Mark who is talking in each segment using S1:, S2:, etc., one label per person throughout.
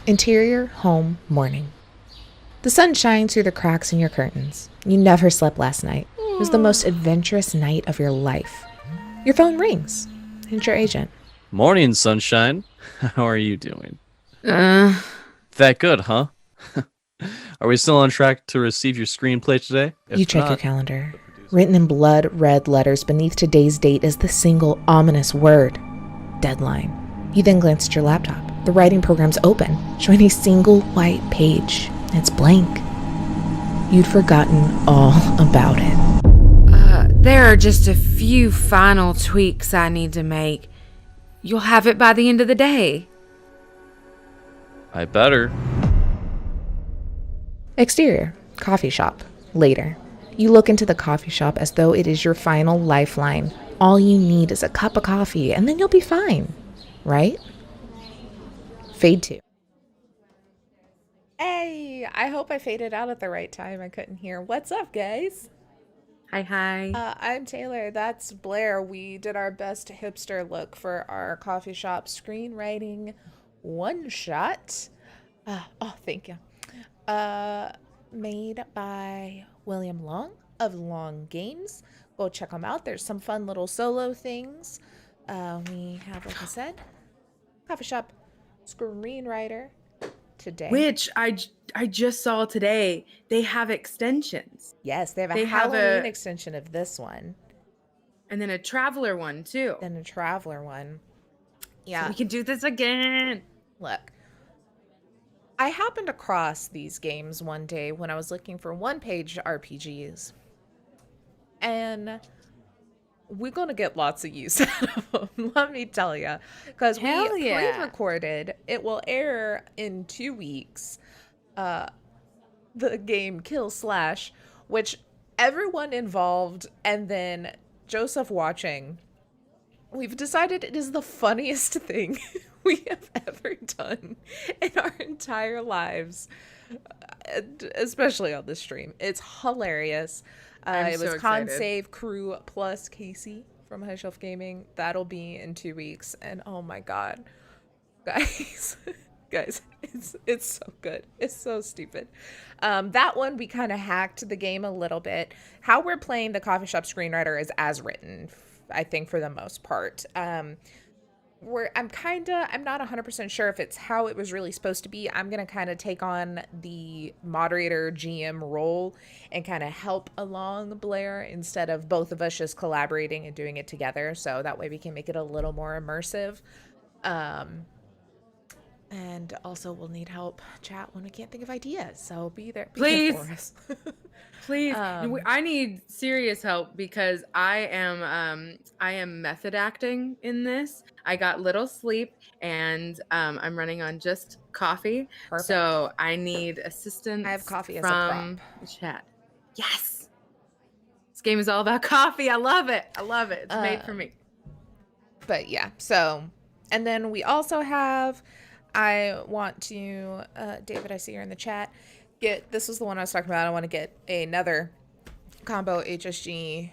S1: Interior home morning. The sun shines through the cracks in your curtains. You never slept last night. It was the most adventurous night of your life. Your phone rings. It's your agent.
S2: Morning, sunshine. How are you doing? That good, huh? Are we still on track to receive your screenplay today?
S1: You check your calendar. Written in blood red letters beneath today's date is the single ominous word: deadline. You then glance at your laptop. The writing program's open, showing a single white page. It's blank. You'd forgotten all about it.
S3: There are just a few final tweaks I need to make. You'll have it by the end of the day.
S2: I better.
S1: Exterior, coffee shop. Later. You look into the coffee shop as though it is your final lifeline. All you need is a cup of coffee, and then you'll be fine. Right? Fade to. Hey, I hope I faded out at the right time. I couldn't hear. What's up, guys?
S3: Hi.
S1: I'm Taylor. That's Blair. We did our best hipster look for our coffee shop screenwriting one shot. Thank you. Made by William Long of Long Games. Go check them out. There's some fun little solo things. We have, like I said, coffee shop screenwriter today.
S4: Which I just saw today. They have extensions.
S1: Yes, they have a Halloween extension of this one.
S4: And then a traveler one too.
S1: And a traveler one. Yeah.
S4: So we can do this again.
S1: Look. I happened across these games one day when I was looking for one-page RPGs. And we're going to get lots of use out of them, let me tell you. Because we pre-recorded, it will air in 2 weeks, the game Kill Slash, which everyone involved and then Joseph watching, we've decided it is the funniest thing we have ever done in our entire lives, especially on the stream. It's hilarious. It was Con Save Crew plus Casey from High Shelf Gaming. That'll be in 2 weeks, and oh my god, guys, it's so good. It's so stupid. That one we kind of hacked the game a little bit. How we're playing the coffee shop screenwriter is as written, I think, for the most part. I'm not 100% sure if it's how it was really supposed to be. I'm going to kind of take on the moderator GM role and kind of help along Blair instead of both of us just collaborating and doing it together. So that way we can make it a little more immersive. And also we'll need help chat when we can't think of ideas. So be there for us.
S4: Please. I need serious help because I am method acting in this. I got little sleep and I'm running on just coffee.
S1: Perfect.
S4: So I need assistance.
S1: I have coffee as a prop.
S4: The chat. Yes. This game is all about coffee. I love it. It's made for me.
S1: But yeah, so, and then we also have, I want to, David, I see you're in the chat. This was the one I was talking about. I want to get another combo HSG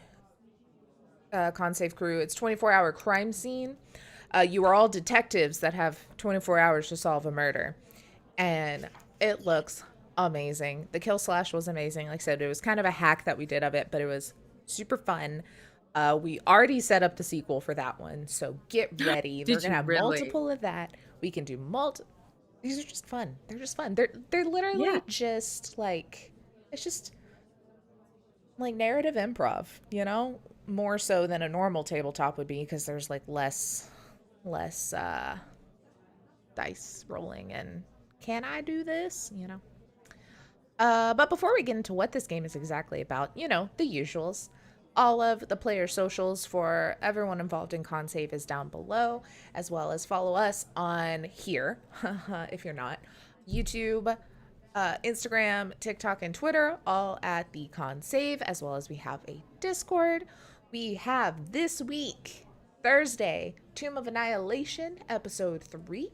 S1: Con Save Crew. It's 24-hour crime scene. You are all detectives that have 24 hours to solve a murder. And it looks amazing. The Kill Slash was amazing. Like I said, it was kind of a hack that we did of it, but it was super fun. We already set up the sequel for that one, so get ready. We're going to have multiple of that. We can do These are just fun. They're just fun. They're literally just like, it's just like narrative improv, you know, more so than a normal tabletop would be, because there's like less dice rolling and can I do this, you know. But before we get into what this game is exactly about, you know, the usuals. All of the player socials for everyone involved in Con Save is down below, as well as follow us on here, if you're not, YouTube, Instagram, TikTok, and Twitter, all at the Con Save, as well as we have a Discord. We have this week, Thursday, Tomb of Annihilation, episode 3.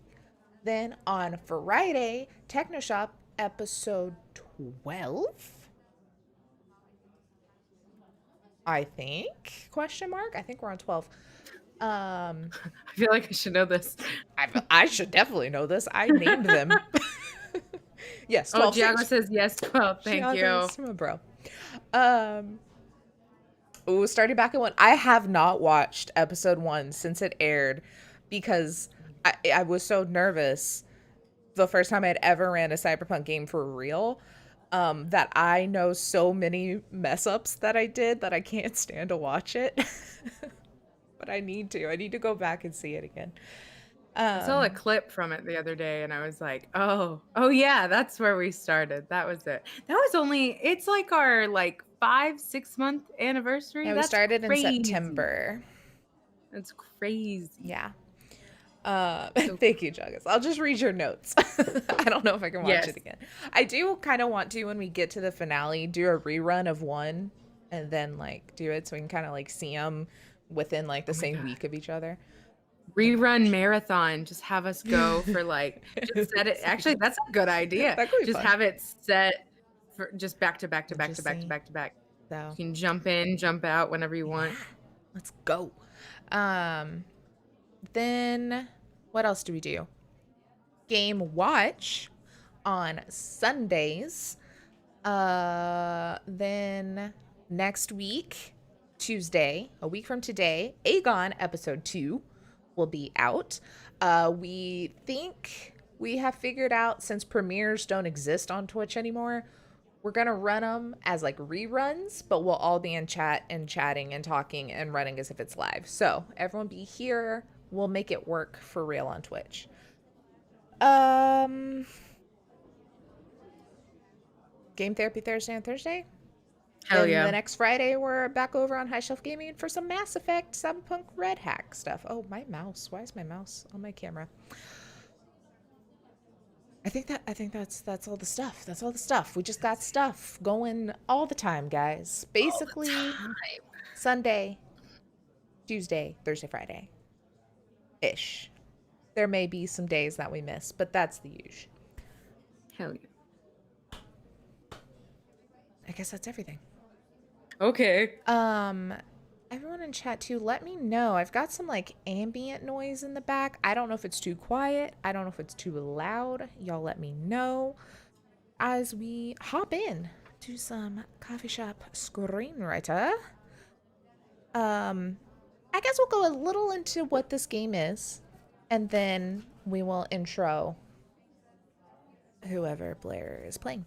S1: Then on Friday, Technoshop, episode 12. I think? Question mark? I think we're on 12.
S4: I feel like I should know this.
S1: I should definitely know this. I named them. Yes, 12.
S4: Giago says yes, 12. Thank you.
S1: Bro. Starting back at 1. I have not watched episode 1 since it aired because I was so nervous the first time I'd ever ran a Cyberpunk game for real, that I know so many mess ups that I did that I can't stand to watch it. But I need to go back and see it again.
S4: I saw a clip from it the other day and I was like, oh yeah, that's where we started. That was it. It's like our 5-6 month anniversary.
S1: Yeah, we started in September.
S4: That's crazy.
S1: Yeah. Thank you, Joggers. I'll just read your notes. I don't know if I can watch it again. I do kind of want to, when we get to the finale, do a rerun of 1 and then do it so we can kind of see them within the same week of each other.
S4: Rerun marathon. Just have us go for just set it. Actually, that's a good idea. Just have it set for just back to back to back to back to back to back. So you can jump in, jump out whenever you want.
S1: Let's go. Then what else do we do? Game watch on Sundays. Then next week, Tuesday, a week from today, Aegon episode 2 will be out. We think we have figured out, since premieres don't exist on Twitch anymore, we're gonna run them as reruns, but we'll all be in chat and chatting and talking and running as if it's live. So everyone be here. We'll make it work for real on Twitch. Game therapy Thursday on Thursday.
S4: Hell yeah.
S1: The next Friday, we're back over on High Shelf Gaming for some Mass Effect Cyberpunk Red Hack stuff. Oh, my mouse. Why is my mouse on my camera? I think that's all the stuff. That's all the stuff. We just got stuff going all the time, guys. Basically, Sunday, Tuesday, Thursday, Friday. Ish. There may be some days that we miss, but that's the usual.
S4: Hell yeah.
S1: I guess that's everything.
S4: Okay.
S1: Everyone in chat too, let me know. I've got some ambient noise in the back. I don't know if it's too quiet. I don't know if it's too loud. Y'all let me know as we hop in to some coffee shop screenwriter. I guess we'll go a little into what this game is, and then we will intro whoever Blair is playing.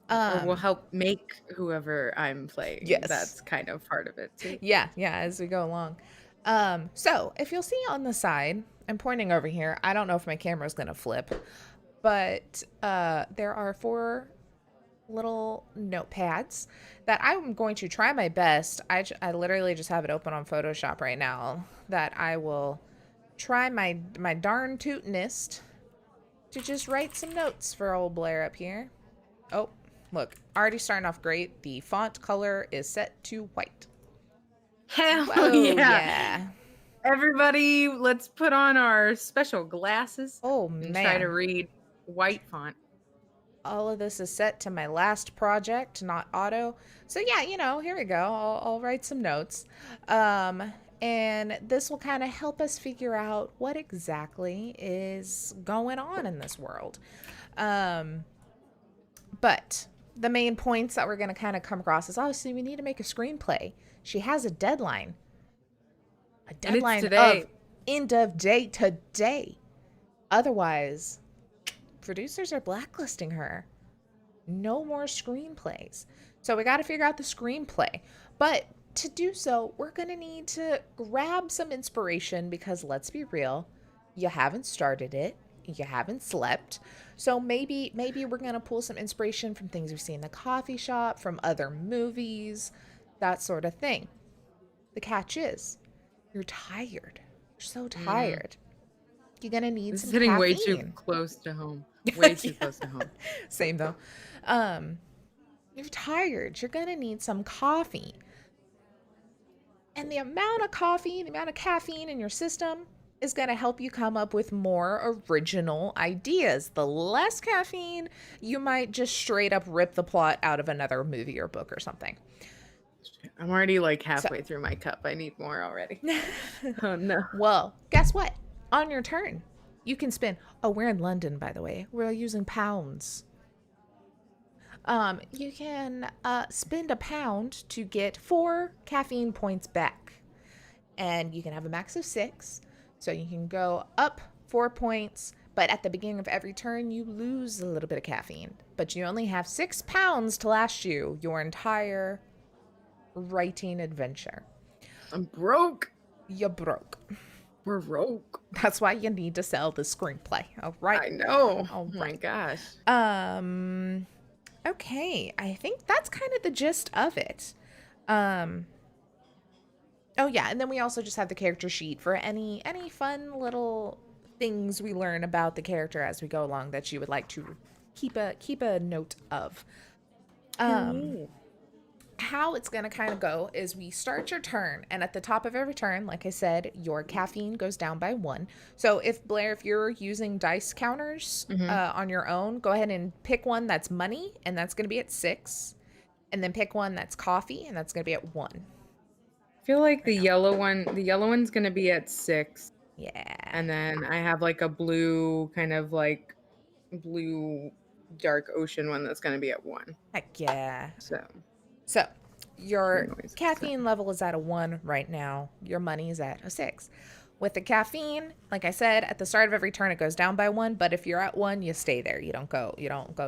S4: Or will help make whoever I'm playing.
S1: Yes.
S4: That's kind of part of it too.
S1: Yeah, as we go along. So if you'll see on the side, I'm pointing over here. I don't know if my camera's gonna flip, but there are 4 little notepads that I'm going to try my best. I literally just have it open on Photoshop right now, that I will try my darn tootinest to just write some notes for old Blair up here. Oh, look, already starting off great. The font color is set to white.
S4: Hell yeah. Everybody, let's put on our special glasses.
S1: Oh,
S4: and
S1: man.
S4: try to read white font.
S1: All of this is set to my last project, not auto. So yeah, here we go. I'll write some notes. And this will kind of help us figure out what exactly is going on in this world. But the main points that we're going to kind of come across is, obviously we need to make a screenplay. She has a deadline. A deadline of end of day today. Otherwise, producers are blacklisting her. No more screenplays. So we got to figure out the screenplay. But to do so, we're going to need to grab some inspiration, because let's be real, you haven't started it. You haven't slept. So maybe we're going to pull some inspiration from things we've seen in the coffee shop, from other movies, that sort of thing. The catch is, you're tired. You're so tired. You're going to need some
S4: hitting
S1: caffeine.
S4: way too close to home. Way too close to home.
S1: Same though. You're tired. You're going to need some coffee. And the amount of coffee, the amount of caffeine in your system is going to help you come up with more original ideas. The less caffeine, you might just straight up rip the plot out of another movie or book or something.
S4: I'm already like halfway through my cup. I need more already. Oh no.
S1: Well, guess what? On your turn, you can spend. Oh, we're in London, by the way. We're using pounds. You can spend £1 to get 4 caffeine points back, and you can have a max of 6. So you can go up 4 points, but at the beginning of every turn, you lose a little bit of caffeine. But you only have £6 to last you your entire writing adventure.
S4: I'm broke.
S1: You're broke.
S4: We're broke.
S1: That's why you need to sell the screenplay. All right.
S4: I know.
S1: All
S4: Oh my
S1: right.
S4: gosh.
S1: Okay. I think that's kind of the gist of it. Oh yeah, and then we also just have the character sheet for any fun little things we learn about the character as we go along that you would like to keep a note of. How it's going to kind of go is we start your turn, and at the top of every turn, like I said, your caffeine goes down by 1. So if Blair, if you're using dice counters on your own, go ahead and pick one that's money, and that's going to be at 6. And then pick one that's coffee, and that's going to be at 1.
S4: I feel like the yellow one's gonna be at 6.
S1: Yeah.
S4: And then I have like a blue, kind of like blue dark ocean one that's gonna be at 1.
S1: Heck yeah.
S4: So
S1: your
S4: Anyways,
S1: caffeine level is at a 1 right now. Your money is at a 6. With the caffeine, like I said, at the start of every turn it goes down by 1, but if you're at 1, you stay there. You don't go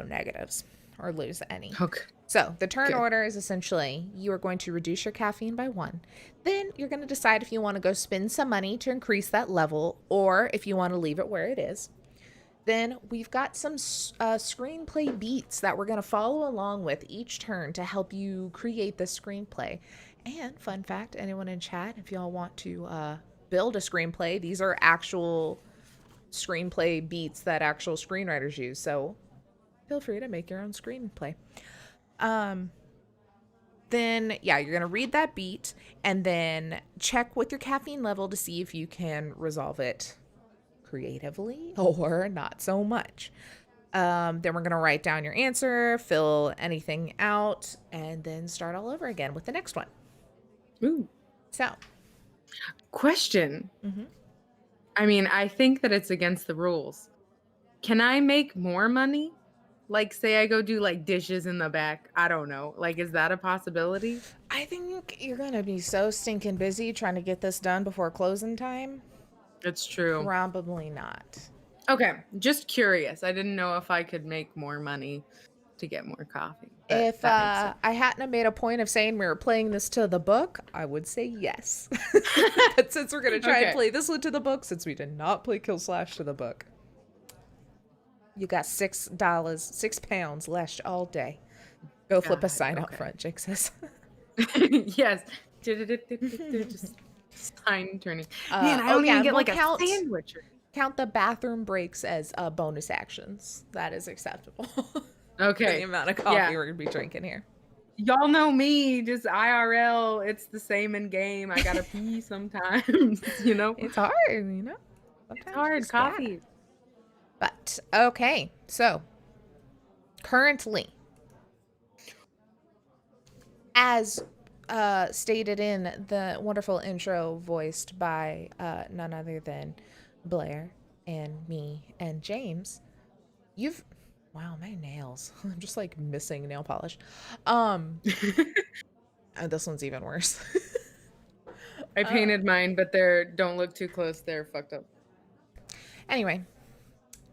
S1: negatives or lose any.
S4: okay.
S1: So the turn
S4: Good.
S1: order is essentially you are going to reduce your caffeine by 1. Then you're going to decide if you want to go spend some money to increase that level or if you want to leave it where it is. Then we've got some screenplay beats that we're going to follow along with each turn to help you create the screenplay. And fun fact, anyone in chat, if y'all want to build a screenplay, these are actual screenplay beats that actual screenwriters use. So feel free to make your own screenplay. Then yeah, you're gonna read that beat and then check with your caffeine level to see if you can resolve it creatively or not so much. Then we're gonna write down your answer, fill anything out, and then start all over again with the next one.
S4: Ooh.
S1: So,
S4: Question.
S1: mhm.
S4: I mean, I think that it's against the rules. Can I make more money? Like, say I go do like dishes in the back. I don't know. Like, is that a possibility?
S1: I think you're gonna be so stinking busy trying to get this done before closing time.
S4: It's true.
S1: Probably not.
S4: Okay, just curious. I didn't know if I could make more money to get more coffee. but
S1: If
S4: that makes
S1: I hadn't have made a point of saying we were playing this to the book, I would say yes. But since we're gonna try and
S4: Okay.
S1: play this one to the book, since we did not play Kill Slash to the book, you got £6 left all day. Go flip a
S4: God,
S1: sign out
S4: okay.
S1: front, Jake says.
S4: sense. Yes. Just sign turning. Man, I don't
S1: yeah,
S4: even get
S1: we'll
S4: like a sandwich.
S1: count the bathroom breaks as bonus actions. That is acceptable. For the
S4: Okay.
S1: amount of coffee
S4: Yeah.
S1: we're gonna be drinking here.
S4: Y'all know me, just IRL. It's the same in game. I gotta pee sometimes, you know?
S1: It's hard, you know.
S4: It's
S1: Sometimes
S4: hard.
S1: it's gotta.
S4: Coffee.
S1: But okay, so currently, as stated in the wonderful intro voiced by none other than Blair and me and James, wow, my nails. I'm just like missing nail polish. This one's even worse.
S4: I painted mine, but don't look too close. They're fucked up.
S1: Anyway,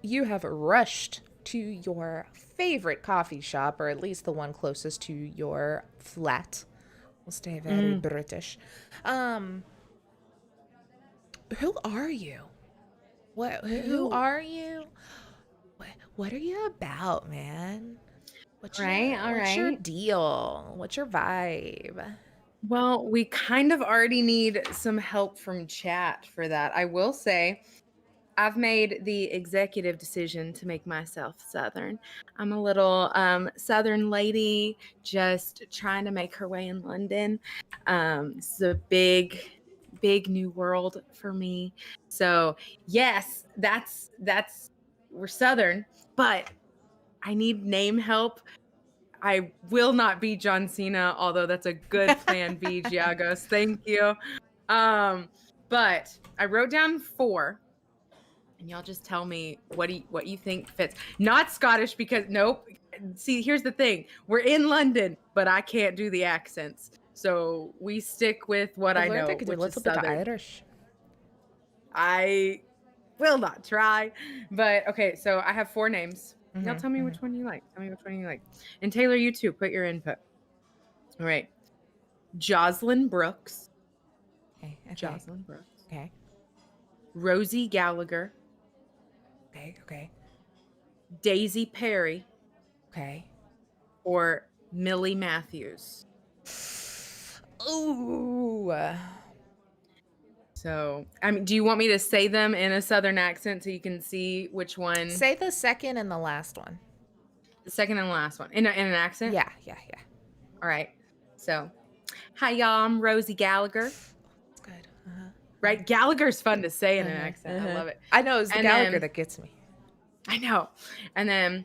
S1: you have rushed to your favorite coffee shop, or at least the one closest to your flat. We'll stay very British. Who are you? Who are you? What are you about, man? What's your
S4: Alright.
S1: deal? What's your vibe?
S4: Well, we kind of already need some help from chat for that. I will say, I've made the executive decision to make myself Southern. I'm a little Southern lady just trying to make her way in London. It's a big new world for me. So yes, that's we're Southern, but I need name help. I will not be John Cena, although that's a good plan B, Giagos. Thank you. But I wrote down 4, and y'all just tell me what you think fits. Not Scottish, because nope. See, here's the thing: we're in London, but I can't do the accents, so we stick with what I know,
S1: I could do a
S4: which is
S1: little bit of
S4: Southern.
S1: Irish.
S4: I will not try, but okay. So I have 4 names. Now
S1: Mhm,
S4: tell me which one you like. Tell me which one you like. And Taylor, you too. Put your input. All right. Jocelyn Brooks.
S1: Okay.
S4: Jocelyn Brooks.
S1: Okay.
S4: Rosie Gallagher.
S1: Okay.
S4: Daisy Perry.
S1: Okay.
S4: Or Millie Matthews.
S1: Ooh.
S4: So, I mean, do you want me to say them in a Southern accent so you can see which one?
S1: Say the second and the last one.
S4: The second and last one in an accent.
S1: Yeah.
S4: All right. So, hi y'all. I'm Rosie Gallagher.
S1: That's good.
S4: Right? Gallagher's fun to say in an accent. I love it.
S1: I know, it's the
S4: And
S1: Gallagher
S4: then-
S1: that gets me.
S4: I know. And then,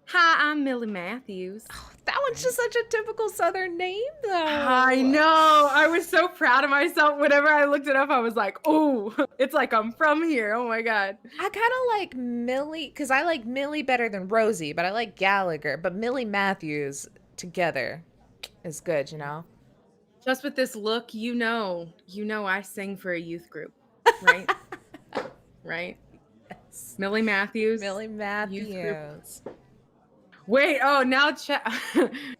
S4: hi, I'm Millie Matthews.
S1: That one's just such a typical Southern name, though.
S4: I know. I was so proud of myself. Whenever I looked it up, I was like, oh, it's like I'm from here. Oh my God.
S1: I kind of like Millie, because I like Millie better than Rosie, but I like Gallagher. But Millie Matthews together is good, you know?
S4: Just with this look, you know I sing for a youth group, right? Right?
S1: Yes.
S4: Millie Matthews.
S1: Millie
S4: Youth
S1: Matthews.
S4: Wait, oh, now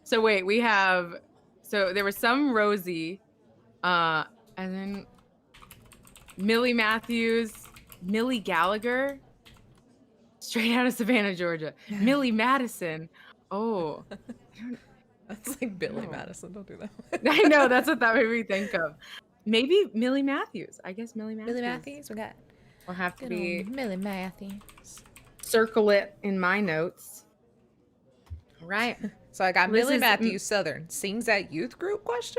S4: so wait, we have, so there was some Rosie, and then Millie Matthews, Millie Gallagher, straight out of Savannah, Georgia. Millie Madison. Oh,
S1: That's like Billy
S4: Oh.
S1: Madison. Don't do that.
S4: I know, that's what that made me think of. Maybe Millie Matthews. I guess Millie Matthews.
S1: Millie Matthews, we got
S4: Will have to
S1: good
S4: be,
S1: old Millie Matthews.
S4: circle it in my notes. All right.
S1: So I got
S4: This
S1: Millie
S4: is-
S1: Matthews Southern sings at youth group ? It's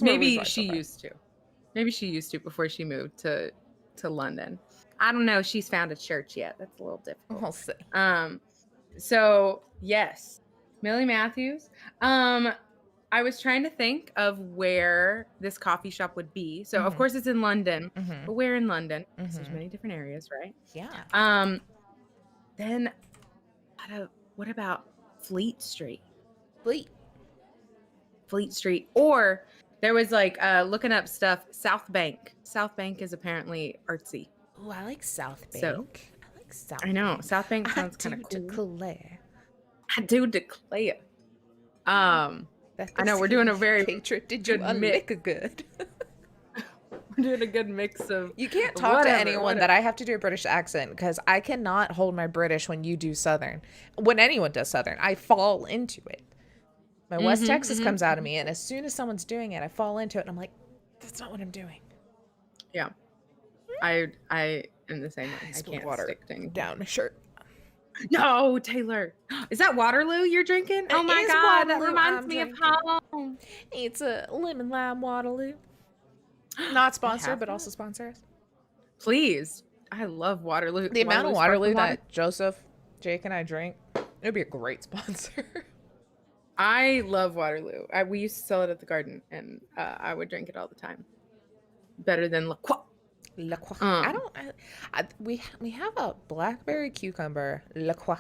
S1: more
S4: Maybe
S1: resource
S4: she
S1: over.
S4: used to. Maybe she used to before she moved to London. I don't know if she's found a church yet. That's a little difficult.
S1: We'll see.
S4: So yes, Millie Matthews. I was trying to think of where this coffee shop would be. So of
S1: Mhm.
S4: course it's in London,
S1: Mhm.
S4: but where in London? 'Cause There's
S1: Mhm.
S4: many different areas, right?
S1: Yeah.
S4: Then what about Fleet Street?
S1: Fleet.
S4: Fleet Street. Or there was like looking up stuff, South Bank. South Bank is apparently artsy.
S1: Oh, I like South Bank.
S4: So-
S1: I like South
S4: I know. South Bank
S1: I
S4: sounds kind
S1: do
S4: of cool.
S1: declare
S4: I do declare.
S1: that
S4: I know,
S1: this
S4: we're doing a
S1: here
S4: very
S1: hatred did you
S4: good
S1: unlick a good.
S4: we're doing a good mix of
S1: You can't talk to
S4: Whatever,
S1: anyone that I have to do a British accent because I cannot hold my British when you do Southern. When anyone does Southern, I fall into it. My West
S4: Mhm,
S1: Texas
S4: mhm,
S1: comes out of me, and as soon as someone's doing it, I fall into it, and I'm like, that's not what I'm doing.
S4: Yeah. I am the same way. I
S1: spilled
S4: can't
S1: water
S4: stick to anything.
S1: Down my shirt.
S4: No, Taylor. Is that Waterloo you're drinking? Oh
S1: It
S4: my
S1: is
S4: God, that
S1: Waterloo
S4: reminds
S1: I'm
S4: me of
S1: drinking.
S4: home.
S1: It's a lemon lime Waterloo. Not sponsored,
S4: have
S1: but
S4: that?
S1: also sponsor us.
S4: Please. I love Waterloo.
S1: The amount of
S4: sparkling
S1: Waterloo
S4: water.
S1: that Joseph, Jake, and I drink, it would be a great sponsor.
S4: I love Waterloo. We used to sell it at the garden, and I would drink it all the time. Better than La Croix.
S1: La Croix.
S4: Um.
S1: We have a blackberry cucumber La Croix,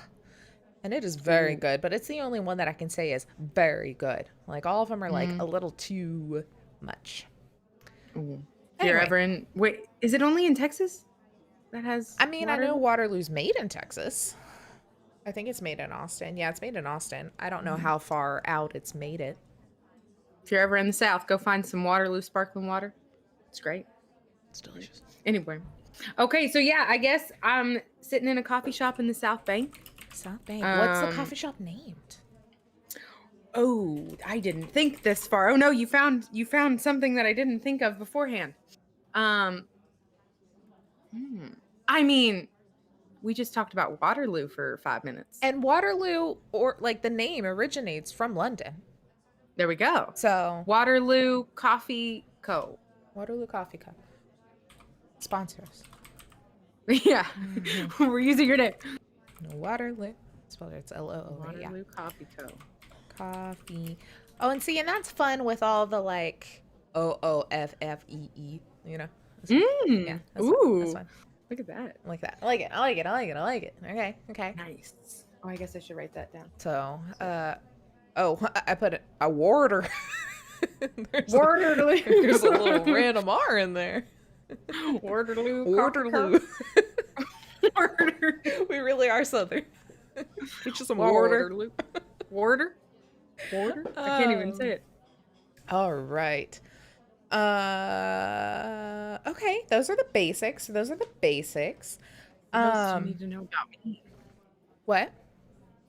S1: and it is very
S4: Ooh.
S1: good. But it's the only one that I can say is very good. Like all of them are like
S4: Mm.
S1: a little too much.
S4: If you're
S1: Anyway.
S4: ever in, wait, is it only in Texas that has?
S1: I mean, I know
S4: Waterloo?
S1: Waterloo's made in Texas. I think it's made in Austin. Yeah, it's made in Austin. I don't know how far out it's made it.
S4: If you're ever in the South, go find some Waterloo sparkling water. It's great.
S1: It's delicious.
S4: Anyway, okay, so yeah, I guess I'm sitting in a coffee shop in the South Bank.
S1: South Bank. What's the
S4: Um,
S1: coffee shop named?
S4: Oh, I didn't think this far. Oh no, you found something that I didn't think of beforehand. I mean, we just talked about Waterloo for 5 minutes.
S1: And Waterloo, or like the name, originates from London.
S4: There we go.
S1: So
S4: Waterloo Coffee Co.
S1: Waterloo Coffee Cup. Sponsors.
S4: Yeah, we're using your name.
S1: Waterloo. Spelled it's L-O-O, right? Yeah.
S4: Waterloo Coffee Co.
S1: Coffee. Oh, and see, and that's fun with all the like OOFFEE, you know? That's fun. Yeah, that's fun. That's
S4: Ooh.
S1: fun.
S4: Look at that.
S1: I like that. I like it. I like it. I like it. I like it. Okay. Okay.
S4: Nice. Oh, I guess I should write that down.
S1: So, oh, I put a warder. there's
S4: Waterloo.
S1: there's a little random R in there.
S4: Waterloo.
S1: Waterloo.
S4: Waterloo.
S1: We really are Southern. It's just a warder.
S4: Waterloo. Warder? Warder? I can't even say it.
S1: All right. Okay, those are the basics.
S4: What else do you need to know about me?
S1: What?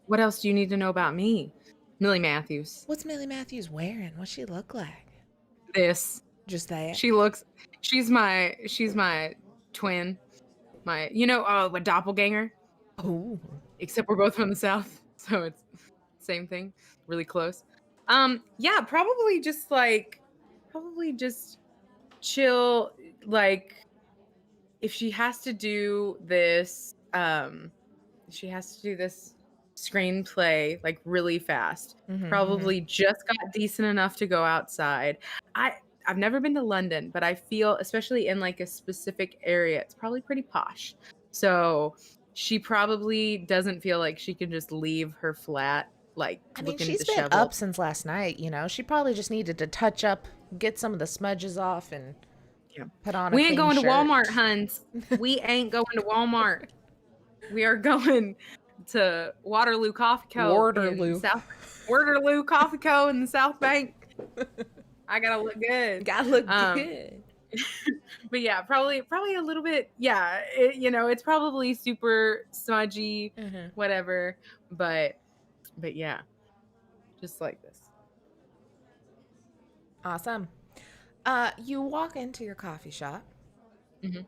S4: What else do you need to know about me? Millie Matthews.
S1: What's Millie Matthews wearing? What's she look like?
S4: This.
S1: Just that.
S4: She's my twin. A doppelganger.
S1: Oh.
S4: Except we're both from the South. So it's same thing. Really close. Yeah, probably just chill. Like, if she has to do this, screenplay like really fast.
S1: Mhm,
S4: Probably just got decent enough to go outside. I've never been to London, but I feel, especially in like a specific area, it's probably pretty posh. So she probably doesn't feel like she can just leave her flat, like
S1: I mean,
S4: looking
S1: she's been
S4: disheveled.
S1: up since last night, you know? She probably just needed to touch up, get some of the smudges off, and put on
S4: We
S1: a
S4: ain't
S1: clean
S4: going to
S1: shirt.
S4: Walmart, Huns. We ain't going to Walmart. We are going to Waterloo Coffee Co.
S1: Waterloo.
S4: Waterloo Coffee Co. in the South Bank. I gotta look good.
S1: Gotta look good.
S4: But yeah, probably a little bit. Yeah, it's probably super smudgy, whatever. But yeah, just like this.
S1: Awesome. You walk into your coffee shop.
S4: Mhm.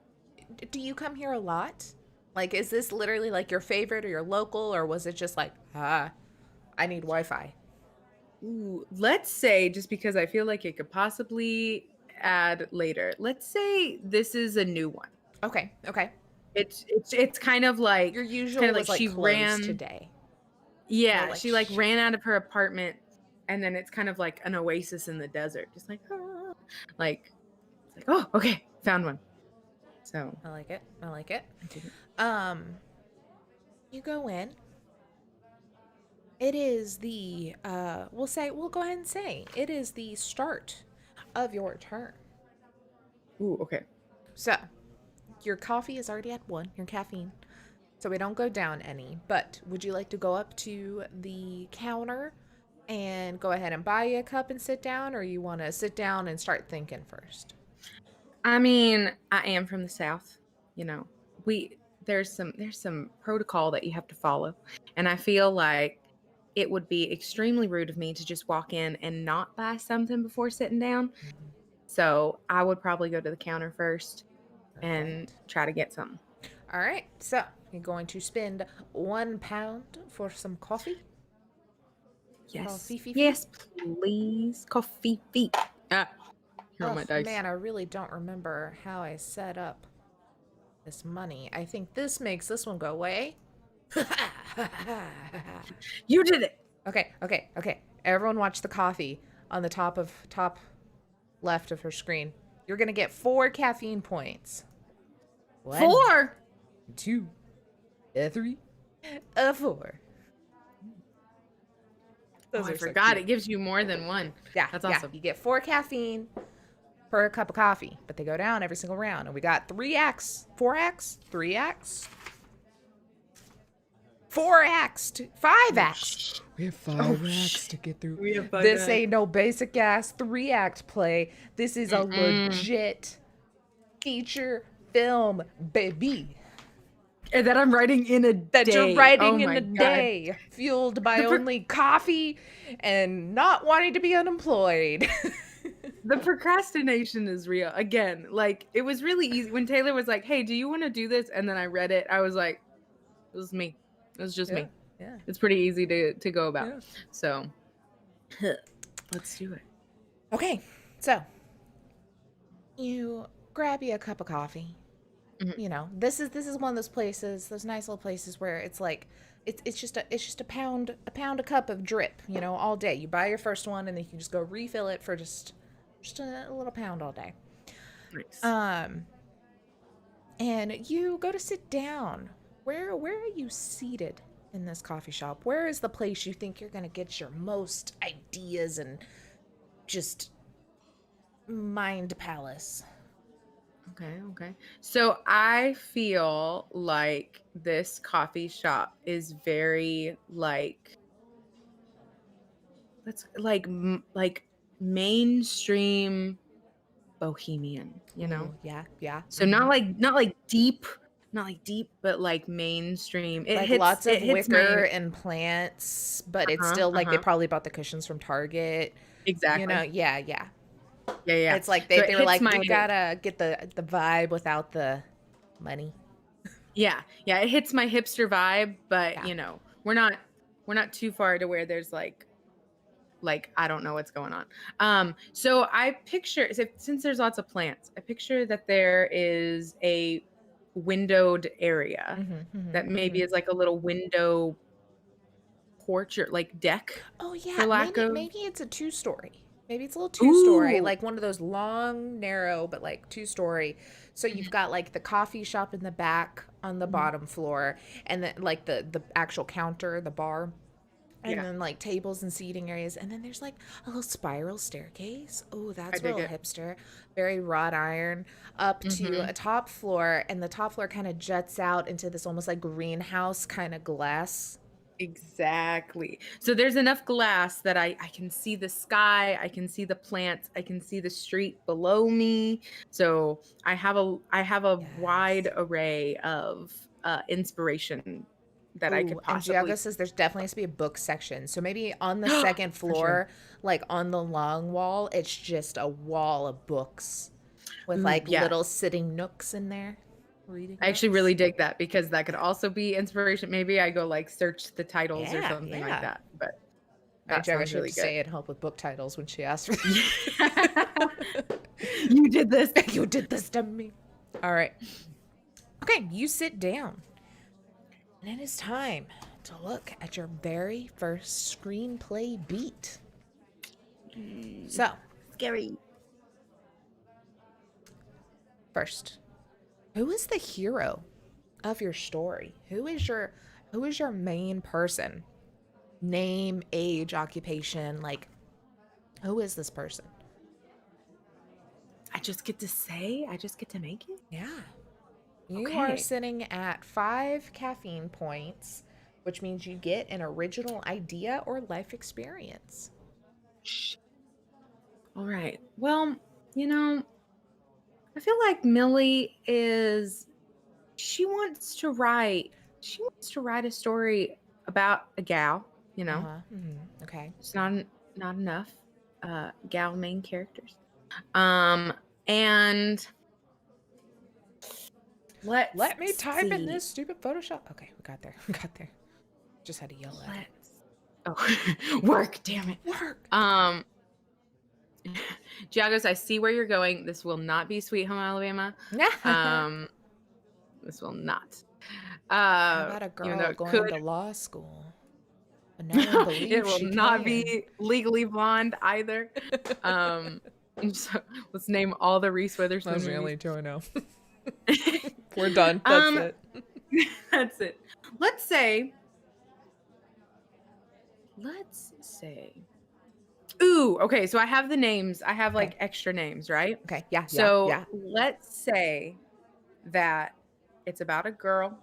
S1: Do you come here a lot? Like, is this literally like your favorite or your local, or was it just like, I need Wi-Fi?
S4: Ooh, let's say, just because I feel like it could possibly add later. Let's say this is a new one.
S1: Okay. Okay.
S4: It's kind of like
S1: Your usual
S4: kinda
S1: was like
S4: she
S1: closed
S4: ran
S1: today.
S4: Yeah,
S1: like
S4: she like ran out of her apartment, and then it's kind of like an oasis in the desert, just like like it's like, oh, okay, found one. So
S1: I like it. I like it.
S4: I didn't.
S1: You go in. It is the we'll go ahead and say it is the start of your turn.
S4: Ooh, okay.
S1: So, your coffee is already at 1, your caffeine. So we don't go down any, but would you like to go up to the counter and go ahead and buy you a cup and sit down, or you want to sit down and start thinking first?
S4: I mean, I am from the South, there's some protocol that you have to follow, and I feel like it would be extremely rude of me to just walk in and not buy something before sitting down. So I would probably go to the counter first and try to get something.
S1: All right, so you're going to spend £1 for some coffee?
S4: Yes.
S1: Coffee fee?
S4: Yes, please. Coffee feet. Here are my dice.
S1: Man, I really don't remember how I set up this money. I think this makes this one go away.
S4: You did it.
S1: Okay. Everyone watch the coffee on the top left of her screen. You're going to get 4 caffeine points.
S4: 4.
S1: 2, 3, 4.
S4: Oh, I forgot. It gives you more than 1.
S1: Yeah,
S4: that's awesome.
S1: You get 4 caffeine per cup of coffee, but they go down every single round. And we got 3x, 4x, 3x, 4x, 5x. We have 5 acts to get through. This ain't no basic ass 3-act play. This is a legit feature film, baby.
S4: And that I'm writing in a
S1: That
S4: day.
S1: you're writing in
S4: my
S1: a
S4: God.
S1: day, fueled by only coffee and not wanting to be unemployed.
S4: The procrastination is real. Again, like, it was really easy when Taylor was like, hey, do you want to do this? And then I read it. I was like, it was me. It was just me.
S1: Yeah.
S4: It's pretty easy to go about.
S1: Yeah.
S4: So let's do it.
S1: Okay, so you grab you a cup of coffee.
S4: Mhm.
S1: you know, this is one of those places, those nice little places where it's like it's just a pound a cup of drip, you know, all day. You buy your first one and then you can just go refill it for just a little pound all day.
S4: Nice.
S1: And you go to sit down. Where are you seated in this coffee shop? Where is the place you think you're gonna get your most ideas and just mind palace?
S4: Okay. So I feel like this coffee shop is very like like mainstream bohemian, you know?
S1: Ooh, yeah.
S4: So not like deep, but like mainstream. It
S1: Like
S4: hits
S1: lots of
S4: it hits
S1: wicker
S4: my
S1: and plants, but it's
S4: uh-huh,
S1: still like they
S4: uh-huh.
S1: probably bought the cushions from Target. You know,
S4: Exactly.
S1: yeah.
S4: Yeah.
S1: It's like
S4: So it
S1: they were
S4: hits
S1: like,
S4: my
S1: we gotta get the vibe without the money.
S4: yeah, it hits my hipster vibe, but
S1: Yeah.
S4: you know, we're not too far to where there's like I don't know what's going on. So I picture since there's lots of plants, I picture that there is a windowed area that maybe is like a little window porch or like deck
S1: Oh
S4: for
S1: yeah,
S4: lack of
S1: maybe it's a two-story. Maybe it's a little two-story,
S4: ooh.
S1: like one of those long, narrow, but like two-story. So you've got like the coffee shop in the back on the
S4: Mhm.
S1: bottom floor, and then like the actual counter, the bar, and
S4: Yeah,
S1: then like tables and seating areas, and then there's like a little spiral staircase. Oh,
S4: I
S1: that's
S4: dig
S1: real
S4: it.
S1: hipster. Very wrought iron up to
S4: Hmm.
S1: a top floor, and the top floor kind of juts out into this almost like greenhouse kind of glass.
S4: Exactly. So there's enough glass that I can see the sky, I can see the plants, I can see the street below me. So I have a
S1: Yes.
S4: wide array of inspiration that I
S1: Oh,
S4: could
S1: and
S4: possibly
S1: Giago says there's definitely has to be a book section. So maybe on the second
S4: for sure.
S1: floor, like on the long wall, it's just a wall of books with
S4: Ooh,
S1: like
S4: yes.
S1: little sitting nooks in there, reading
S4: I actually
S1: nooks.
S4: really dig that because that could also be inspiration. Maybe I go like search the titles or
S1: Yeah,
S4: something like
S1: yeah.
S4: that. But
S1: All right,
S4: that
S1: Giago,
S4: sounds
S1: she have
S4: really
S1: to
S4: good.
S1: say it help with book titles when she asked for
S4: You did this.
S1: You did this to me. All right. Okay, you sit down. And it is time to look at your very first screenplay beat. So,
S4: Scary.
S1: first, who is the hero of your story? Who is your main person? Name, age, occupation, like who is this person?
S4: I just get to say, I just get to make it.
S1: Yeah. You are
S4: Okay.
S1: sitting at 5 caffeine points, which means you get an original idea or life experience.
S4: All right. Well, you know, I feel like Millie is she wants to write a story about a gal, you know.
S1: Uh-huh. Okay.
S4: It's not enough gal main characters. Um and let's
S1: Let me type in
S4: see.
S1: this stupid Photoshop. Okay, we got there. We got there. Just had to yell at it.
S4: Oh, work, damn it.
S1: Work.
S4: Um Giagos, I see where you're going. This will not be Sweet Home Alabama. Um this will not.
S1: How about a
S4: Even though
S1: girl
S4: it
S1: going
S4: could
S1: to law school? But no one
S4: it
S1: believes
S4: will
S1: she
S4: not
S1: can.
S4: be Legally Blonde either. Um, so let's name all the Reese Witherspoon movies.
S1: two I know. We're done. That's
S4: Um,
S1: it.
S4: that's it. Let's say. Ooh, okay. So I have the names. I have like
S1: Okay.
S4: extra names, right?
S1: Okay. Yeah.
S4: So
S1: Yeah.
S4: let's say that it's about a girl,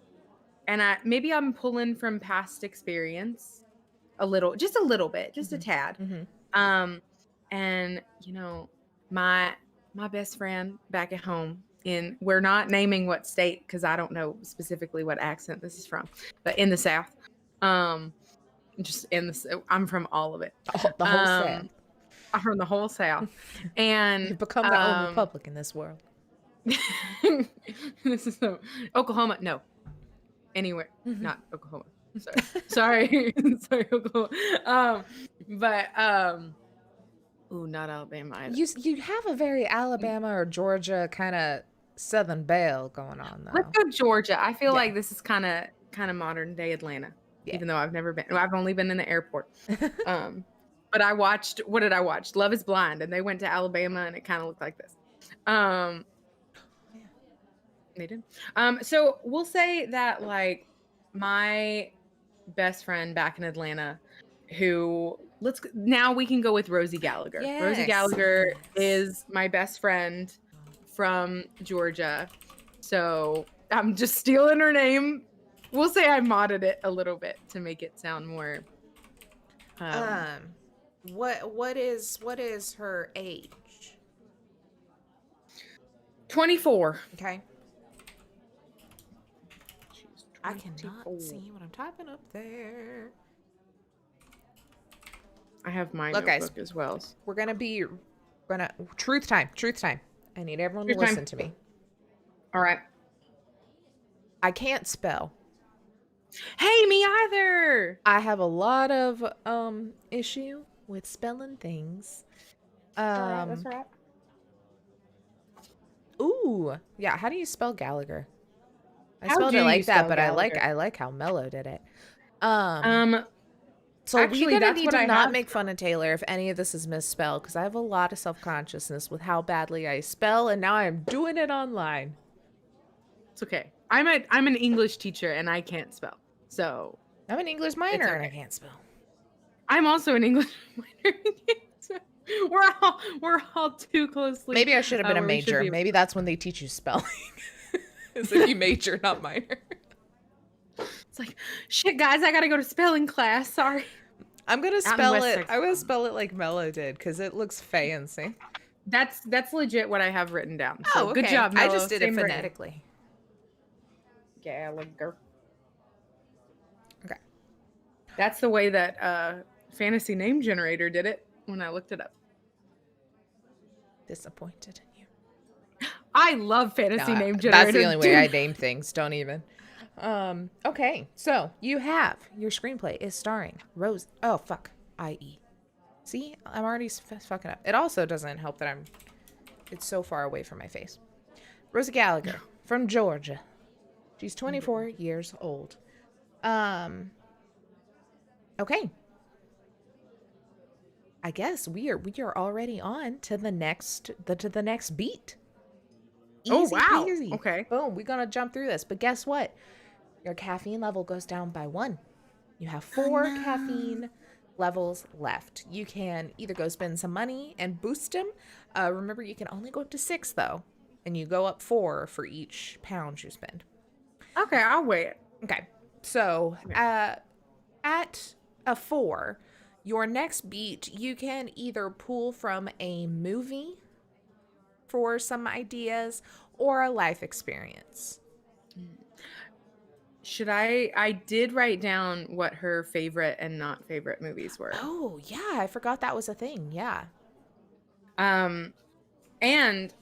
S4: and I'm pulling from past experience just a little bit, just a tad.
S1: Mm-hmm.
S4: And you know, my best friend back at home we're not naming what state because I don't know specifically what accent this is from, but in the South. Just I'm from all of it.
S1: The whole set.
S4: I'm from the whole South. And
S1: You've become the own republic in this world.
S4: this is Oklahoma. No. Anywhere. Not Oklahoma. Sorry. Sorry, Oklahoma. Ooh, not Alabama either.
S1: You have a very Alabama or Georgia kind of Southern Belle going on though.
S4: Let's go Georgia. I feel
S1: Yeah.
S4: like this is kind of modern day Atlanta,
S1: Yeah.
S4: even though I've never been. I've only been in the airport. But I watched. What did I watch? Love Is Blind, and they went to Alabama, and it kind of looked like this. They did. So we'll say that like my best friend back in Atlanta, who now we can go with Rosie Gallagher. Rosie
S1: Yes,
S4: Gallagher
S1: yes.
S4: is my best friend from Georgia. So I'm just stealing her name. We'll say I modded it a little bit to make it sound more.
S1: What is her age?
S4: 24.
S1: Okay.
S4: She's
S1: I cannot
S4: 24.
S1: see what I'm typing up there.
S4: I have my
S1: Look,
S4: notebook
S1: guys.
S4: as well.
S1: We're gonna truth time. I need everyone to
S4: Truth time.
S1: listen to me.
S4: All right.
S1: I can't spell.
S4: Hey, me either.
S1: I have a lot of issue with spelling things.
S4: That's all right.
S1: Ooh, yeah. How do you spell Gallagher? I
S4: How
S1: spelled
S4: do
S1: it
S4: you
S1: like that,
S4: spell
S1: but
S4: Gallagher?
S1: I like how Mello did it. So
S4: Actually,
S1: we're gonna
S4: that's
S1: need
S4: what
S1: to
S4: I
S1: not
S4: have.
S1: make fun of Taylor if any of this is misspelled, because I have a lot of self-consciousness with how badly I spell, and now I'm doing it online.
S4: It's okay. I'm an English teacher and I can't spell. So
S1: I'm an English minor and I
S4: okay.
S1: can't spell.
S4: I'm also an English minor. We're all too closely.
S1: Maybe I should have been a
S4: where we should
S1: major.
S4: be.
S1: Maybe that's when they teach you spelling. Is if you major, not minor.
S4: It's like, shit, guys, I gotta go to spelling class. Sorry.
S1: I'm gonna
S4: in
S1: spell
S4: West
S1: it.
S4: Texas.
S1: I'm gonna spell it like Mello did because it looks fancy.
S4: That's legit what I have written down. So
S1: Oh,
S4: good
S1: okay.
S4: job,
S1: I
S4: Mello.
S1: just did it
S4: Same brain.
S1: phonetically.
S4: Gallagher.
S1: Okay.
S4: That's the way that fantasy name generator did it when I looked it up.
S1: Disappointed in you.
S4: I love fantasy
S1: No,
S4: name generator.
S1: that's the only way
S4: dude.
S1: I name things. Don't even. Okay, so you have your screenplay is starring Rose. Oh fuck, IE. See, I'm already fucking up. It also doesn't help that it's so far away from my face. Rosie Gallagher from Georgia. She's 24 years old. Okay. I guess we are already on to the next beat.
S4: Oh,
S1: Easy
S4: wow.
S1: peasy.
S4: Okay.
S1: Boom. We're gonna jump through this, but guess what? Your caffeine level goes down by 1. You have 4 caffeine levels left. You can either go spend some money and boost them. Remember, you can only go up to 6 though, and you go up 4 for each pound you spend.
S4: Okay, I'll wait.
S1: Okay. So at a 4, your next beat, you can either pull from a movie for some ideas or a life experience.
S4: Should I did write down what her favorite and not favorite movies were.
S1: Oh, yeah, I forgot that was a thing. Yeah.
S4: And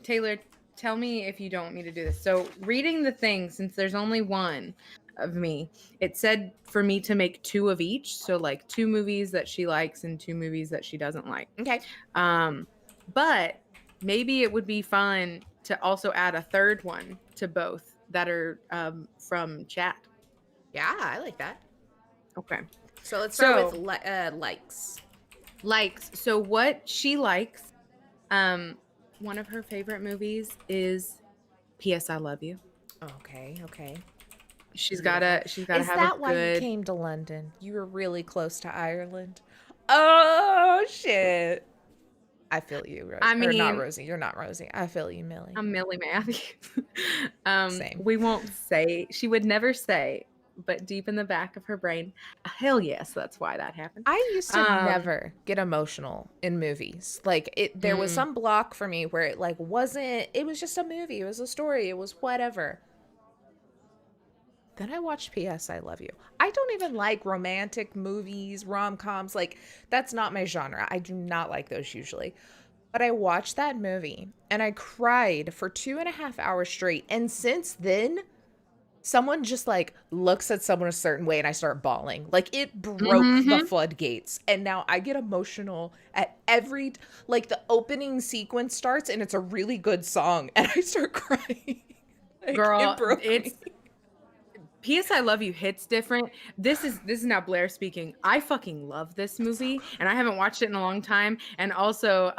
S4: Taylor, tell me if you don't want me to do this. So reading the thing, since there's only one of me, it said for me to make 2 of each. So like 2 movies that she likes and 2 movies that she doesn't like.
S1: Okay.
S4: But maybe it would be fun to also add a 3rd one to both that are from chat.
S1: Yeah, I like that.
S4: Okay.
S1: So let's start
S4: So-
S1: with likes.
S4: Likes. So what she likes, one of her favorite movies is P.S. I Love You.
S1: Okay.
S4: She's gotta
S1: Is
S4: have
S1: that
S4: a
S1: why you
S4: good.
S1: came to London? You were really close to Ireland. Oh shit! I feel you.
S4: I
S1: or not
S4: mean-
S1: Rosie. You're not Rosie. I feel you, Millie.
S4: I'm Millie Matthews.
S1: Same.
S4: We won't say. She would never say, but deep in the back of her brain, hell yes, that's why that happened.
S1: I used to
S4: Um,
S1: never get emotional in movies. Like there was some block for me where it like wasn't. It was just a movie. It was a story. It was whatever. Then I watched P.S. I Love You. I don't even like romantic movies, rom-coms. Like, that's not my genre. I do not like those usually. But I watched that movie and I cried for 2.5 hours straight. And since then, someone just like looks at someone a certain way and I start bawling. Like it broke the floodgates. And now I get emotional at every, like the opening sequence starts and it's a really good song and I start crying. Like,
S4: Girl,
S1: it broke me.
S4: P.S. I Love You hits different. This is now Blair speaking. I fucking love this movie and I haven't watched it in a long time. And also,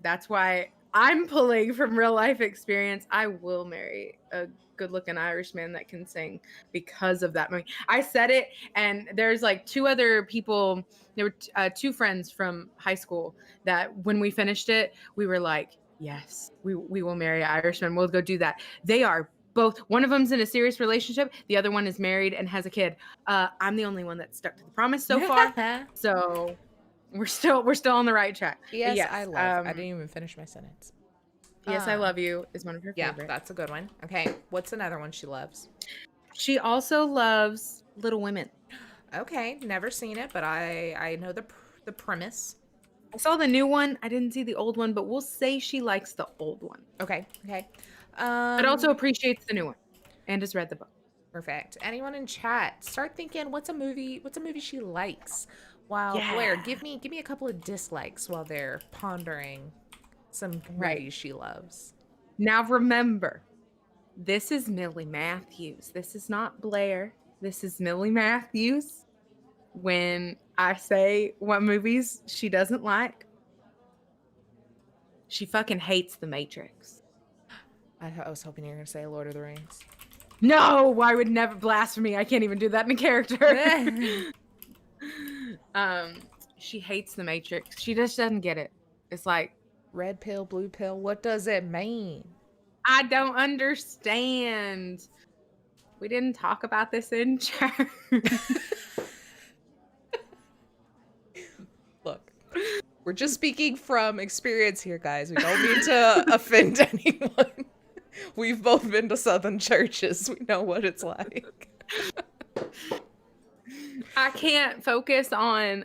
S4: that's why I'm pulling from real life experience. I will marry a good-looking Irishman that can sing because of that movie. I said it, and there's like two other people. There were two friends from high school that when we finished it, we were like, yes, we will marry an Irishman. We'll go do that. They are both. One of them's in a serious relationship. The other one is married and has a kid. I'm the only one that's stuck to the promise so far. So we're still on the right track.
S1: Yes,
S4: yes,
S1: I love. I didn't even finish my sentence.
S4: Yes, I Love You is one of her
S1: Yeah,
S4: favorites.
S1: that's a good one. Okay, what's another one she loves?
S4: She also loves Little Women.
S1: Okay, never seen it, but I know the premise.
S4: I saw the new one. I didn't see the old one, but we'll say she likes the old one.
S1: Okay.
S4: But also appreciates the new one and has read the book.
S1: Perfect. Anyone in chat, start thinking what's a movie she likes. Wow, Blair, give me a couple of dislikes while they're pondering some movies she loves.
S4: Now remember, this is Millie Matthews. This is not Blair. This is Millie Matthews. When I say what movies she doesn't like, she fucking hates The Matrix.
S1: I was hoping you were going to say Lord of the Rings.
S4: No, I would never. Blasphemy. I can't even do that in a character. She hates The Matrix. She just doesn't get it. It's like,
S1: red pill, blue pill, what does it mean?
S4: I don't understand. We didn't talk about this in church.
S1: Look, we're just speaking from experience here, guys. We don't mean to offend anyone. We've both been to Southern churches. We know what it's like.
S4: I can't focus on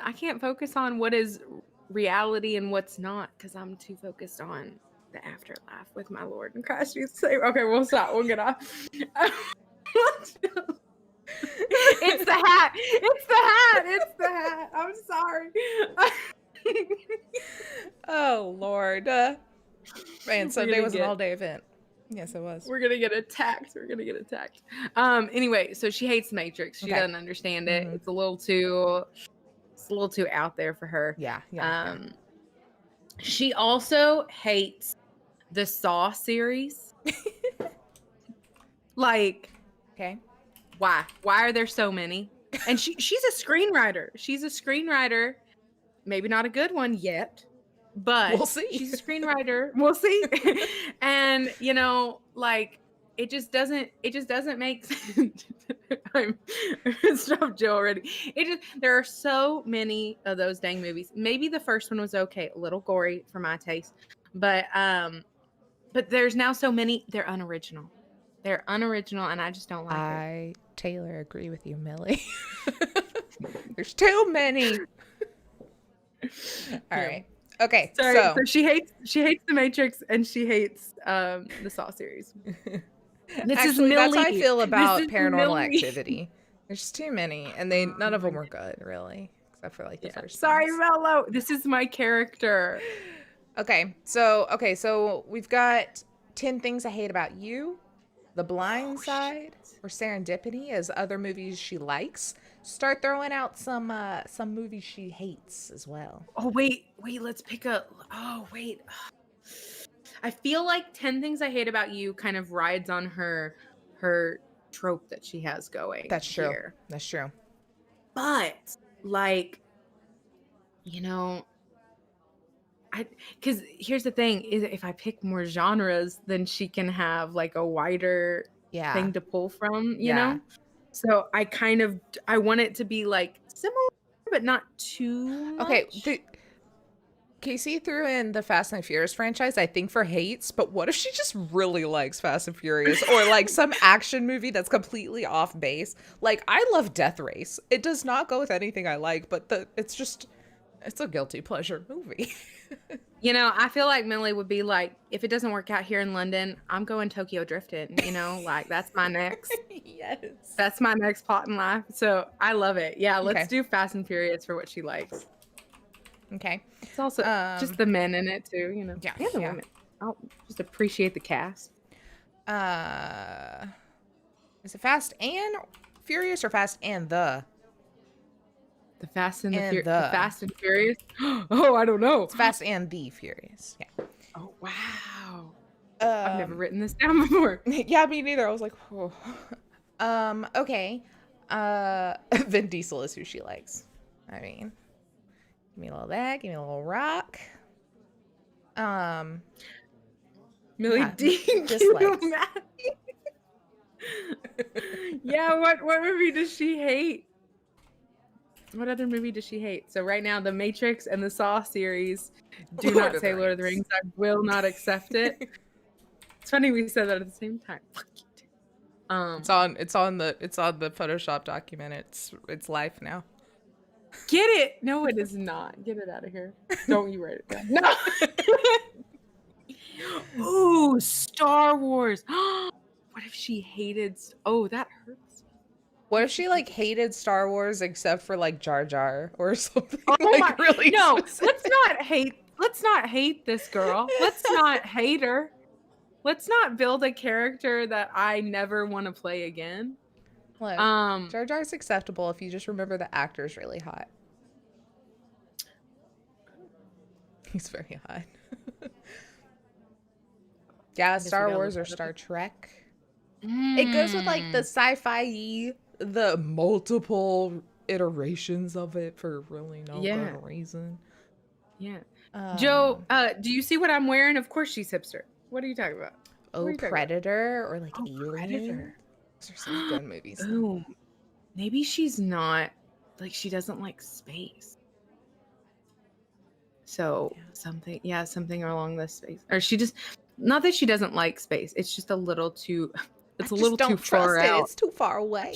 S4: what is reality and what's not because I'm too focused on the afterlife with my Lord and Christ Jesus. Okay, we'll stop. We'll get off. It's the hat. It's the hat. I'm sorry.
S1: Oh, Lord. Man, Sunday was an all-day event. Yes, it was.
S4: We're gonna get attacked. Anyway, so she hates Matrix. She doesn't understand it. It's a little too out there for her.
S1: Yeah.
S4: She also hates the Saw series. Like,
S1: okay,
S4: why are there so many? And she's a screenwriter. Maybe not a good one yet, but
S1: we'll see.
S4: She's a screenwriter. We'll see. And like it just doesn't make sense. I'm stop Joe already. There are so many of those dang movies. Maybe the first one was okay, a little gory for my taste, but there's now so many. They're unoriginal, and I just don't like it.
S1: Taylor, agree with you, Millie. There's too many. All right. Okay.
S4: Sorry, so she hates The Matrix and she hates the Saw series.
S1: Actually, that's how I feel about Paranormal Activity. There's just too many, and none of them were good, really, except for like the first.
S4: Sorry,
S1: ones.
S4: Mello. This is my character.
S1: Okay, so we've got 10 Things I Hate About You, The Blind Side, or Serendipity as other movies she likes. Start throwing out some movies she hates as well.
S4: Oh wait, let's pick a. Oh wait. I feel like 10 Things I Hate About You kind of rides on her trope that she has going.
S1: That's true.
S4: Here.
S1: That's true.
S4: But like, because here's the thing: is if I pick more genres, then she can have like a wider thing to pull from. You know. So I want it to be like similar, but not too much.
S1: Okay. Casey threw in the Fast and Furious franchise, I think, for hates, but what if she just really likes Fast and Furious or like some action movie that's completely off base? Like, I love Death Race. It does not go with anything I like, but it's a guilty pleasure movie.
S4: You know, I feel like Millie would be like, if it doesn't work out here in London, I'm going Tokyo drifting. You know, like that's my next.
S1: Yes.
S4: That's my next plot in life. So I love it. Yeah, let's
S1: Okay.
S4: do Fast and Furious for what she likes.
S1: Okay.
S4: It's also just the men in it too, you know.
S1: Yeah,
S4: And the
S1: yeah.
S4: women. I'll just appreciate the cast.
S1: Is it Fast and Furious or Fast and the?
S4: The Fast and
S1: And
S4: the
S1: the.
S4: Fast and Furious. Oh, I don't know.
S1: It's Fast and the Furious. Yeah.
S4: Oh wow. I've never written this down before.
S1: Yeah, me neither. I was like, oh. Okay. Vin Diesel is who she likes. I mean, give me a little that, give me a little rock.
S4: Millie
S1: yeah,
S4: Dean
S1: dislikes.
S4: Yeah, what movie does she hate? What other movie does she hate? So right now, The Matrix and the Saw series. Do
S1: Lord
S4: not
S1: of
S4: say
S1: the
S4: Lord of the Rings. I will not accept it. It's funny we said that at the same time.
S1: It's on the Photoshop document. It's live now.
S4: Get it? No, it is not. Get it out of here. Don't you write it down. No. Ooh, Star Wars. What if she hated? Oh, that hurts.
S1: What if she like hated Star Wars except for like Jar Jar or something?
S4: Oh
S1: like
S4: my,
S1: really
S4: no,
S1: specific?
S4: let's not hate this girl. Let's not hate her. Let's not build a character that I never want to play again.
S1: Look, Jar Jar's acceptable if you just remember the actor's really hot. He's very hot. Yeah, Star Wars or Star Trek. It goes with like the sci-fi, the multiple iterations of it for really no good reason.
S4: Yeah. Joe, do you see what I'm wearing? Of course she's hipster. What are you talking about?
S1: Oh, Predator or like Alien.
S4: Predator.
S1: Those are some good movies.
S4: Oh, maybe she's not, like she doesn't like space. So something along this space. Or she just, not that she doesn't like space. It's just a little too, it's a little too far out.
S1: It's too far away.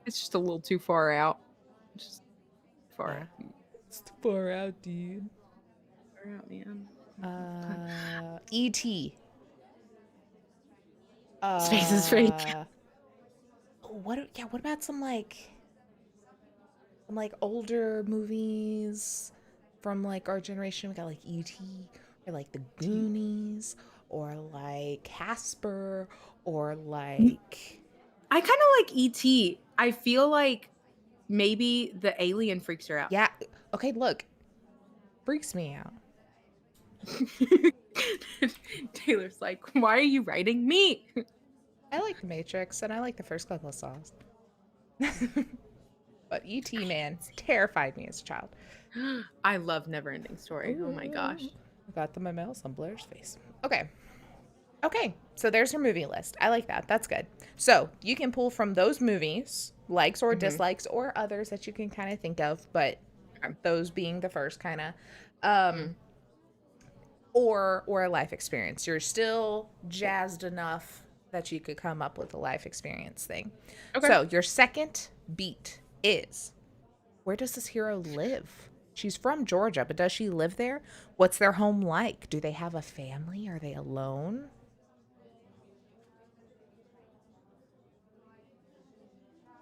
S4: It's just a little too far out. Just far out.
S1: It's too far out, dude.
S4: Far out, man.
S1: E.T.
S4: Space is fake.
S1: What about some older movies from like our generation? We got like E.T. or like the Goonies or like Casper or like
S4: I kind of like E.T. I feel like maybe the alien freaks her out.
S1: Yeah. Okay, look. Freaks me out.
S4: Taylor's like, why are you writing me?
S1: I like The Matrix and I like the first couple of songs. But E.T., man, terrified me as a child.
S4: I love Neverending Story. Oh my gosh.
S1: I got them in my mouse on Blair's face. Okay. So there's your movie list. I like that. That's good. So you can pull from those movies, likes or dislikes, or others that you can kind of think of, but those being the first kind of, or a life experience. You're still jazzed enough that you could come up with a life experience thing. Okay. So your second beat is, where does this hero live? She's from Georgia, but does she live there? What's their home like? Do they have a family? Are they alone?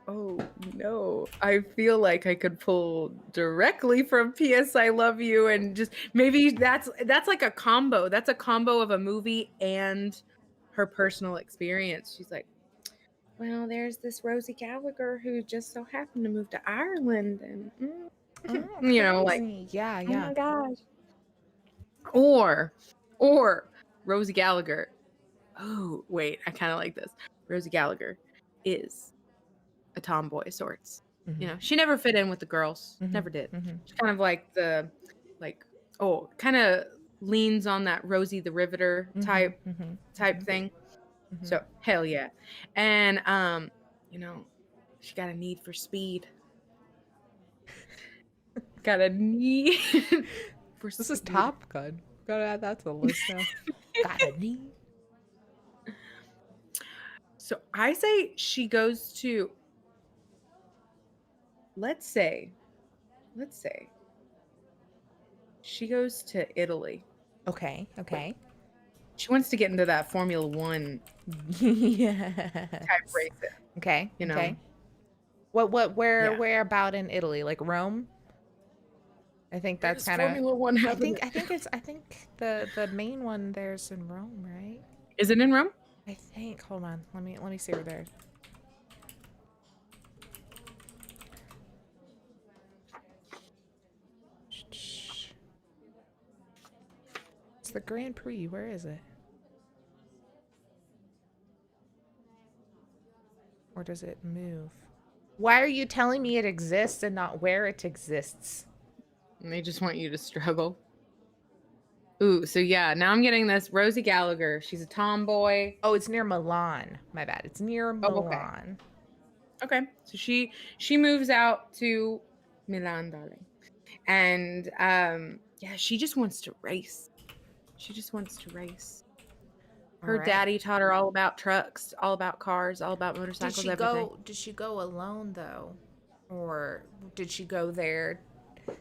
S4: Oh no, I feel like I could pull directly from P.S. I Love You, and just maybe that's like a combo. That's a combo of a movie and her personal experience. She's like, well, there's this Rosie Gallagher who just so happened to move to Ireland, and you know, like,
S1: yeah.
S4: Oh my gosh. Or Rosie Gallagher. Oh wait, I kind of like this. Rosie Gallagher is a tomboy of sorts. You know, she never fit in with the girls. Never did. She's kind of like kind of leans on that Rosie the Riveter type thing. So hell yeah. And you know, she got a need for speed. Got a need for
S1: This is Top Gun. Gotta add that to the list now. Got a need.
S4: So I say she goes to, let's say she goes to Italy.
S1: Okay.
S4: She wants to get into that Formula One
S1: Yeah.
S4: type racing.
S1: Okay.
S4: You know?
S1: Okay. Where
S4: Yeah.
S1: about in Italy? Like Rome? I think that's
S4: There's
S1: kind of.
S4: Formula One happening.
S1: I think the main one there's in Rome, right?
S4: Is it in Rome?
S1: I think. Hold on. Let me see where there's. It's the Grand Prix. Where is it? Or does it move? Why are you telling me it exists and not where it exists?
S4: And they just want you to struggle. Ooh, so yeah, now I'm getting this Rosie Gallagher. She's a tomboy.
S1: Oh, it's near Milan. My bad. It's near Milan.
S4: Okay. So she moves out to Milan, darling. And yeah, she just wants to race. She just wants to race. Her
S1: All right.
S4: daddy taught her all about trucks, all about cars, all about motorcycles, everything.
S1: Did she go alone though? Or did she go there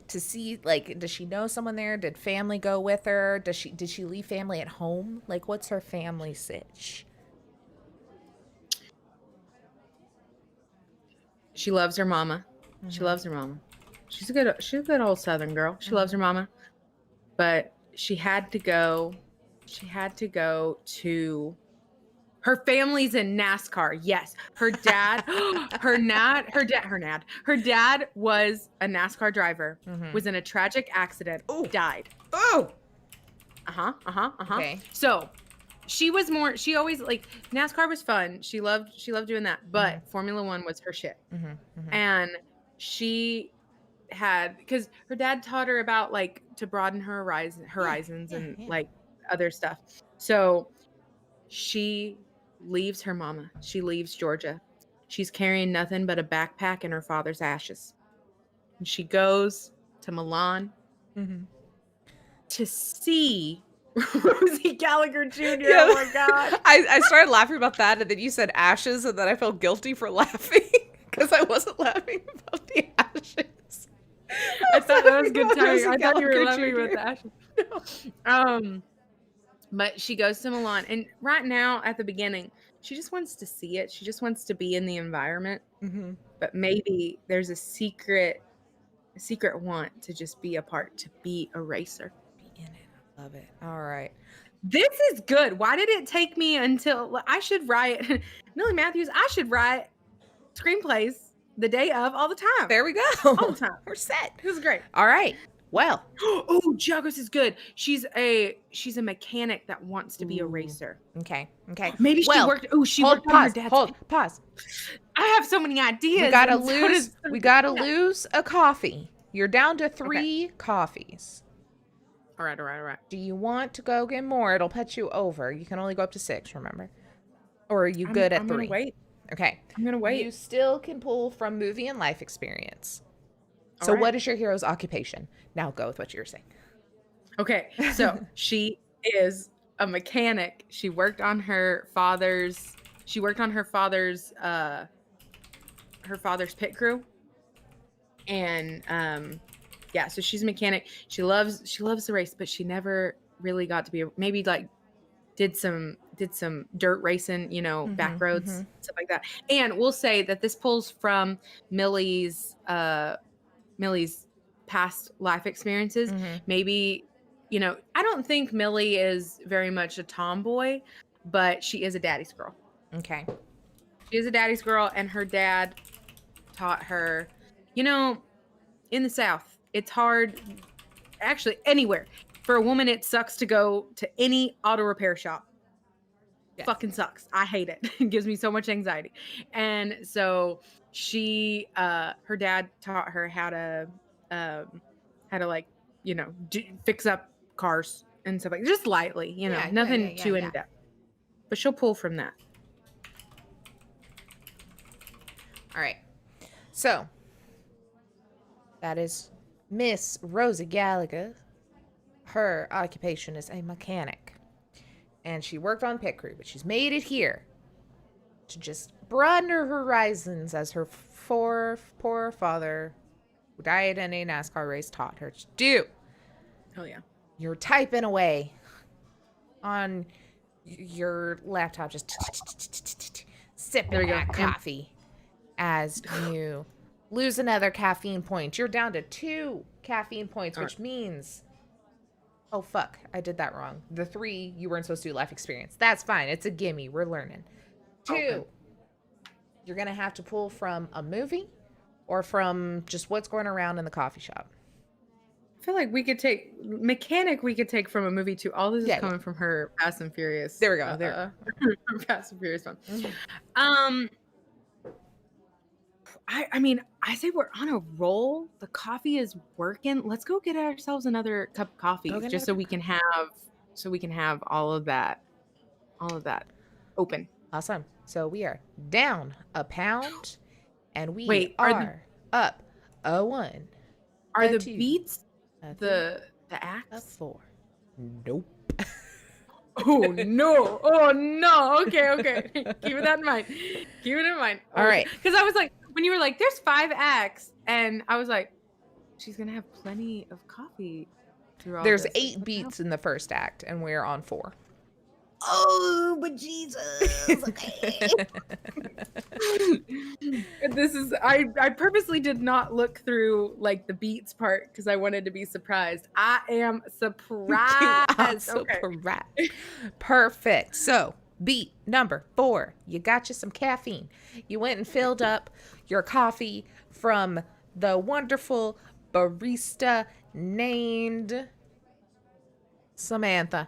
S1: to see, like, does she know someone there? Did family go with her? Did she leave family at home? Like, what's her family sitch?
S4: She loves her mama.
S1: Mm-hmm.
S4: She loves her mama. She's a good old Southern girl. She loves her mama. But she had to go to her family's in NASCAR. Yes. Her dad, her dad was a NASCAR driver, was in a tragic accident, died.
S1: Oh.
S4: Okay. So she always, like, NASCAR was fun. She loved doing that, but Formula One was her shit. And she had, because her dad taught her about, like, to broaden her horizons and like other stuff. So she leaves her mama. She leaves Georgia. She's carrying nothing but a backpack and her father's ashes. And she goes to Milan to see Rosie Gallagher Jr.
S1: Yeah.
S4: Oh my God.
S1: I started laughing about that, and then you said ashes, and then I felt guilty for laughing because I wasn't laughing about the ashes.
S4: I thought that was good timing. I thought you were
S1: Gallagher
S4: laughing
S1: Jr.
S4: about the ashes. But she goes to Milan, and right now at the beginning, she just wants to see it. She just wants to be in the environment. But maybe there's a secret want to just be a part, to be a racer.
S1: Be in it. I love it. All right.
S4: This is good. Why did it take me until I should write Millie Matthews? I should write screenplays the day of all the time.
S1: There we go.
S4: All the time.
S1: We're set.
S4: This is great.
S1: All right. Well.
S4: Oh, Jagos is good. She's a mechanic that wants to be a racer.
S1: Okay.
S4: Maybe she worked. Oh, she worked on her dad's.
S1: Pause.
S4: I have so many ideas.
S1: We gotta lose a coffee. You're down to 3 coffees.
S4: All right.
S1: Do you want to go get more? It'll put you over. You can only go up to 6, remember? Or are you good at 3?
S4: I'm gonna wait.
S1: Okay.
S4: I'm gonna wait.
S1: You still can pull from movie and life experience. So
S4: right.
S1: What is your hero's occupation? Now go with what you were saying.
S4: Okay. So she is a mechanic. She worked on her father's pit crew. And yeah, so she's a mechanic. She loves the race, but she never really got to be maybe like did some dirt racing, back roads, stuff like that. And we'll say that this pulls from Millie's past life experiences. Maybe, I don't think Millie is very much a tomboy, but she is a daddy's girl.
S1: Okay.
S4: She is a daddy's girl, and her dad taught her, in the South, it's hard, actually anywhere. For a woman, it sucks to go to any auto repair shop. Yes. Fucking sucks. I hate it. It gives me so much anxiety. And so she, her dad taught her how to like, fix up cars and stuff like that. Just lightly, nothing too in depth. But she'll pull from that.
S1: All right. So that is Miss Rosie Gallagher. Her occupation is a mechanic. And she worked on pit crew, but she's made it here to just broaden her horizons as her poor father, who died in a NASCAR race, taught her to do.
S4: Oh, yeah.
S1: You're typing away on your laptop, just
S4: There
S1: sipping
S4: we go.
S1: that coffee as you lose another caffeine point. You're down to 2 caffeine points, which means... Oh, fuck. I did that wrong. The 3, you weren't supposed to do life experience. That's fine. It's a gimme. We're learning. 2,
S4: Okay.
S1: you're going to have to pull from a movie or from just what's going around in the coffee shop.
S4: I feel like we could take from a movie too. All this is coming from her Fast and Furious.
S1: There we go. There.
S4: From Fast and Furious one.
S1: Mm-hmm.
S4: I mean, I say we're on a roll. The coffee is working. Let's go get ourselves another cup of coffee, just so we can have all of that open.
S1: Awesome. So we are down a pound, and we
S4: Wait,
S1: are up a 1.
S4: Are the
S1: 2,
S4: beats
S1: a 3,
S4: the
S1: a
S4: acts?
S1: 4? Nope.
S4: Oh no! Oh no! Okay. Keep that in mind.
S1: All right.
S4: Because I was like, when you were like, "There's 5 acts," and I was like, she's gonna have plenty of coffee through all
S1: There's
S4: this.
S1: 8 beats in the first act, and we're on 4.
S4: Oh, but Jesus. Okay. This is I purposely did not look through like the beats part because I wanted to be surprised. I am surprised.
S1: Surprised. Perfect. So, beat number 4. You got you some caffeine. You went and filled up your coffee from the wonderful barista named Samantha.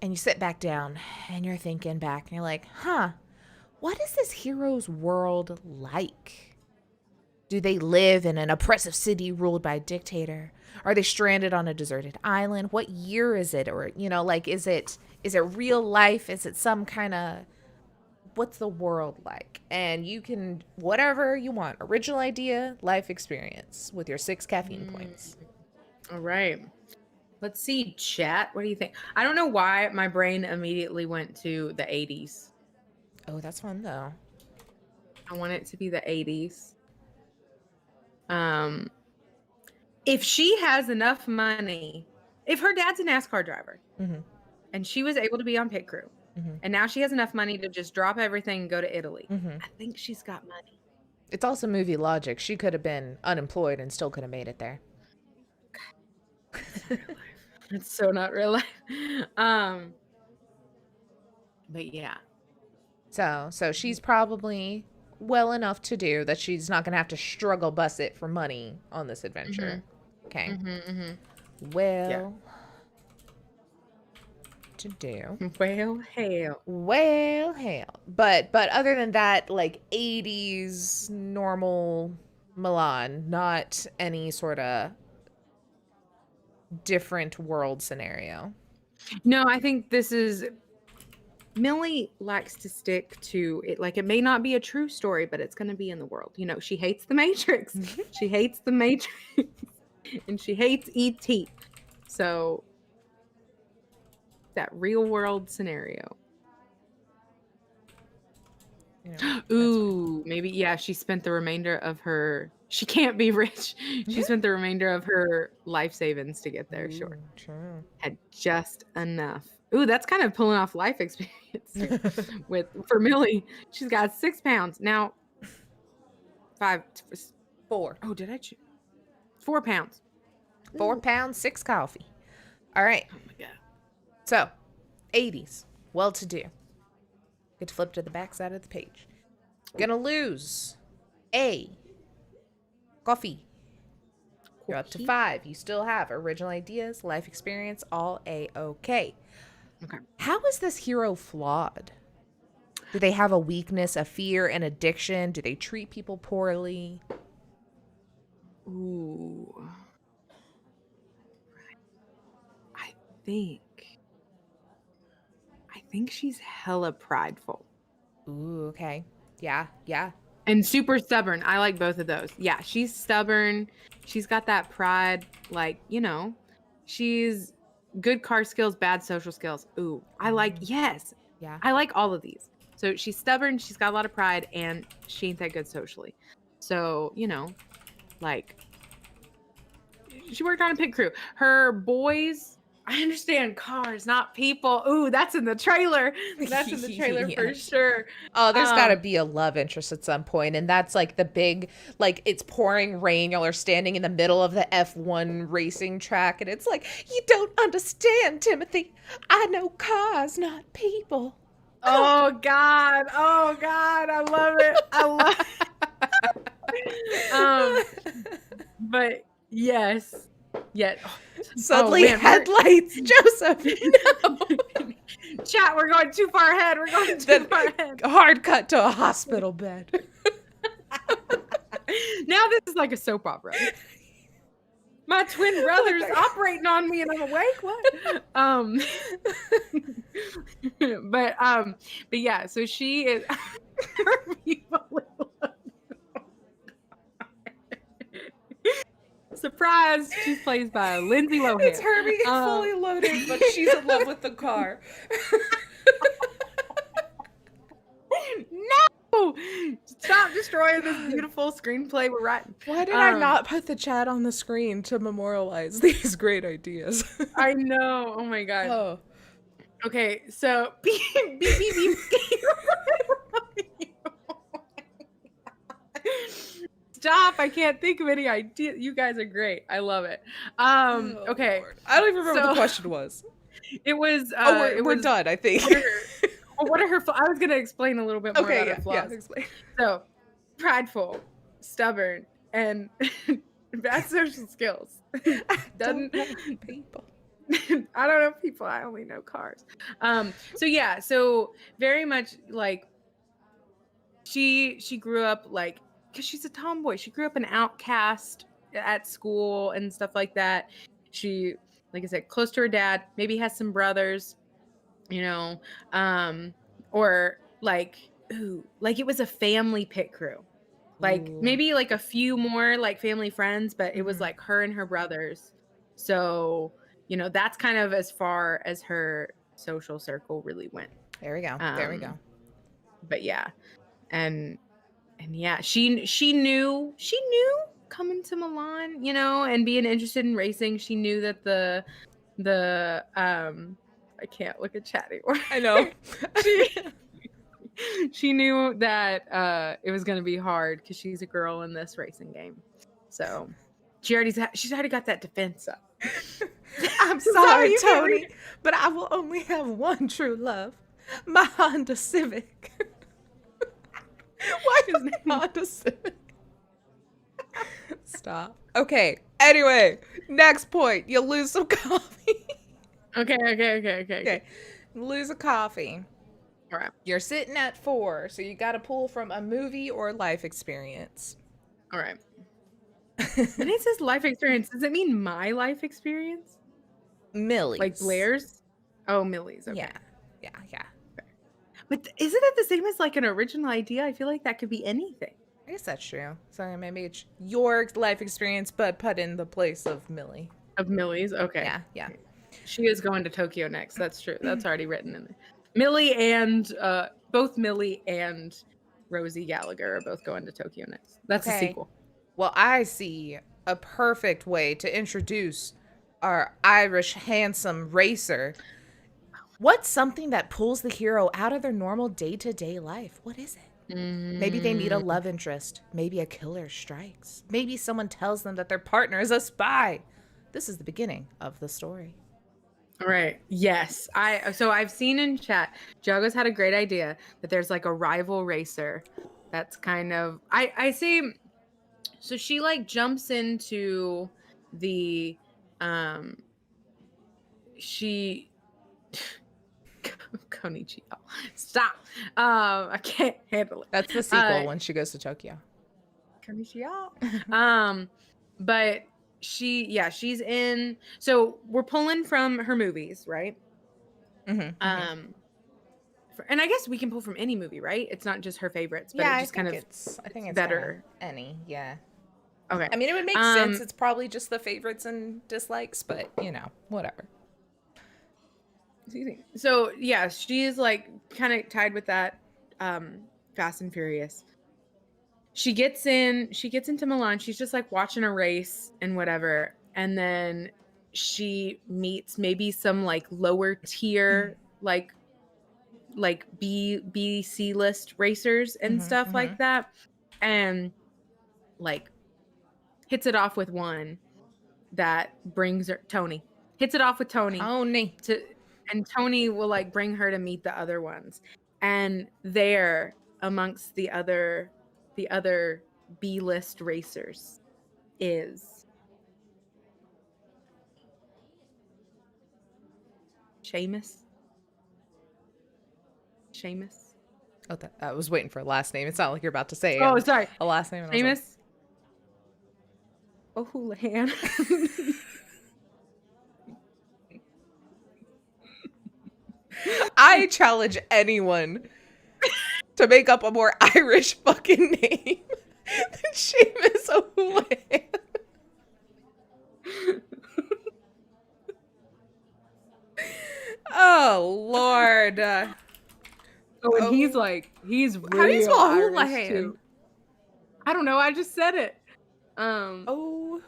S1: And you sit back down and you're thinking back and you're like, what is this hero's world like? Do they live in an oppressive city ruled by a dictator? Are they stranded on a deserted island? What year is it? Or, is it real life? Is it some kind of, what's the world like? And you can, whatever you want, original idea, life experience with your 6 caffeine points.
S4: All right. Let's see, chat. What do you think? I don't know why my brain immediately went to the 80s.
S1: Oh, that's fun though.
S4: I want it to be the 80s. If she has enough money, if her dad's a NASCAR driver and she was able to be on pit crew and now she has enough money to just drop everything and go to Italy, I think she's got money.
S1: It's also movie logic. She could have been unemployed and still could have made it there.
S4: It's so not real life. But yeah.
S1: So she's probably well enough to do that she's not going to have to struggle bus it for money on this adventure. Okay. Well, to do. Well, hell. But other than that, like 80s normal Milan, not any sort of different world scenario.
S4: No, I think this is Millie likes to stick to it. Like, it may not be a true story, but it's going to be in the world. She hates the Matrix. She hates the Matrix. And she hates E.T. So, that real world scenario. Ooh, maybe, yeah, she spent the remainder of her... She can't be rich. She spent the remainder of her life savings to get there, sure.
S1: True.
S4: Had just enough. Ooh, that's kind of pulling off life experience for Millie. She's got 6 pounds. Now,
S1: 4.
S4: Oh, did I choose? 4 pounds.
S1: 4 pounds, 6 coffee. All right.
S4: Oh my God.
S1: So, 80s. Well-to-do. Get to flip to the back side of the page. Gonna lose a coffee. You're up to 5. You still have original ideas, life experience, all A-OK.
S4: Okay.
S1: How is this hero flawed? Do they have a weakness, a fear, an addiction? Do they treat people poorly?
S4: Ooh. I think she's hella prideful.
S1: Ooh, okay. Yeah.
S4: And super stubborn. I like both of those. Yeah, she's stubborn. She's got that pride. Like, she's good car skills, bad social skills. Ooh, I like, yes.
S1: Yeah.
S4: I like all of these. So she's stubborn. She's got a lot of pride, and she ain't that good socially. So, like, She worked on a pit crew. Her boys. I understand cars, not people. Ooh, that's in the trailer. That's in the trailer for sure.
S1: Oh, there's got to be a love interest at some point, and that's like the big, like it's pouring rain. Y'all are standing in the middle of the F1 racing track, and it's like, you don't understand, Timothy. I know cars, not people.
S4: Oh God! I love it. But yes.
S1: Suddenly, headlights, Joseph. No.
S4: Chat, we're going too far ahead.
S1: Hard cut to a hospital bed.
S4: Now this is like a soap opera. My twin brother's operating on me and I'm awake. What? But yeah. So she is. Surprise! She's played by Lindsay Lohan.
S1: It's Herbie fully loaded, but she's in love with the car.
S4: No! Stop destroying this beautiful screenplay we're writing.
S1: Why did I not put the chat on the screen to memorialize these great ideas?
S4: I know. Oh my God.
S1: Oh.
S4: Okay, so beep, beep, beep, beep. Stop! I can't think of any idea. You guys are great. I love it. Okay.
S1: Lord. I don't even remember what the question was.
S4: It was.
S1: We're done. I think.
S4: What are her? I was gonna explain a little bit more about her flaws.
S1: Yeah, explain.
S4: So, prideful, stubborn, and bad social skills. Doesn't
S1: people.
S4: I don't know people. I only know cars. So very much like she grew up like. Because she's a tomboy. She grew up an outcast at school and stuff like that. She, like I said, close to her dad, maybe has some brothers, or like it was a family pit crew. Like maybe like a few more like family friends, but it was like her and her brothers. So, that's kind of as far as her social circle really went.
S1: There we go.
S4: But yeah. And yeah, she knew coming to Milan, and being interested in racing. She knew that the I can't look at chat anymore.
S1: I know.
S4: She knew that it was going to be hard because she's a girl in this racing game. So she's already got that defense up.
S1: I'm sorry, Tony, but I will only have one true love, my Honda Civic. Why is it Honda Civic? Stop. Okay. Anyway, next point. You lose some coffee.
S4: Okay.
S1: Lose a coffee.
S4: All right.
S1: You're sitting at 4, so you got to pull from a movie or life experience.
S4: All right. When it says life experience, does it mean my life experience?
S1: Millie's.
S4: Like Blair's? Oh, Millie's. Okay.
S1: Yeah.
S4: But isn't it the same as like an original idea? I feel like that could be anything.
S1: I guess that's true. So maybe it's your life experience, but put in the place of Millie.
S4: Of Millie's? Okay.
S1: Yeah.
S4: She is going to Tokyo next. That's true. That's already written in there. Millie and both Millie and Rosie Gallagher are both going to Tokyo next. That's a sequel.
S1: Well, I see a perfect way to introduce our Irish handsome racer. What's something that pulls the hero out of their normal day-to-day life? What is it? Maybe they meet a love interest. Maybe a killer strikes. Maybe someone tells them that their partner is a spy. This is the beginning of the story.
S4: All right. Yes. So I've seen in chat, Jago's had a great idea that there's like a rival racer. That's kind of, I say, so she like jumps into the, Konichiwa. Stop. I can't handle it.
S1: That's the sequel when she goes to Tokyo.
S4: Konichiwa. But she's in. So we're pulling from her movies, right?
S1: Mm-hmm.
S4: And I guess we can pull from any movie, right? It's not just her favorites, but
S1: yeah,
S4: it just kind of.
S1: I think it's
S4: better.
S1: Any, yeah.
S4: Okay.
S1: I mean, it would make sense. It's probably just the favorites and dislikes, but whatever.
S4: So yeah, she is like kind of tied with that Fast and Furious. She gets into Milan. She's just like watching a race and whatever. and then she meets maybe some like lower tier like B C list racers and stuff like that, and like hits it off with one that brings her Tony. Hits it off with Tony. And Tony will like bring her to meet the other ones. And there amongst the other B-list racers is Seamus.
S1: Oh, I was waiting for a last name. It's not like you're about to say
S4: sorry.
S1: a last name.
S4: Seamus O'Houlihan.
S1: I challenge anyone to make up a more Irish fucking name than Seamus O'Houlihan. Oh, Lord.
S4: Oh, and he's like, he's real
S1: How do you spell
S4: Irish
S1: Houlihan?
S4: too. I don't know. I just said it. Houlihan.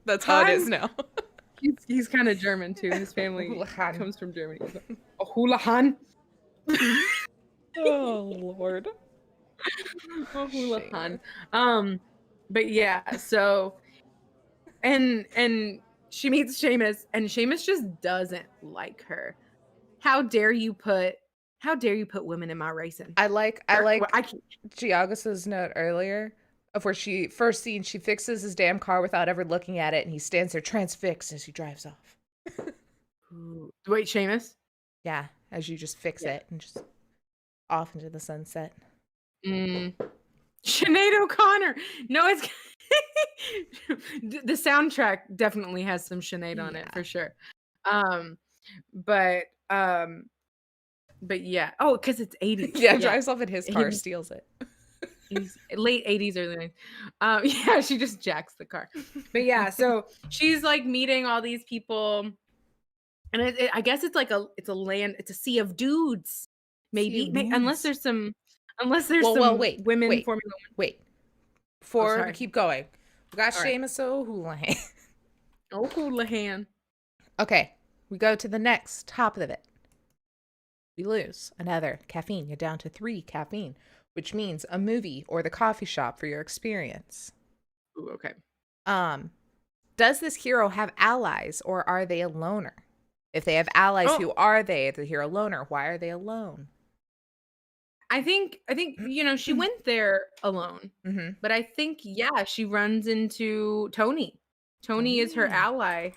S1: That's how it is now.
S4: He's kind of German too. His family comes from Germany. Houlihan.
S1: Oh, Lord.
S4: Houlihan. But yeah, so and she meets Seamus, and Seamus just doesn't like her. How dare you put women in my racing?
S1: I like Giagos's note earlier of where she first seen she fixes his damn car without ever looking at it, and he stands there transfixed as he drives off.
S4: Wait, Seamus?
S1: Yeah, as you just fix it and just off into the sunset.
S4: Sinead O'Connor. No, it's the soundtrack definitely has some Sinead on it for sure. But yeah. Oh, because it's 80s.
S1: Yeah, drives off in his car, steals it.
S4: He's late 80s, early 90s. Yeah, she just jacks the car. But yeah, so she's like meeting all these people, and I guess it's like it's a sea of dudes, maybe. Unless there's some
S1: wait,
S4: women
S1: wait,
S4: Formula 1.
S1: Wait, before we keep going, we got Seamus O'Houlihan.
S4: O'Houlihan.
S1: Okay, we go to the next top of it. We lose another caffeine. You're down to 3 caffeine, which means a movie or the coffee shop for your experience.
S4: Ooh, okay.
S1: Does this hero have allies, or are they a loner? If they have allies, who are they? If the hero loner, why are they alone?
S4: I think she went there alone, but I think she runs into Tony. Tony is her ally.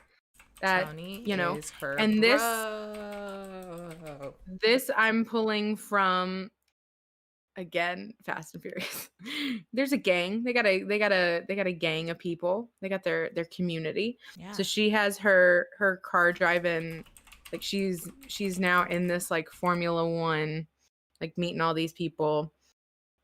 S1: Tony is her
S4: and
S1: bro.
S4: This I'm pulling from, again, Fast and Furious. There's a gang. They got a gang of people. They got their community. Yeah. So she has her car driving, like she's now in this like Formula 1, like meeting all these people,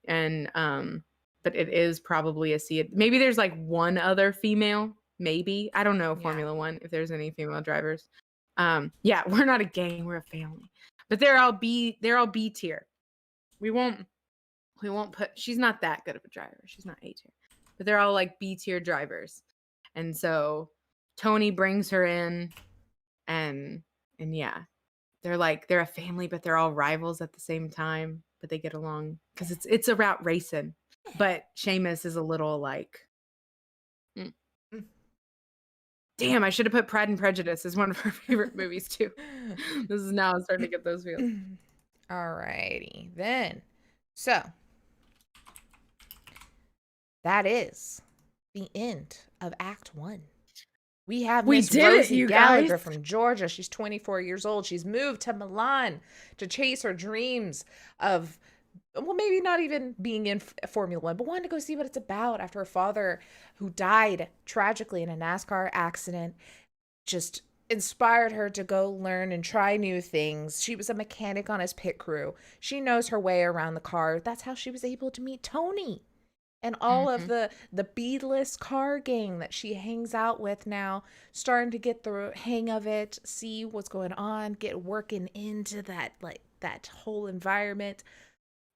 S4: and but it is probably a sea. Maybe there's like one other female. Maybe, I don't know, Formula 1, if there's any female drivers. Yeah, we're not a gang, we're a family. But they're all B tier. We won't put, she's not that good of a driver. She's not A tier. But they're all like B tier drivers. And so Tony brings her in, and yeah. They're a family, but they're all rivals at the same time, but they get along because it's about racing. But Seamus is a little like damn, I should have put Pride and Prejudice as one of her favorite movies too. This is now I'm starting to get those feels.
S1: Alrighty then. So that is the end of Act 1. We have Miss Rosie Gallagher from Georgia. She's 24 years old. She's moved to Milan to chase her dreams of, well, maybe not even being in Formula 1, but wanted to go see what it's about after her father, who died tragically in a NASCAR accident, just inspired her to go learn and try new things. She was a mechanic on his pit crew. She knows her way around the car. That's how she was able to meet Tony and all of the B-list car gang that she hangs out with now, starting to get the hang of it, see what's going on, get working into that whole environment.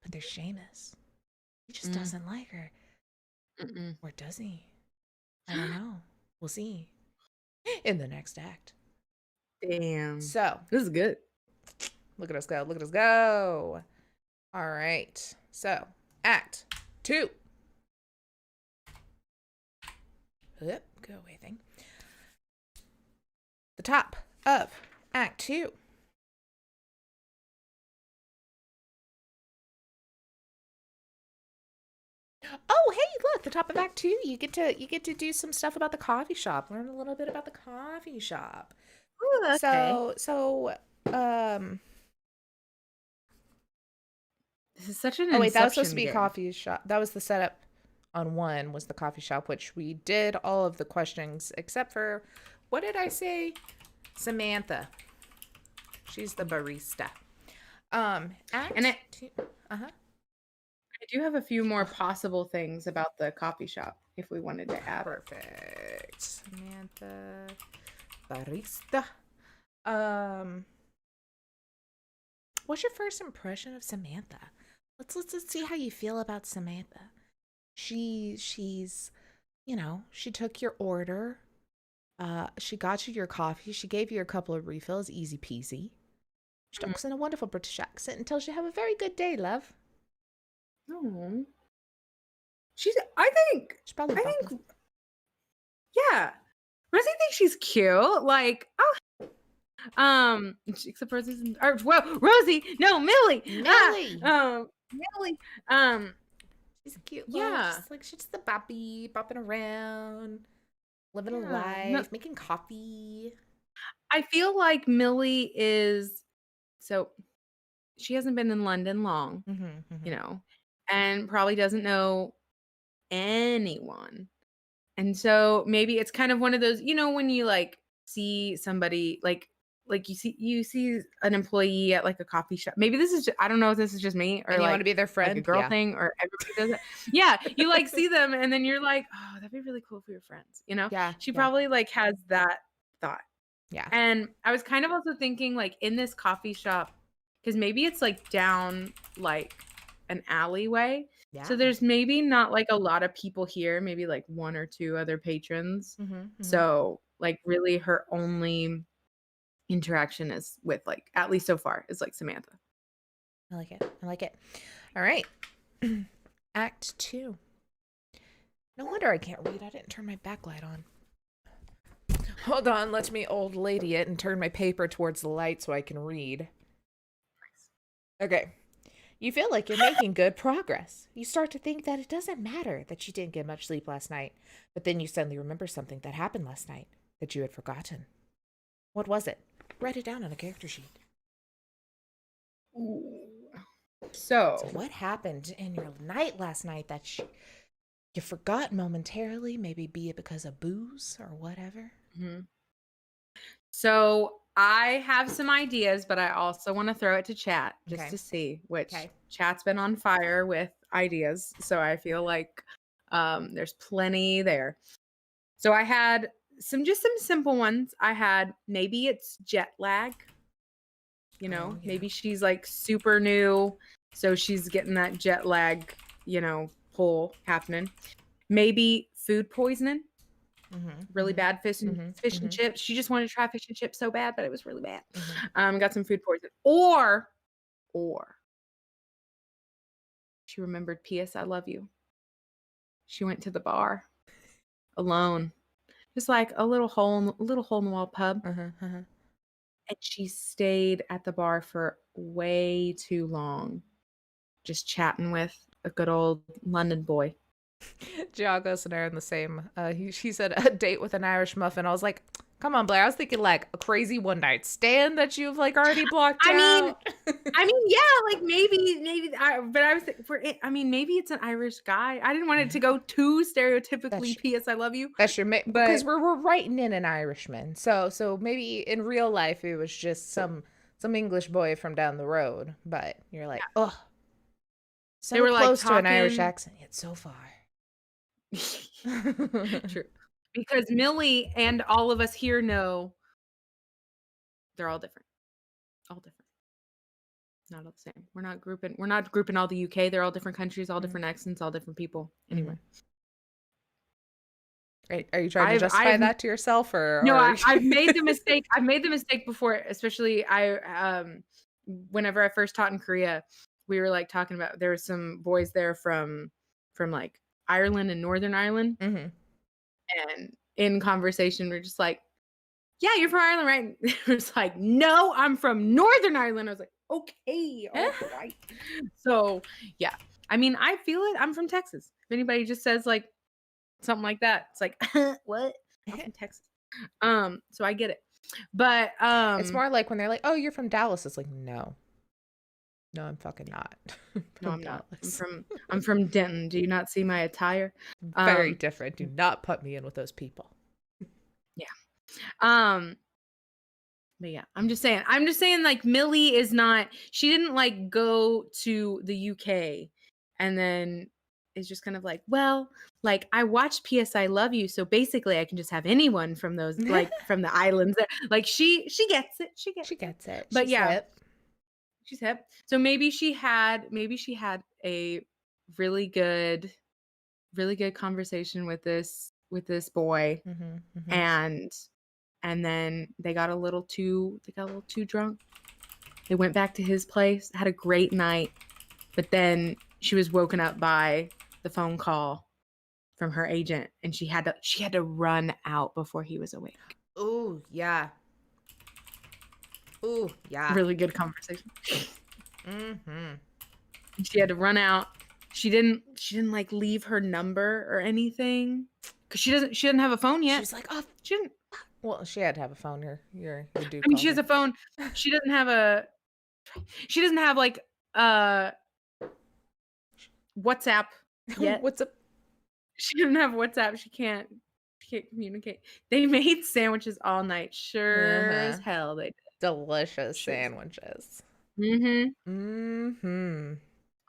S1: But there's Seamus. He just doesn't like her.
S4: Mm-mm.
S1: Or does he? I don't know. We'll see in the next act.
S4: Damn.
S1: So,
S4: This is good.
S1: look at us go. Look at us go. All right. So, Act 2. Oop, go away thing. The top of Act 2. Oh, hey, look, the top of Act 2. You get to do some stuff about the coffee shop. Learn a little bit about the coffee shop.
S4: Ooh, okay.
S1: So,
S4: This is such an
S1: oh wait, that was supposed
S4: Inception
S1: to be a
S4: game.
S1: coffee shop. That was the setup on 1 was the coffee shop, which we did all of the questions except for, what did I say? Samantha. She's the barista. Act
S4: And
S1: 2. Uh-huh.
S4: I do have a few more possible things about the coffee shop if we wanted to add.
S1: Perfect. Samantha barista. What's your first impression of Samantha? Let's see how you feel about Samantha. She's she took your order. She got you your coffee. She gave you a couple of refills, easy peasy. She talks in a wonderful British accent and tells you have a very good day, love.
S4: Oh.
S1: She's probably bubbly.
S4: Yeah. Rosie thinks she's cute. Like, except Rosie, Rosie, no, Millie.
S1: Millie.
S4: Millie.
S1: She's cute.
S4: Yeah.
S1: She's just the bopping around, living a
S4: Yeah,
S1: life, making coffee.
S4: I feel like Millie is, so she hasn't been in London long, and probably doesn't know anyone. And so maybe it's kind of one of those, when you like see somebody like you see an employee at like a coffee shop. Maybe this is just, I don't know if this is just me or
S1: And you
S4: like,
S1: want to be their friend,
S4: like a girl thing, or everybody does it. Yeah, you like see them and then you're like, oh, that'd be really cool for your friends.
S1: Yeah.
S4: She probably like has that thought.
S1: Yeah.
S4: And I was kind of also thinking like in this coffee shop, because maybe it's like down like an alleyway.
S1: Yeah.
S4: So there's maybe not like a lot of people here, maybe like 1 or 2 other patrons. So like really her only interaction is with like, at least so far, is like Samantha.
S1: I like it. All right. Act 2. No wonder I can't read. I didn't turn my backlight on. Hold on, let me old lady it and turn my paper towards the light so I can read. Okay. You feel like you're making good progress. You start to think that it doesn't matter that you didn't get much sleep last night, but then you suddenly remember something that happened last night that you had forgotten. What was it? Write it down on a character sheet.
S4: Ooh.
S1: So what happened in your night last night that you forgot momentarily? Maybe be it because of booze or whatever.
S4: So I have some ideas, but I also want to throw it to chat just to see, which chat's been on fire with ideas. So I feel like there's plenty there. So I had some simple ones. I had maybe it's jet lag. Maybe she's like super new, so she's getting that jet lag, pull happening. Maybe food poisoning. Really bad fish and chips. She just wanted to try fish and chips so bad, but it was really bad. Got some food poisoning. Or she remembered P.S. I love you. She went to the bar alone. Just like a little hole in the wall pub. And she stayed at the bar for way too long, just chatting with a good old London boy.
S1: Giagos and I are in the same. She said a date with an Irish muffin. I was like, come on, Blair. I was thinking like a crazy one night stand that you've like already blocked out.
S4: Yeah, like maybe, but I was maybe it's an Irish guy. I didn't want it to go too stereotypically. P.S. I love you.
S1: That's your because we're writing in an Irishman. So maybe in real life it was just some English boy from down the road. But you're like, oh, so they were close to an Irish accent yet so far.
S4: True. Because Millie and all of us here know they're all different. All different. Not all the same. We're not grouping all the UK. They're all different countries, all different accents, all different people. Anyway.
S1: Are you trying to justify that to yourself, or
S4: no?
S1: or...
S4: I've made the mistake. I've made the mistake before, especially whenever I first taught in Korea, we were like talking about there were some boys there from like Ireland and Northern Ireland,
S1: Mm-hmm.
S4: and in conversation we're just like, yeah, you're from Ireland, right? It was like, no, I'm from Northern Ireland. I was like, okay, all right. So yeah, I mean, I feel it. I'm from Texas. If anybody just says like something like that, it's like, what? I'm from Texas. So I get it. But
S1: it's more like when they're like, oh, you're from Dallas. It's like, no, I'm fucking not.
S4: No, I'm not. I'm from Denton. Do you not see my attire?
S1: Very different. Do not put me in with those people.
S4: Yeah. But yeah, I'm just saying like Millie is not, she didn't like go to the UK and then it's just kind of like, well, like I watched PS I Love You, so basically I can just have anyone from those, like from the islands there. Like she gets it. She gets it. But
S1: She's
S4: yeah,
S1: hip.
S4: she's hip. So maybe she had a really good conversation with this boy, and then they got a little too drunk. They went back to his place, had a great night, but then she was woken up by the phone call from her agent, and she had to run out before he was awake.
S1: Ooh, yeah. Ooh, yeah.
S4: Really good conversation. She had to run out. She didn't like leave her number or anything because she doesn't have a phone yet.
S1: She's like, oh,
S4: she didn't.
S1: Well, she had to have a phone. Your dude.
S4: I mean, she has a phone. She doesn't have like WhatsApp yet.
S1: What's up?
S4: She didn't have WhatsApp. She can't communicate. They made sandwiches all night. Sure as hell they did.
S1: Delicious sandwiches.
S4: On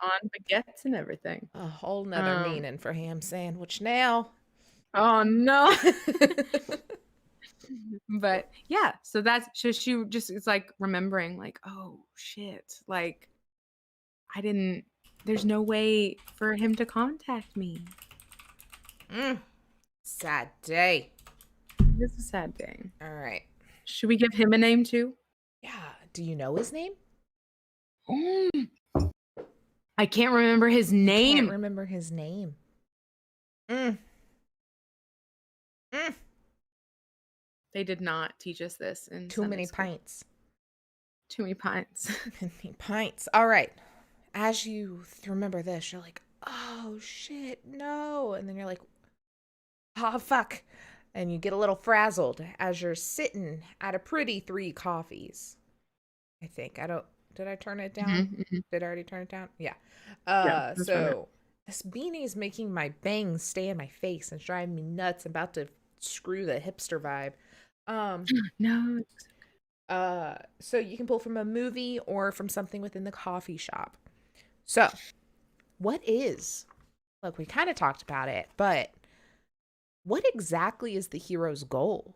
S4: baguettes and everything.
S1: A whole nother meaning for ham sandwich now.
S4: Oh no. But yeah, so she just is like remembering like, oh shit, like there's no way for him to contact me.
S1: Sad day.
S4: It is a sad day.
S1: All right.
S4: Should we give him a name too?
S1: Yeah. Do you know his name?
S4: I can't remember his name.
S1: Can't remember his name.
S4: They did not teach us this in
S1: Too
S4: Sunday
S1: many
S4: school.
S1: pints.
S4: Too many pints.
S1: Too many pints. All right. As you remember this, you're like, oh shit, no. And then you're like, oh fuck. And you get a little frazzled as you're sitting at a pretty 3 coffees. I think. Did I turn it down? Did I already turn it down? Yeah. So this beanie is making my bangs stay in my face and driving me nuts. I'm about to screw the hipster vibe.
S4: No.
S1: So you can pull from a movie or from something within the coffee shop. So, look, we kind of talked about it, but what exactly is the hero's goal?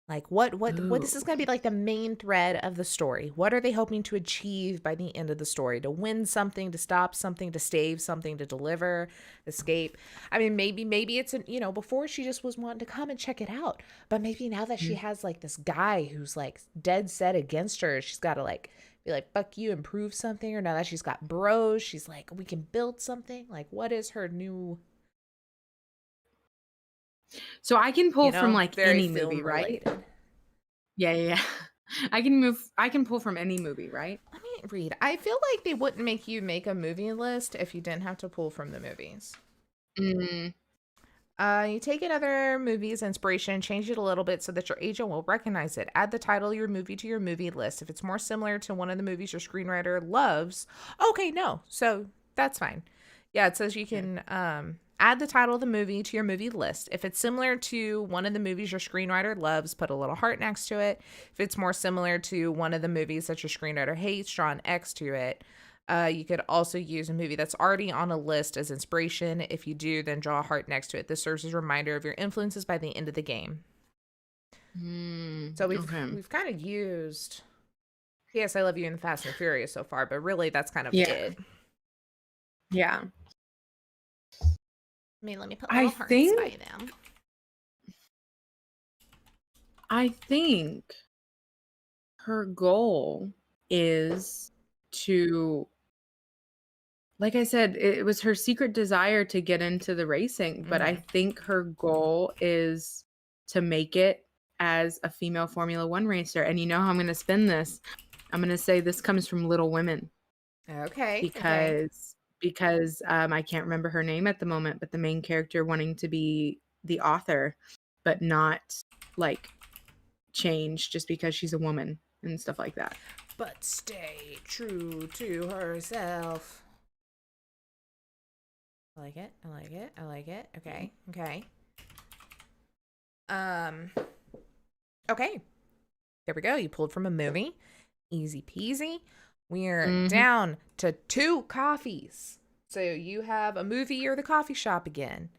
S1: Like what this is going to be like the main thread of the story. What are they hoping to achieve by the end of the story? To win something, to stop something, to save something, to deliver, escape. I mean, maybe it's before she just was wanting to come and check it out. But maybe now that she has like this guy who's like dead set against her, she's got to like be like, fuck you, and prove something. Or now that she's got bros, she's like, we can build something. Like, what is her new...
S4: So I can pull from like any movie, right? Yeah. I can pull from any movie, right?
S1: Let me read. I feel like they wouldn't make you make a movie list if you didn't have to pull from the movies. You take another movie's inspiration, change it a little bit so that your agent will recognize it. Add the title of your movie to your movie list. If it's more similar to one of the movies your screenwriter loves, okay, no. So that's fine. Yeah, it says you can add the title of the movie to your movie list. If it's similar to one of the movies your screenwriter loves, put a little heart next to it. If it's more similar to one of the movies that your screenwriter hates, draw an X to it. You could also use a movie that's already on a list as inspiration. If you do, then draw a heart next to it. This serves as a reminder of your influences by the end of the game. So we've kind of used Yes, I Love You and the Fast and Furious so far, but really that's kind of it.
S4: Yeah.
S1: mean, let me put
S4: I
S1: little hearts
S4: think-
S1: by them.
S4: I think her goal is to, like I said, it was her secret desire to get into the racing, but I think her goal is to make it as a female Formula One racer. And you know how I'm going to spin this? I'm going to say this comes from Little Women
S1: Okay.
S4: because I can't remember her name at the moment, but the main character wanting to be the author, but not like change just because she's a woman and stuff like that.
S1: But stay true to herself. I like it. I like it. I like it. Okay. Okay. Okay. There we go. You pulled from a movie. Easy peasy. We're down to 2 coffees. So you have a movie or the coffee shop again.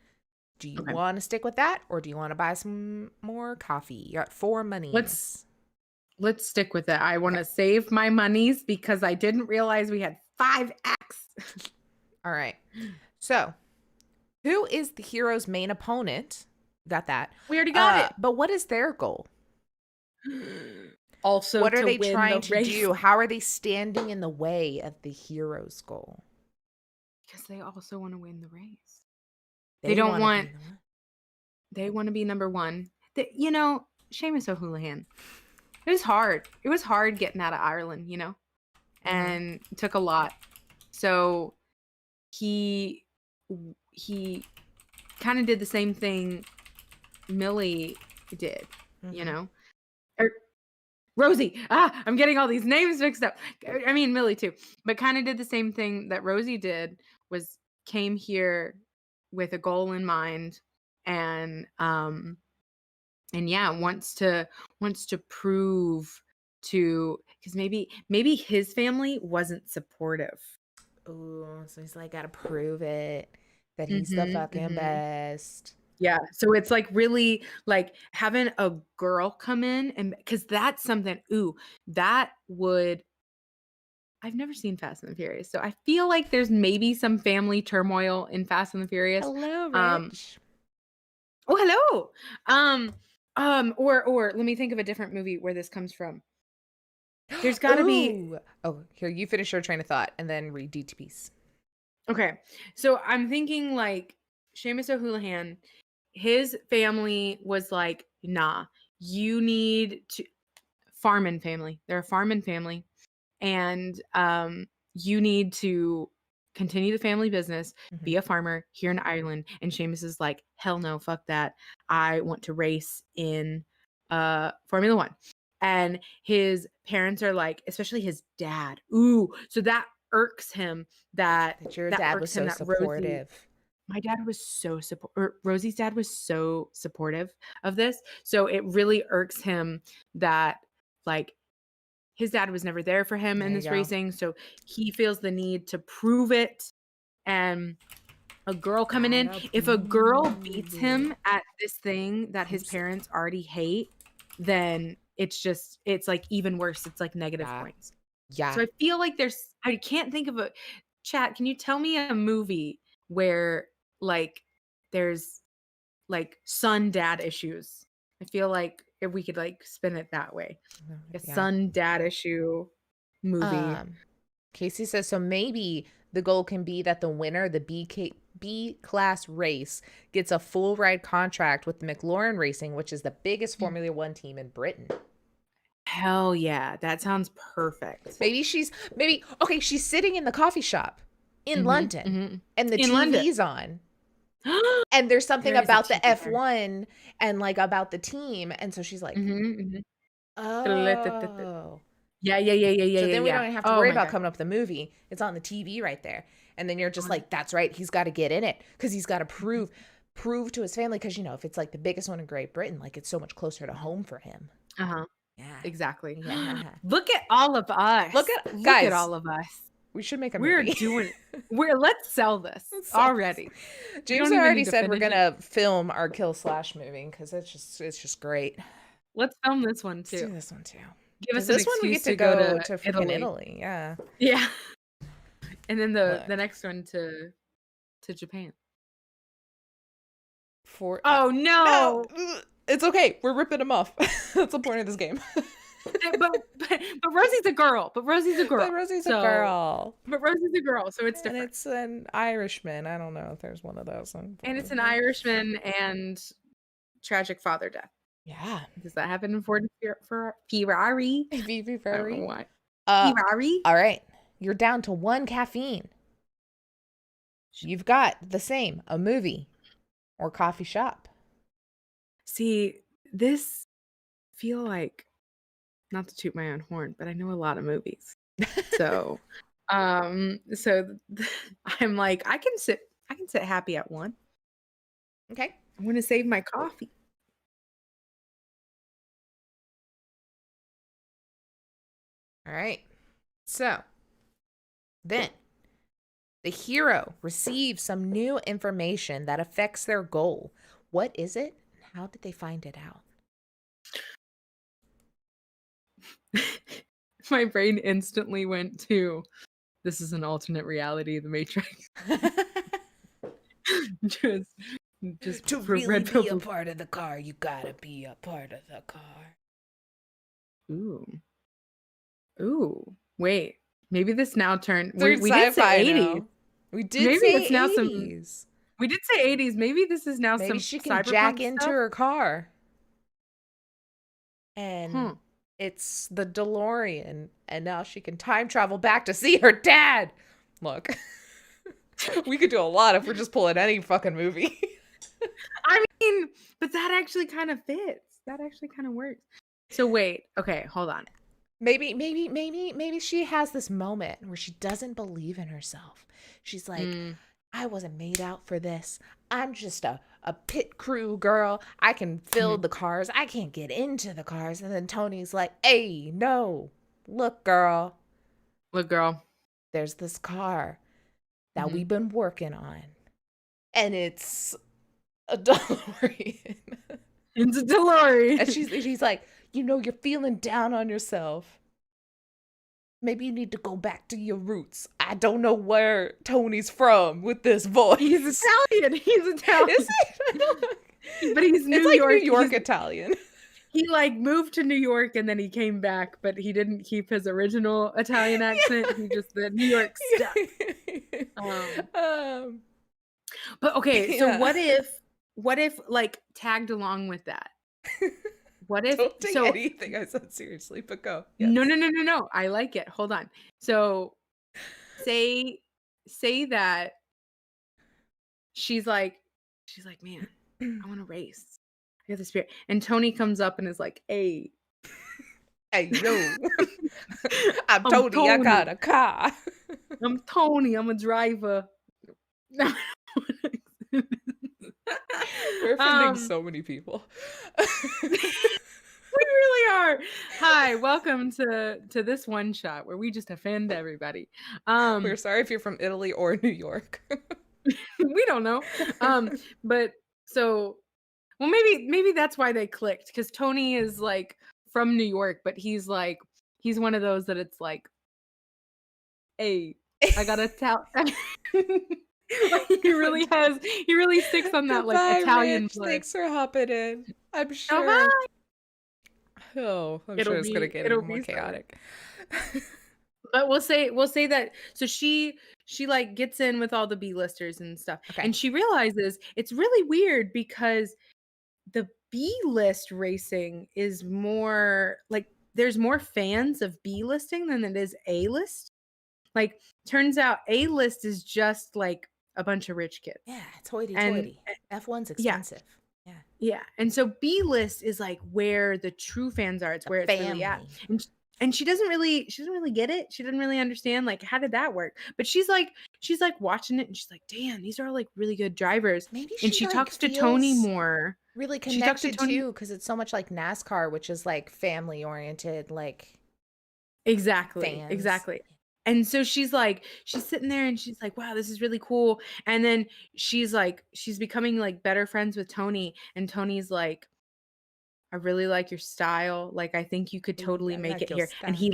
S1: Do you want to stick with that, or do you want to buy some more coffee? You got 4 monies.
S4: Let's stick with it. I want to save my monies because I didn't realize we had 5 acts.
S1: All right. So, who is the hero's main opponent? Got that.
S4: We already got it.
S1: But what is their goal?
S4: Also,
S1: what are
S4: to
S1: they
S4: win
S1: trying
S4: the
S1: to
S4: race.
S1: do? How are they standing in the way of the hero's goal?
S4: Because they also want to win the race. They don't want. They want to be number 1. You know, Seamus O'Houlihan. It was hard. It was hard getting out of Ireland, you know, and it took a lot. So he kind of did the same thing Millie did, you know, or Rosie. I'm getting all these names mixed up. I mean, Millie too, but kind of did the same thing that Rosie did, was came here with a goal in mind and yeah, wants to prove to, because maybe his family wasn't supportive.
S1: Oh, so he's like, gotta prove it that he's the fucking best.
S4: Yeah, so it's like really like having a girl come in, and because that's something. That would. I've never seen Fast and the Furious, so I feel like there's maybe some family turmoil in Fast and the Furious.
S1: Hello, Rich.
S4: Oh, hello. Or let me think of a different movie where this comes from. There's got to be.
S1: Oh, here, you finish your train of thought and then read DTPs.
S4: Okay, so I'm thinking like Seamus O'Houlihan, his family was like, nah, you need to farming family. They're a farming family, and you need to continue the family business, be a farmer here in Ireland. And Seamus is like, hell no, fuck that. I want to race in Formula One. And his parents are like, especially his dad. So that irks him that
S1: your dad was so supportive.
S4: My dad was so Rosie's dad was so supportive of this. So it really irks him that like his dad was never there for him in this racing. So he feels the need to prove it. And a girl coming in, if a girl beats him at this thing that his parents already hate, then it's like even worse. It's like negative points.
S1: Yeah.
S4: So I feel like I can't think of chat. Can you tell me a movie where like there's like son dad issues? I feel like if we could like spin it that way, a son dad issue movie.
S1: Casey says, so maybe the goal can be that the winner of the B class race gets a full ride contract with the McLaren Racing, which is the biggest Formula One team in Britain.
S4: Hell yeah, that sounds perfect.
S1: Maybe she's sitting in the coffee shop in London, and the TV's on. And there's something about the F1 and like about the team, and so she's like, oh,
S4: yeah.
S1: So then we don't have to worry about coming up with the movie. It's on the TV right there, and then you're just like, that's right, he's got to get in it because he's got to prove to his family, because you know if it's like the biggest one in Great Britain, like it's so much closer to home for him.
S4: Yeah, exactly.
S1: Yeah.
S4: Look at all of us.
S1: Look at
S4: all of us.
S1: We should make a movie.
S4: Let's sell this already.
S1: James already said we're gonna film our Kill Slash movie because it's just great.
S4: Let's film this one too.
S1: Let's do this one too.
S4: Give us
S1: this
S4: one. We get to go to
S1: freaking Italy. Yeah.
S4: Yeah. And then the next one to Japan.
S1: For
S4: Oh no.
S1: it's okay. We're ripping them off. That's the point of this game.
S4: but Rosie's a girl. But Rosie's a girl.
S1: But Rosie's
S4: so,
S1: a girl.
S4: But Rosie's a girl, so it's different.
S1: And it's an Irishman. I don't know if there's one of those.
S4: And it's an Irishman and tragic father death.
S1: Yeah.
S4: Does that happen in Ford for Ferrari?
S1: Ferrari.
S4: I don't know why.
S1: Ferrari. All right. You're down to 1 caffeine. You've got the same, a movie or coffee shop.
S4: See, this feel like, not to toot my own horn, but I know a lot of movies. So, so I'm like, I can sit happy at 1.
S1: Okay.
S4: I'm going to save my coffee.
S1: All right. So, then the hero receives some new information that affects their goal. What is it? And how did they find it out?
S4: My brain instantly went to, this is an alternate reality, The Matrix. just
S1: to really be a part of the car, you gotta be a part of the car.
S4: Ooh. Wait. Maybe this now turned. We
S1: did say 80s.
S4: Now.
S1: We did
S4: maybe
S1: say
S4: it's
S1: 80s.
S4: Now some. We did say 80s. Maybe this is now
S1: maybe
S4: some.
S1: She can jack into
S4: stuff.
S1: her car, and it's the DeLorean, and now she can time travel back to see her dad. Look, we could do a lot if we're just pulling any fucking movie.
S4: I mean, but that actually kind of fits. That actually kind of works. So wait. Okay, hold on.
S1: Maybe she has this moment where she doesn't believe in herself. She's like, I wasn't made out for this. I'm just a pit crew girl. I can fill the cars. I can't get into the cars. And then Tony's like, hey, no, look, girl. There's this car that we've been working on. And it's a DeLorean.
S4: It's a DeLorean.
S1: And she's like, you know, you're feeling down on yourself. Maybe you need to go back to your roots. I don't know where Tony's from with this voice.
S4: He's Italian.
S1: Is he?
S4: But he's New
S1: York.
S4: New
S1: York Italian.
S4: He moved to New York and then he came back, but he didn't keep his original Italian accent. He just the New York stuff. But okay, so what if tagged along with that? What if
S1: don't take anything I said seriously, but go.
S4: Yes. No. I like it. Hold on. So say that she's like, man, I want to race. I got the spirit. And Tony comes up and is like, hey,
S1: yo. I'm Tony. I got a car.
S4: I'm Tony. I'm a driver.
S1: We're offending so many people.
S4: We really are. Hi, welcome to this one shot where we just offend everybody.
S1: We're sorry if you're from Italy or New York.
S4: We don't know. But so, well, maybe that's why they clicked, because Tony is like from New York, but he's one of those that it's like, hey, I gotta tell. He really sticks on that like Italian
S1: Rich.
S4: blood.
S1: Thanks for hopping in. I'm sure. I'm sure it's gonna get even more chaotic.
S4: But we'll say that. So she like gets in with all the B-listers and stuff, and she realizes it's really weird because the B-list racing is more like there's more fans of B-listing than it is A-list. Like, turns out A-list is just like a bunch of rich kids.
S1: Yeah, it's hoity-toity. F1's expensive.
S4: Yeah. And so B-list is like where the true fans are. It's where it's really at. And she doesn't really get it. She doesn't really understand, like, how did that work? But she's like watching it and she's like, damn, these are all like really good drivers.
S1: Maybe
S4: she talks to Tony more.
S1: Really connected too, because it's so much like NASCAR, which is like family oriented, like
S4: exactly. And so she's sitting there and she's like, wow, this is really cool. And then she's becoming like better friends with Tony. And Tony's like, I really like your style. Like, I think you could totally make it here. Style. And he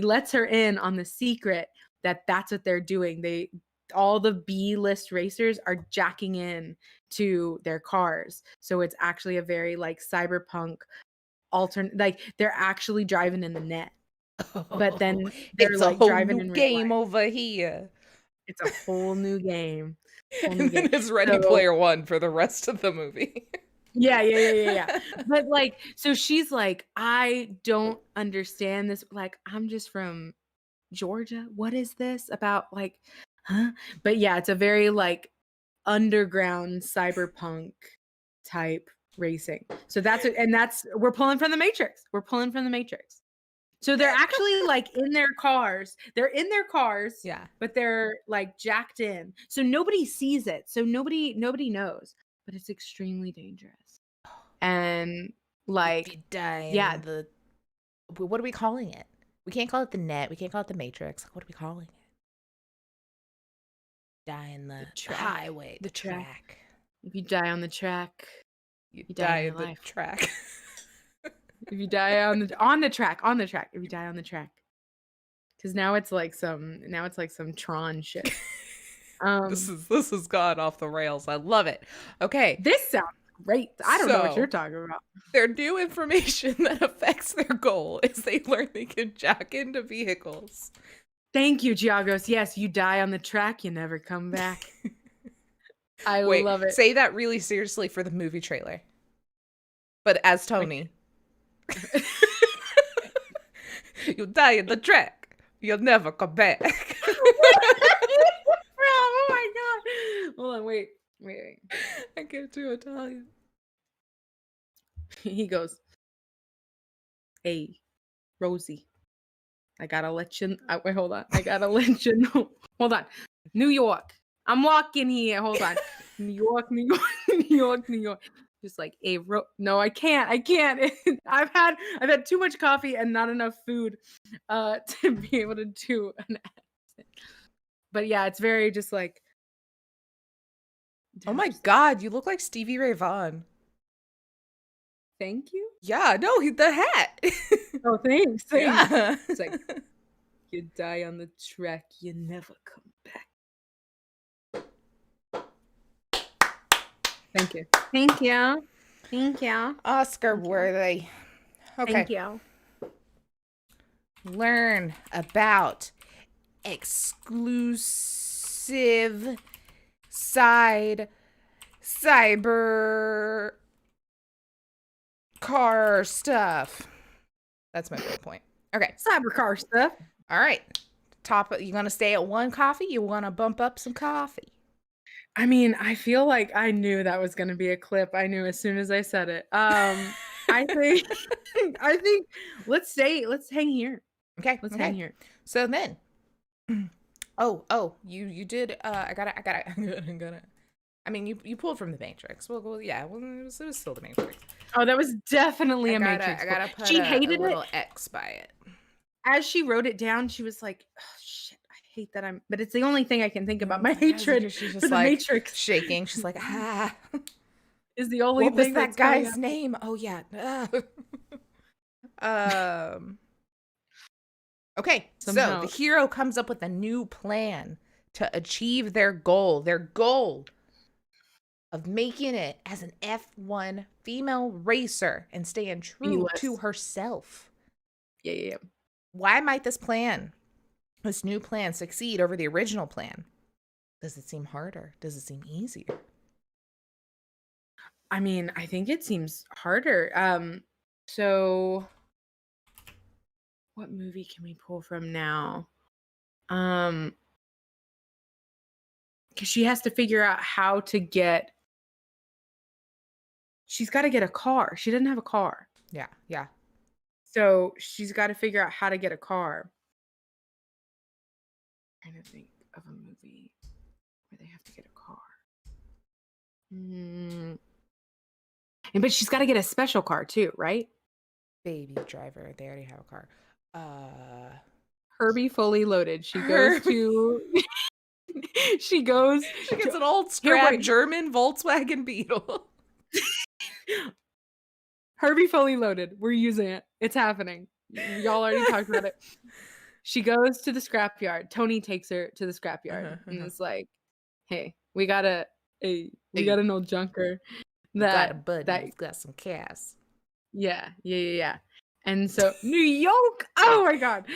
S4: lets her in on the secret that that's what they're doing. all the B-list racers are jacking in to their cars. So it's actually a very like cyberpunk alternate, like they're actually driving in the net. But then they're
S1: it's
S4: like
S1: a whole
S4: driving
S1: new
S4: in real
S1: game
S4: life.
S1: over here.
S4: It's a whole new game. Whole new
S1: And then
S4: game.
S1: it's Ready
S4: So-
S1: Player One for the rest of the movie.
S4: Yeah. But like, so she's like, I don't understand this. Like, I'm just from Georgia. What is this about? Like, huh? But yeah, it's a very like underground cyberpunk type racing. So that's it. And we're pulling from the Matrix. So they're actually like in their cars. They're in their cars.
S1: Yeah.
S4: But they're like jacked in. So nobody sees it. So nobody knows. But it's extremely dangerous. And like,
S1: If you die
S4: yeah.
S1: in the what are we calling it? We can't call it the net. We can't call it the Matrix. Like, what are we calling it? Die in the
S4: track.
S1: highway,
S4: The
S1: the
S4: track.
S1: track.
S4: If you die on the track,
S1: You
S4: die
S1: die
S4: in
S1: in
S4: your
S1: the
S4: life.
S1: track.
S4: if you die on the track, if you die on the track. Because now it's like some Tron shit.
S1: This has gone off the rails. I love it. Okay.
S4: This sounds great. I don't know what
S1: So-
S4: you're talking about.
S1: Their new information that affects their goal is they learn they can jack into vehicles.
S4: Thank you, Giagos. Yes, you die on the track, you never come back. I
S1: Wait,
S4: love it.
S1: say that really seriously for the movie trailer. But as Tony. You die in the track. You'll never come back.
S4: Oh my god. Hold on, wait.
S1: I can't do Italian.
S4: He goes, hey, Rosie, I gotta let you wait, hold on. I gotta let you know. Hold on. New York. I'm walking here. Hold on. New York. Just like, hey, no, I can't. I've had too much coffee and not enough food to be able to do an accent. But yeah, it's very just like,
S1: Oh my god, you look like Stevie Ray Vaughan.
S4: thank you.
S1: Yeah, no, the hat.
S4: Oh, thanks.
S1: Yeah.
S4: It's like, you die on the track, you never come back. Thank you.
S1: Oscar worthy. Okay.
S4: Thank you.
S1: Learn about exclusive cyber car stuff. That's my bullet point. Okay.
S4: Cybercar stuff.
S1: All right. You gonna stay at one coffee? You wanna bump up some coffee?
S4: I mean, I feel like I knew that was going to be a clip. I knew as soon as I said it. I think let's hang here.
S1: Okay.
S4: Let's
S1: okay.
S4: hang here.
S1: So then, you did. I gotta. I mean, you pulled from the Matrix. Well, yeah. Well, it was still the Matrix.
S4: Oh, that was definitely a
S1: I
S4: Matrix.
S1: gotta put
S4: She
S1: a
S4: hated
S1: little
S4: it.
S1: X by it.
S4: As she wrote it down, she was like, oh, shit, I hate that but it's the only thing I can think about. My hatred
S1: She's
S4: for
S1: just
S4: the
S1: like
S4: Matrix
S1: shaking. She's like,
S4: is the only
S1: what was
S4: thing
S1: that
S4: that's going
S1: guy's
S4: on.
S1: name? Oh yeah. Okay,
S4: Somehow.
S1: so the hero comes up with a new plan to achieve their goal of making it as an F1 female racer and staying true
S4: B-list.
S1: to herself.
S4: Yeah.
S1: Why might this new plan succeed over the original plan? Does it seem harder? Does it seem easier?
S4: I mean, I think it seems harder. So what movie can we pull from now? Because she has to figure out how to she's got to get a car. She doesn't have a car.
S1: Yeah.
S4: So she's got to figure out how to get a car. I'm trying to think of a movie where they have to get a car. But she's got to get a special car too, right?
S1: Baby Driver. They already have a car.
S4: Herbie Fully Loaded. She goes to. She gets
S1: an old scrap German Volkswagen Beetle.
S4: Herbie Fully Loaded. We're using it. It's happening. Y'all already talked about it. she goes to the scrapyard. Tony takes her to the scrapyard and it's like, hey, we got an old junker
S1: got a
S4: that
S1: buddy.
S4: that
S1: He's got some cash.
S4: yeah. And so New York. Oh my god.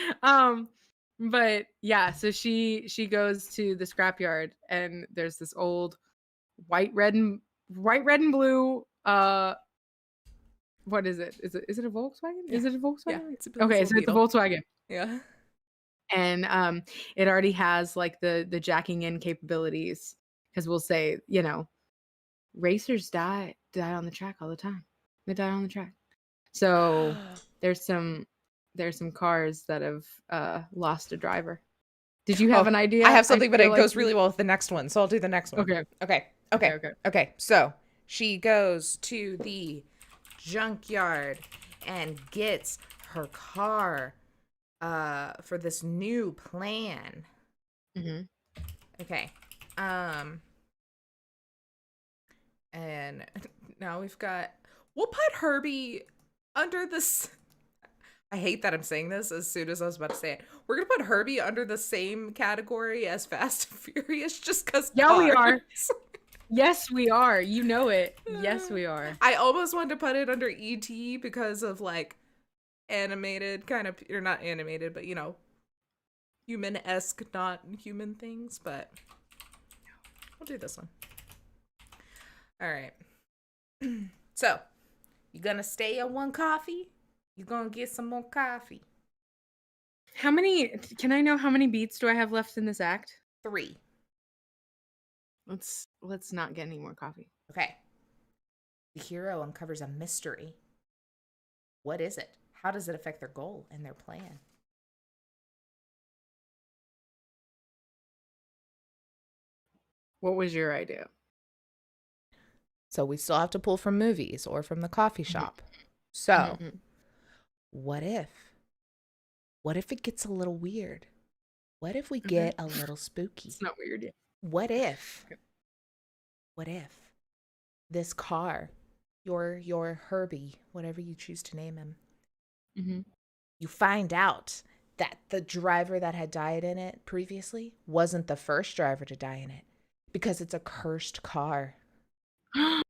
S4: But yeah, so she goes to the scrapyard and there's this old white, red, and blue. What is it? Is it a Volkswagen?
S1: Yeah.
S4: Is it a Volkswagen?
S1: Yeah, it's a
S4: okay, so it's a Volkswagen.
S1: Yeah.
S4: And it already has like the jacking in capabilities because we'll say, racers die on the track all the time. They die on the track. So there's some cars that have lost a driver. Did you have an idea?
S1: I have something, but it goes really well with the next one, so I'll do the next one. Okay. So she goes to the junkyard and gets her car for this new plan.
S4: Mm-hmm.
S1: Okay. And now we'll put Herbie under this. I hate that I'm saying this as soon as I was about to say it. We're going to put Herbie under the same category as Fast and Furious just because.
S4: Yeah, we are. Yes, we are. You know it. Yes, we are.
S1: I almost wanted to put it under E.T. because of like animated kind of, or not animated, but human-esque, not human things, but we'll do this one. All right. So, you gonna stay at one coffee? You gonna get some more coffee?
S4: Can I know how many beats do I have left in this act?
S1: 3.
S4: Let's not get any more coffee.
S1: Okay. The hero uncovers a mystery. What is it? How does it affect their goal and their plan?
S4: What was your idea?
S1: So we still have to pull from movies or from the coffee shop. So, what if it gets a little weird? What if we get a little spooky?
S4: It's not weird yet.
S1: What if this car, your Herbie, whatever you choose to name him, you find out that the driver that had died in it previously wasn't the first driver to die in it because it's a cursed car.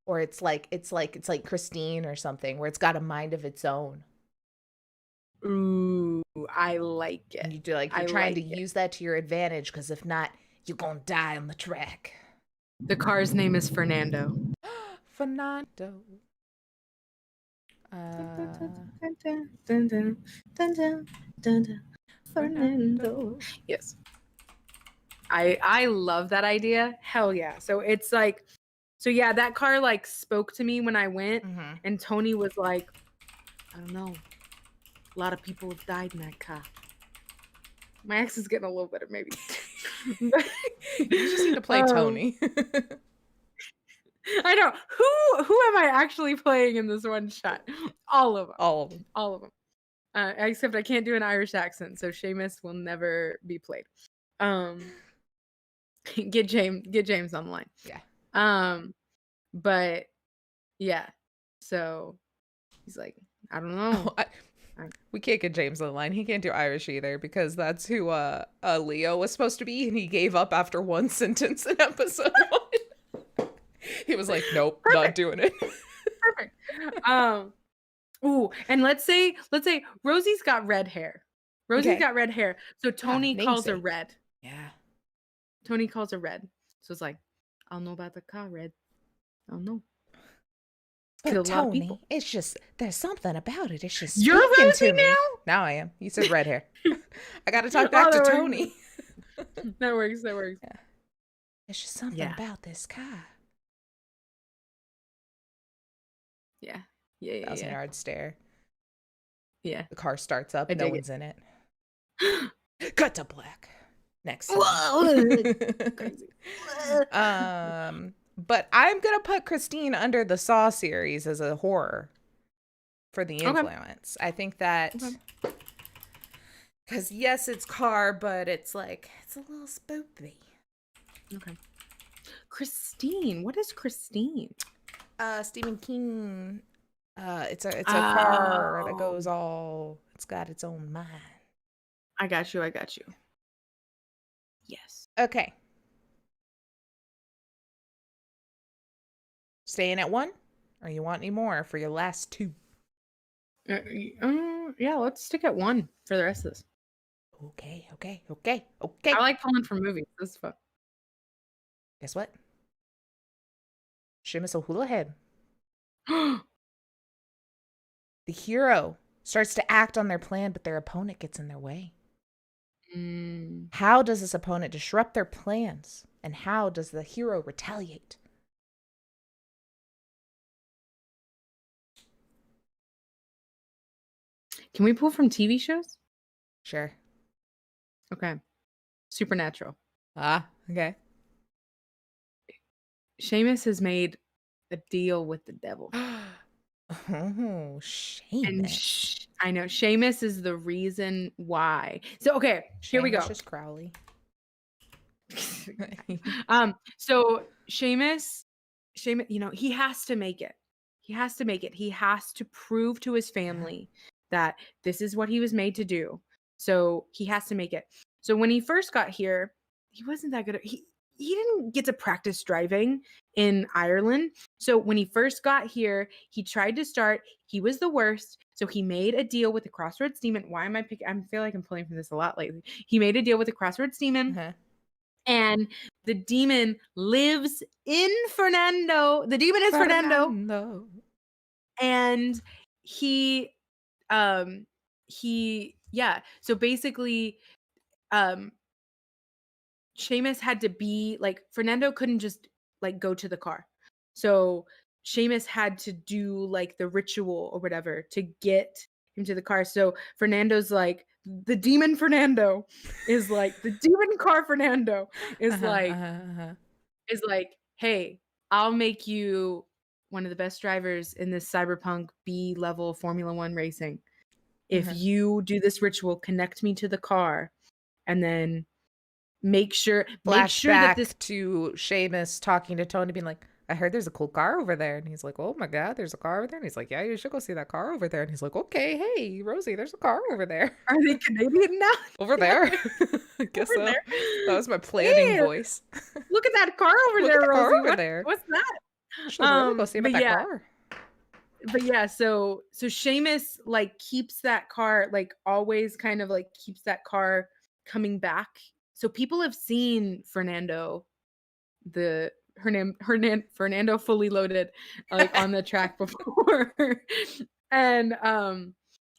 S1: Or it's like Christine or something where it's got a mind of its own.
S4: Ooh, I like it.
S1: And you're trying to use that to your advantage because if not, you're gonna die on the track.
S4: The car's name is Fernando.
S1: Fernando.
S4: Fernando. Yes. I love that idea. Hell yeah. So it's like, yeah, that car like spoke to me when I went, and Tony was like, I don't know. A lot of people have died in that car. My ex is getting a little better, maybe.
S1: You just need to play Tony.
S4: I know. Who am I actually playing in this one shot? All of them. Except I can't do an Irish accent, so Seamus will never be played. Get James on the line.
S1: Yeah.
S4: But yeah. So he's like, I don't know.
S1: We can't get James on the line. He can't do Irish either because that's who Leo was supposed to be, and he gave up after one sentence in episode 1. He was like, nope, not doing it.
S4: Perfect. Ooh, and let's say Rosie's got red hair. Got red hair. So Tony calls her Red.
S1: Yeah.
S4: Tony calls her Red. So it's like, I'll know about the car, Red. I'll know.
S1: But Tony, it's just, there's something about it. It's just
S4: You're
S1: speaking
S4: Rosie
S1: to me.
S4: now?
S1: Now I am. You said red hair. I got to talk back to Tony.
S4: That works.
S1: Yeah. It's just something about this car.
S4: Yeah.
S1: 1,000-yard stare.
S4: Yeah.
S1: The car starts up. No one's in it. Cut to black. Next.
S4: Whoa. Crazy.
S1: But I'm gonna put Christine under the Saw series as a horror for the influence. I think that because yes, it's car, but it's like it's a little spooky.
S4: Okay. Christine, what is Christine?
S1: Stephen King. It's a car that goes all. It's got its own mind.
S4: I got you. Yes.
S1: Okay. Staying at 1? Or you want any more for your last 2?
S4: Yeah, let's stick at 1 for the rest of this.
S1: Okay.
S4: I like pulling from movies. This is fun.
S1: Guess what? Seamus O'Houlihan. The hero starts to act on their plan, but their opponent gets in their way. How does this opponent disrupt their plans? And how does the hero retaliate?
S4: Can we pull from TV shows?
S1: Sure.
S4: Okay. Supernatural.
S1: Okay.
S4: Seamus has made a deal with the devil.
S1: Oh,
S4: And
S1: Seamus.
S4: I know Seamus is the reason why. So okay, here we go.
S1: Seamus Crowley.
S4: So Seamus, you know, he has to make it. He has to prove to his family that this is what he was made to do. So he has to make it. So when he first got here, he wasn't that good. He didn't get to practice driving in Ireland. So when he first got here, he tried to start. He was the worst. So he made a deal with the Crossroads Demon. Why am I picking? I feel like I'm pulling from this a lot lately. He made a deal with the Crossroads Demon. And the demon lives in Fernando. The demon is Fernando. And so basically Seamus had to be like, Fernando couldn't just like go to the car. So Seamus had to do like the ritual or whatever to get him to the car. So Fernando's like, the demon Fernando is like, the demon car Fernando is is like, hey, I'll make you one of the best drivers in this cyberpunk B level Formula 1 racing. If you do this ritual, connect me to the car, and then make sure that this
S1: to Seamus talking to Tony, being like, I heard there's a cool car over there. And he's like, oh my God, there's a car over there. And he's like, yeah, you should go see that car over there. And he's like, okay, hey, Rosie, there's a car over there.
S4: Are they Canadian now?
S1: Over there. I guess so. There. That was my planning voice.
S4: Look at that car over there, Rosie.
S1: There.
S4: What's that?
S1: Should really go see about that car.
S4: But yeah, so Seamus like keeps that car, like always kind of like keeps that car coming back. So people have seen Fernando fully loaded like on the track before. and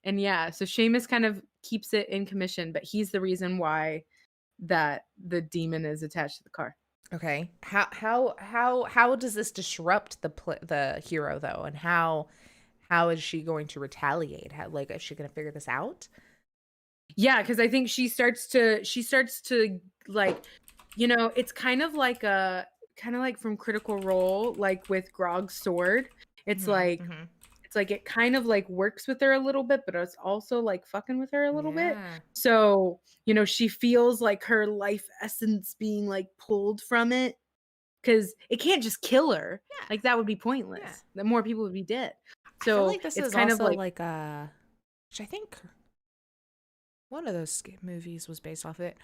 S4: yeah, so Seamus kind of keeps it in commission, but he's the reason why that the demon is attached to the car.
S1: Okay. How does this disrupt the hero though, and how is she going to retaliate? Like, is she going to figure this out?
S4: Yeah, because I think she starts to like, you know, it's kind of like from Critical Role, like with Grog's sword. It's it's like it kind of like works with her a little bit, but it's also like fucking with her a little bit. So, you know, she feels like her life essence being like pulled from it, because it can't just kill her. Yeah. Like that would be pointless. That more people would be dead. So I feel
S1: like this is kind of like which I think one of those movies was based off it.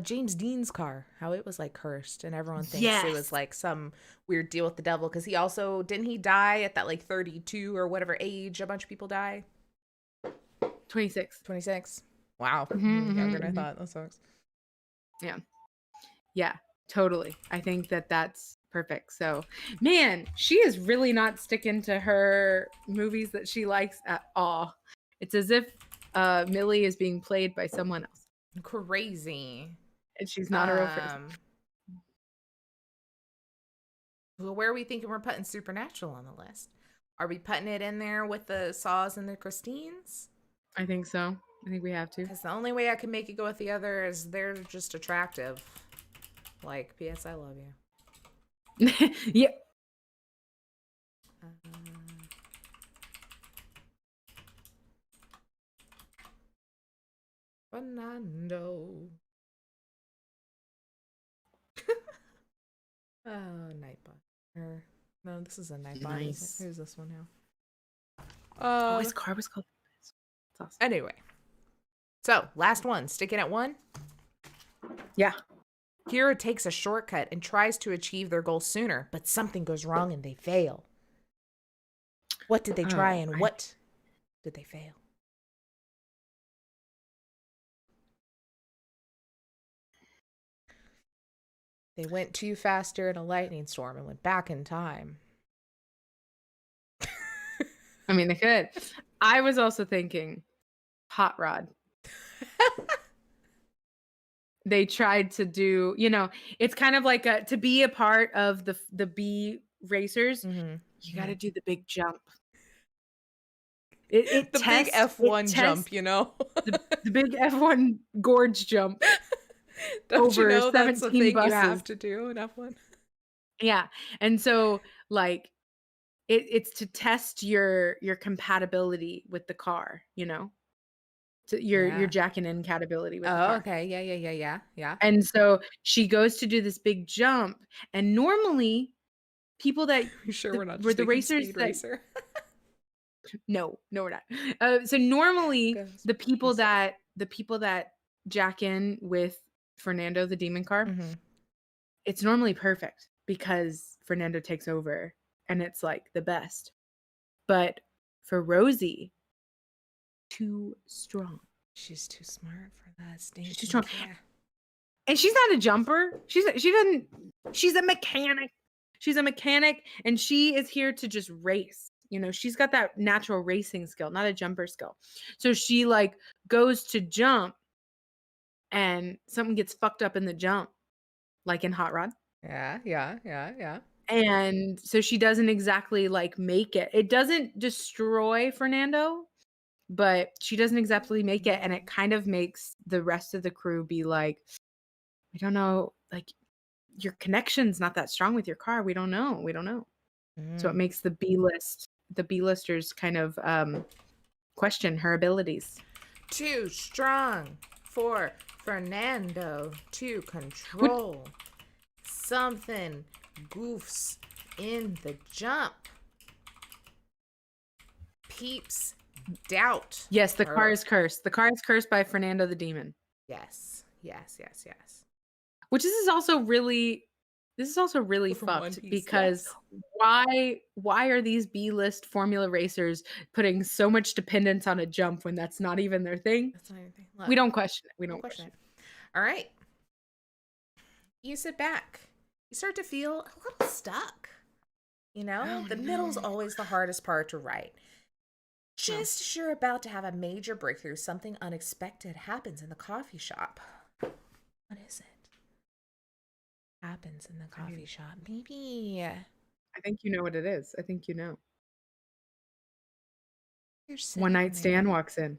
S1: James Dean's car, how it was like cursed, and everyone thinks it was like some weird deal with the devil, because he also didn't he die at that like 32 or whatever age a bunch of people die.
S4: 26.
S1: Wow. Younger than I thought. That sucks.
S4: Yeah, totally. I think that's perfect. So, man, she is really not sticking to her movies that she likes at all. It's as if Millie is being played by someone else.
S1: Crazy.
S4: And she's not a real person.
S1: Well, where are we thinking we're putting Supernatural on the list? Are we putting it in there with the Saws and the Christines?
S4: I think so. I think we have to.
S1: Because the only way I can make it go with the other is they're just attractive. Like, P.S. I love you.
S4: Yeah.
S1: Fernando. Nightbot. No, this is a Nightbot.
S4: Nice.
S1: Who's this one now?
S4: His car was called. Awesome.
S1: Anyway. So, last one. Sticking at 1?
S4: Yeah.
S1: Kira takes a shortcut and tries to achieve their goal sooner, but something goes wrong and they fail. What did they try and what did they fail? They went too fast during a lightning storm and went back in time.
S4: I mean, they could. I was also thinking hot rod. They tried to do, it's kind of like to be a part of the B racers, you got to do the big jump.
S1: Big F1 jump,
S4: the big F1 gorge jump.
S1: Don't
S4: over
S1: you know that's the
S4: 17
S1: thing
S4: buses.
S1: you have to do in F1?
S4: Yeah. And so like it's to test your compatibility with the car, to your jacking in compatibility with the car.
S1: Okay. Yeah.
S4: And so she goes to do this big jump, and normally people that
S1: You sure we're not
S4: were
S1: just
S4: the
S1: making
S4: racers
S1: Speed
S4: that
S1: Racer?
S4: no, we're not. So normally
S1: Goes
S4: the people that jack in with Fernando the demon car, it's normally perfect because Fernando takes over and it's like the best. But for Rosie, too strong.
S1: She's too smart for that.
S4: She's too strong.
S1: Yeah.
S4: And she's not a jumper. She's a mechanic. She's a mechanic, and she is here to just race. She's got that natural racing skill, not a jumper skill. So she like goes to jump and something gets fucked up in the jump, like in Hot Rod.
S1: Yeah.
S4: And so she doesn't exactly like make it. It doesn't destroy Fernando, but she doesn't exactly make it. And it kind of makes the rest of the crew be like, I don't know, like your connection's not that strong with your car. We don't know. So it makes the B-listers kind of question her abilities.
S1: Too strong for Fernando to control. Something goofs in the jump. Peeps doubt.
S4: Yes, the car is cursed. The car is cursed by Fernando the demon.
S1: Yes.
S4: Which this is also really fucked because why are these B-list Formula racers putting so much dependence on a jump when that's not even their thing?
S1: That's not anything. Look,
S4: we don't question it. We don't question it.
S1: All right. You sit back. You start to feel a little stuck. The middle's always the hardest part to write. Just as you're about to have a major breakthrough, something unexpected happens in the coffee shop. What is it? Happens in the coffee shop. Maybe.
S4: I think you know what it is. I think you know.
S1: One
S4: night stand walks in.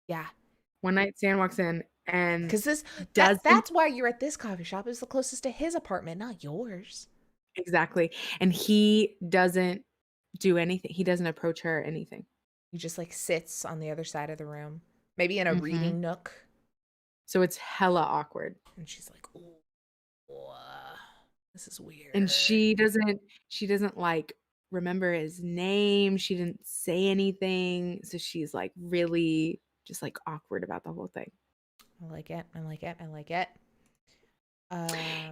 S1: Yeah.
S4: One night stand walks in, and
S1: because that's why you're at this coffee shop. It's the closest to his apartment, not yours.
S4: Exactly. And he doesn't do anything. He doesn't approach her or anything.
S1: He just like sits on the other side of the room, maybe in a reading nook.
S4: So it's hella awkward.
S1: And she's like, "Oh, this is weird."
S4: And she doesn't like remember his name. She didn't say anything. So she's like really just like awkward about the whole thing.
S1: I like it.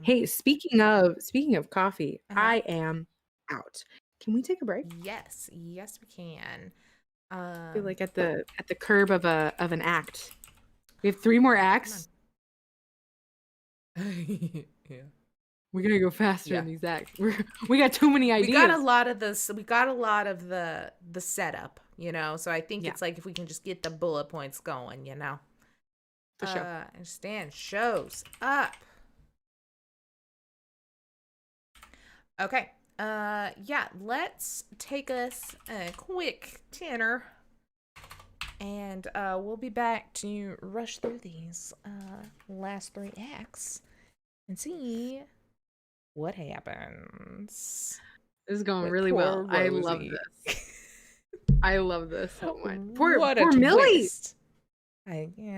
S4: Hey, speaking of coffee, I am out. Can we take a break?
S1: Yes, we can.
S4: I feel like at the curb of an act. We have 3 more acts.
S1: Yeah.
S4: We gotta go faster in these acts. We got too many ideas.
S1: We got a lot of this. We got a lot of the setup, So I think it's like if we can just get the bullet points going,
S4: For sure.
S1: Understand shows up. Okay. Let's take us a quick dinner. And we'll be back to rush through these last 3 acts and see what happens.
S4: This is going really well.
S1: Rosie.
S4: I love this. I love this so much. Poor
S1: Millie.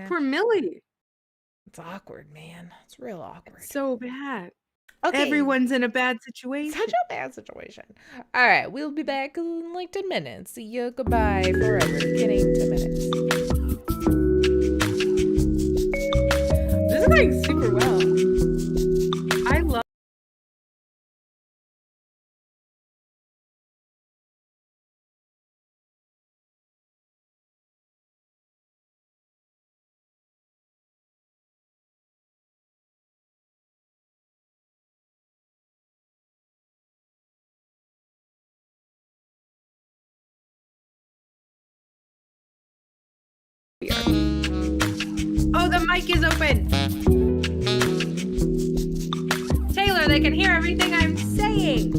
S4: Poor Millie.
S1: It's awkward, man. It's real awkward.
S4: It's so bad.
S1: Okay.
S4: Everyone's in a bad situation.
S1: Such a bad situation. All right, we'll be back in like 10 minutes. See you. Goodbye forever. Getting 10 minutes.
S3: Oh, the mic is open. Taylor, they can hear everything I'm saying.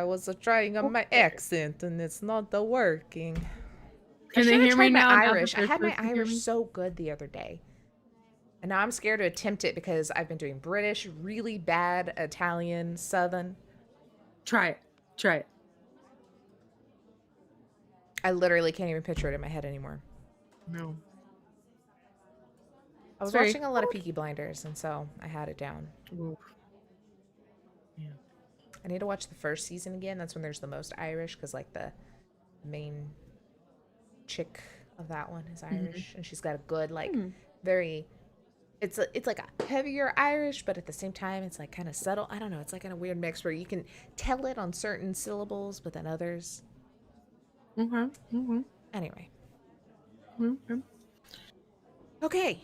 S1: I was trying on my accent and it's not working.
S4: Can they hear me now?
S1: Irish. I had my Irish so good the other day. And now I'm scared to attempt it because I've been doing British, really bad Italian, Southern.
S4: Try it. Try it.
S1: I literally can't even picture it in my head anymore.
S4: No.
S1: I was watching a lot of Peaky Blinders, and so I had it down.
S4: Oof. Yeah.
S1: I need to watch the first season again. That's when there's the most Irish, because like the main chick of that one is Irish, and she's got a good very. It's like a heavier Irish, but at the same time, it's like kind of subtle. I don't know. It's like in a weird mix where you can tell it on certain syllables, but then others. Anyway. Okay.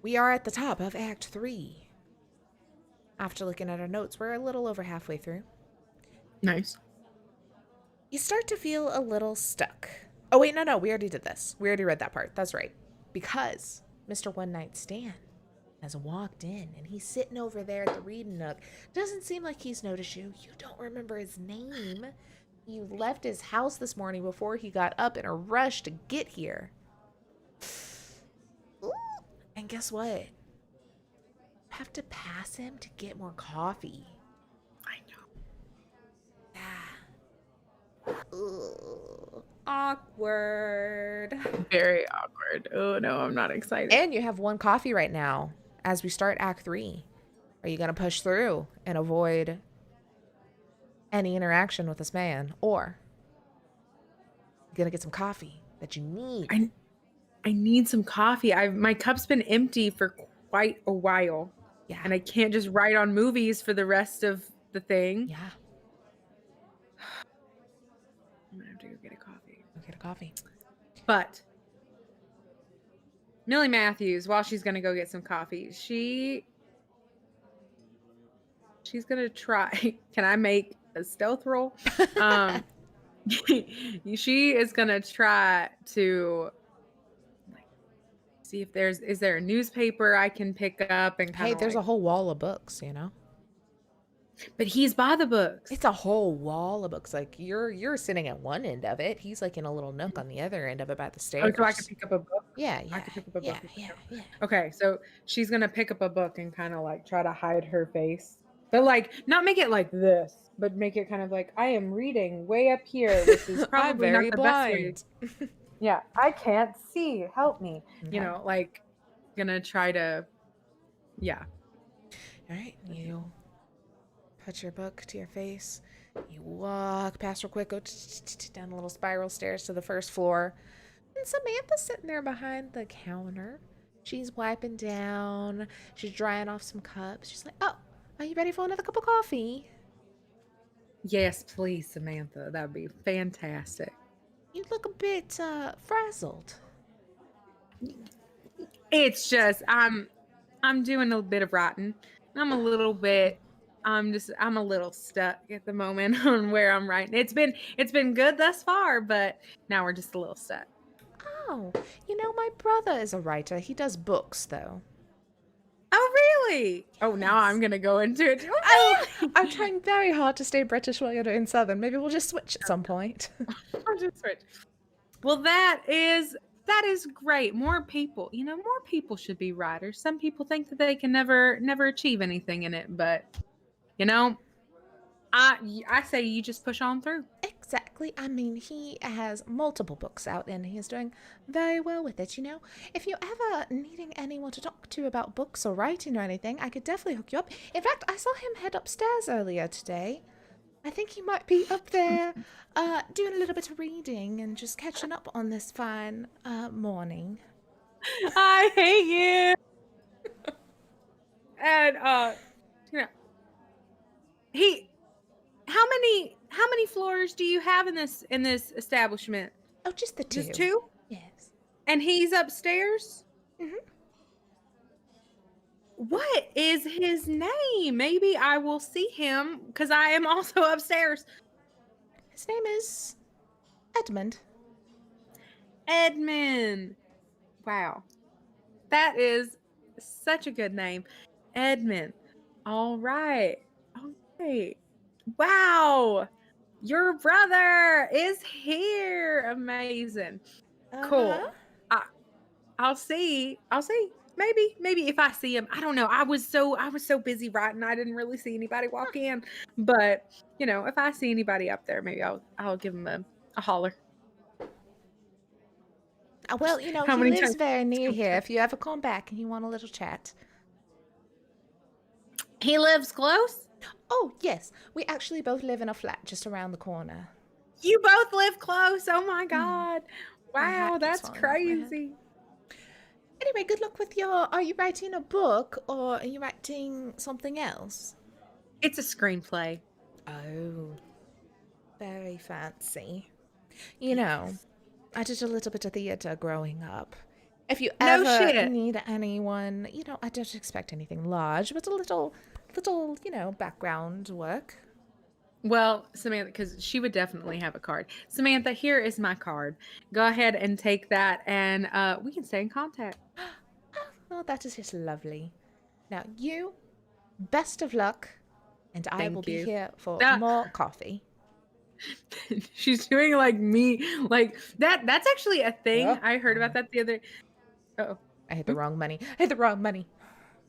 S1: We are at the top of Act 3. After looking at our notes, we're a little over halfway through.
S4: Nice.
S1: You start to feel a little stuck. Oh, wait, no. We already did this. We already read that part. That's right. Because Mr. One Night Stand has walked in, and he's sitting over there at the reading nook. Doesn't seem like he's noticed you. You don't remember his name. You left his house this morning before he got up in a rush to get here. Ooh. And guess what? You have to pass him to get more coffee.
S4: I know.
S1: Yeah. Ooh. Awkward.
S4: Very awkward. Oh no, I'm not excited.
S1: And you have one coffee right now as we start Act 3. Are you going to push through and avoid any interaction with this man? Or you're going to get some coffee that you need?
S4: I need some coffee. My cup's been empty for quite a while.
S1: Yeah.
S4: And I can't just write on movies for the rest of the thing.
S1: Yeah.
S4: I'm going to have to go get a coffee.
S1: Go get a coffee.
S4: But Millie Matthews, while she's going to go get some coffee, she's going to try. Can I make a stealth roll? She is going to try to see if is there a newspaper I can pick up and kind of
S1: there's a whole wall of books, you know?
S4: But he's by the books.
S1: It's a whole wall of books. Like you're sitting at one end of it. He's like in a little nook on the other end of it by the stairs.
S4: Oh, so I can pick up a book?
S1: Yeah.
S4: I can pick up a book.
S1: Yeah.
S4: Okay, so she's going to pick up a book and kind of like try to hide her face. But like, not make it like this, but make it kind of like, I am reading way up here, which is probably
S1: very
S4: not the
S1: blind.
S4: best way. Yeah, I can't see. Help me.
S1: Okay.
S4: You know, like, gonna try to, yeah.
S1: All right, you put your book to your face. You walk past real quick, go down a little spiral stairs to the first floor. And Samantha's sitting there behind the counter. She's wiping down. She's drying off some cups. She's like, oh, are you ready for another cup of coffee?
S4: Yes, please, Samantha. That would be fantastic.
S1: You look a bit frazzled.
S4: It's just I'm doing a bit of writing. I'm a little stuck at the moment on where I'm writing. It's been good thus far, but now we're just a little stuck.
S1: Oh, you know, my brother is a writer. He does books, though.
S4: Oh, really? Oh, now I'm gonna go into it.
S1: I'm trying very hard to stay British while you're doing Southern. Maybe we'll just switch at some point.
S4: I'll just switch. Well, that is great. More people should be writers. Some people think that they can never achieve anything in it, but I say you just push on through.
S1: Exactly. I mean, he has multiple books out and he's doing very well with it, you know. If you're ever needing anyone to talk to about books or writing or anything, I could definitely hook you up. In fact, I saw him head upstairs earlier today. I think he might be up there doing a little bit of reading and just catching up on this fine morning.
S4: I hate you. And how many floors do you have in this establishment?
S1: Oh, just the two.
S4: Just two?
S1: Yes.
S4: And he's upstairs?
S1: Mm-hmm.
S4: What is his name? Maybe I will see him because I am also upstairs.
S1: His name is Edmund.
S4: Edmund. Wow. That is such a good name. Edmund. All right. Okay. Wow. your brother is here. Amazing. Cool. I'll see. Maybe if I see him. I don't know. I was so busy writing, I didn't really see anybody walk in. But if I see anybody up there, maybe I'll give him a holler.
S1: Well,
S4: How
S1: he
S4: many
S1: lives
S4: times-
S1: very near here. If you ever come back and you want a little chat.
S4: He lives close?
S1: Oh, yes. We actually both live in a flat just around the corner.
S4: You both live close. Oh my God.
S1: hat
S4: Wow,
S1: keeps
S4: that's
S1: falling off my head.
S4: crazy.
S1: Anyway, good luck with are you writing a book or are you writing something else?
S4: It's a screenplay.
S1: Oh, very fancy. I did a little bit of theater growing up. If you
S4: No
S1: ever
S4: shit.
S1: need anyone, I don't expect anything large, but a little, background work.
S4: Well, Samantha, because she would definitely have a card. Samantha, here is my card. Go ahead and take that, and we can stay in contact.
S1: Oh, that is just lovely. Now, best of luck, and I will
S4: Thank
S1: be
S4: you.
S1: here for
S4: That-
S1: more coffee.
S4: She's doing like me, like that. That's actually a thing.
S1: Oh.
S4: I heard about that the other. Oh
S1: I hit the wrong money. I hit the wrong money.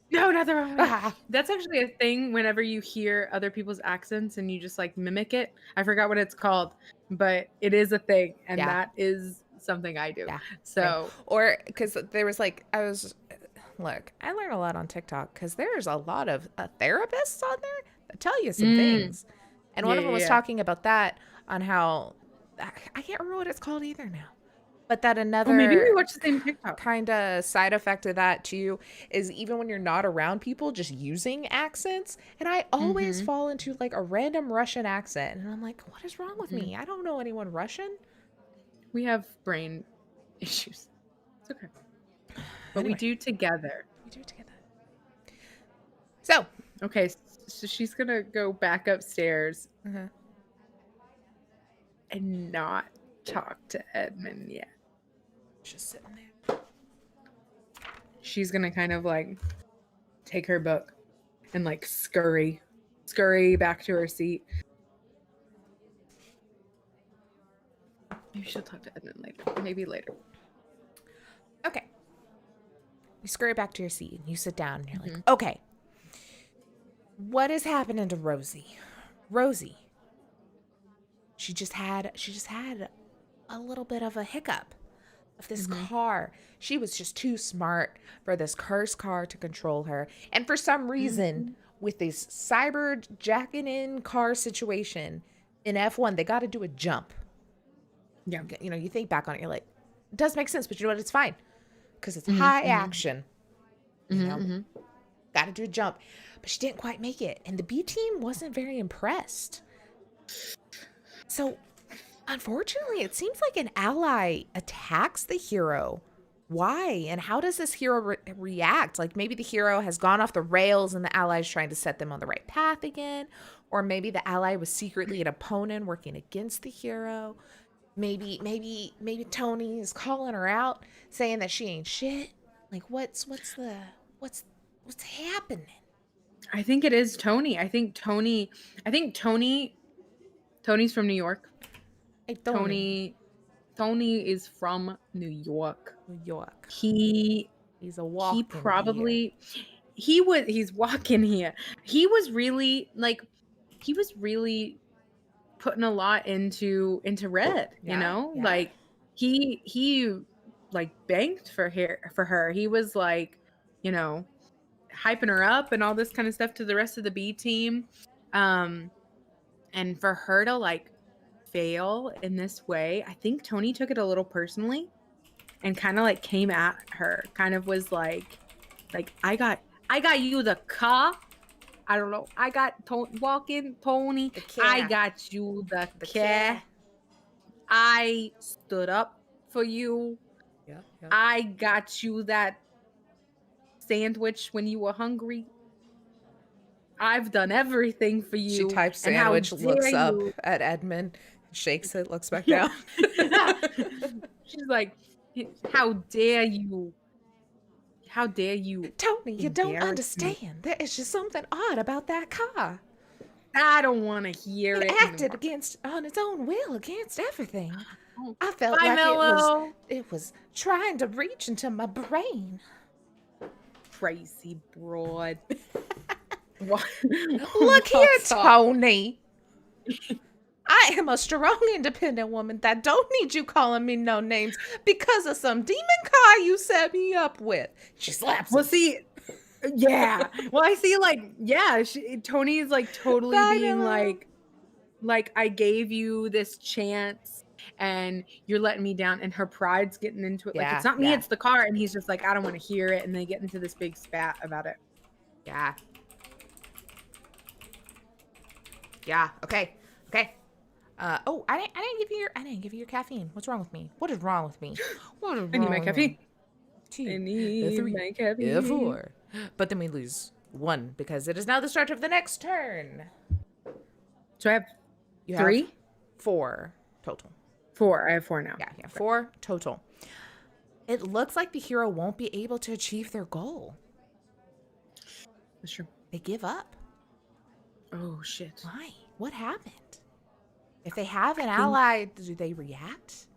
S4: no, not the wrong way.
S1: Ah.
S4: That's actually a thing. Whenever you hear other people's accents and you just like mimic it, I forgot what it's called, but it is a thing, and
S1: Yeah.
S4: that is something I do.
S1: Yeah.
S4: So
S1: Or because there was look, I learn a lot on TikTok because there's a lot of therapists on there that tell you some things. And one of them was
S4: Yeah.
S1: talking about that on how, I can't remember what it's called either now. But that another
S4: maybe we watch the same TikTok.
S1: kind of side effect of that too is even when you're not around people, just using accents. And I always fall into like a random Russian accent. And I'm like, what is wrong with me? I don't know anyone Russian.
S4: We have brain issues. It's okay. But we
S1: Anyway.
S4: do together.
S1: We do it together. So,
S4: Okay, so she's gonna go back upstairs and not talk to Edmund yet.
S1: just sitting there.
S4: She's gonna kind of like take her book and like scurry back to her seat. Maybe she'll talk to Edmund later. Maybe later.
S1: Okay. You scurry back to your seat and you sit down and you're like, okay, what is happening to Rosie? Rosie. She just had a little bit of a hiccup of this car. She was just too smart for this cursed car to control her. And for some reason, with this cyber jacking in car situation in F1, they got to do a jump.
S4: Yeah.
S1: You think back on it, you're like, it does make sense, but you know what? It's fine. Because it's high action. Got to do a jump. But she didn't quite make it. And the B team wasn't very impressed. So, unfortunately, it seems like an ally attacks the hero. Why? And how does this hero react? Like maybe the hero has gone off the rails and the ally is trying to set them on the right path again. Or maybe the ally was secretly an opponent working against the hero. Maybe Tony is calling her out, saying that she ain't shit. Like what's happening?
S4: I think it is Tony. Tony's from New York. Tony is from New York.
S1: New York.
S4: He's
S1: walking
S4: here. He was really putting a lot into Red,
S1: Yeah.
S4: like he like banked for her. He was like, hyping her up and all this kind of stuff to the rest of the B team. And for her to like fail in this way, I think Tony took it a little personally and kind of like came at her, kind of was like I got you the car. I don't know. I got walking Tony. I got you the car. I stood up for you.
S1: Yeah.
S4: I got you that sandwich when you were hungry. I've done everything for you.
S1: She types
S4: and how
S1: sandwich, looks
S4: dare
S1: up
S4: you-
S1: at Edmund, shakes it, looks back
S4: Yeah.
S1: down.
S4: She's like, how dare you? How dare you?
S1: Tony, you don't
S4: Embarrass me.
S1: understand. There is just something odd about that car.
S4: I don't want to hear
S1: It
S4: it.
S1: acted on its own will against everything. I felt
S4: Bye,
S1: like
S4: Mello.
S1: it was trying to reach into my brain.
S4: Crazy broad. What?
S1: Look here, Tony. I am a strong, independent woman that don't need you calling me no names because of some demon car you set me up with. She slaps
S4: Well,
S1: him.
S4: see, yeah. Well, I see, like, yeah, Tony is like totally being like, I gave you this chance and you're letting me down, and her pride's getting into it. Like, it's not me, it's the car. And he's just like, I don't want to hear it. And they get into this big spat about it.
S1: Yeah. Yeah. Okay. Oh, I didn't give you your caffeine. What's wrong with me? What is wrong with me? What is wrong
S4: I need my
S1: with
S4: caffeine.
S1: me? Two,
S4: I need
S1: three,
S4: my caffeine.
S1: four. But then we lose one because it is now the start of the next turn.
S4: So I have
S1: You
S4: 3?
S1: have 4 total.
S4: 4. I have 4 now.
S1: Yeah, 4 total. It looks like the hero won't be able to achieve their goal.
S4: That's true.
S1: They give up.
S4: Oh, shit.
S1: Why? What happened? If they have an ally, do they react?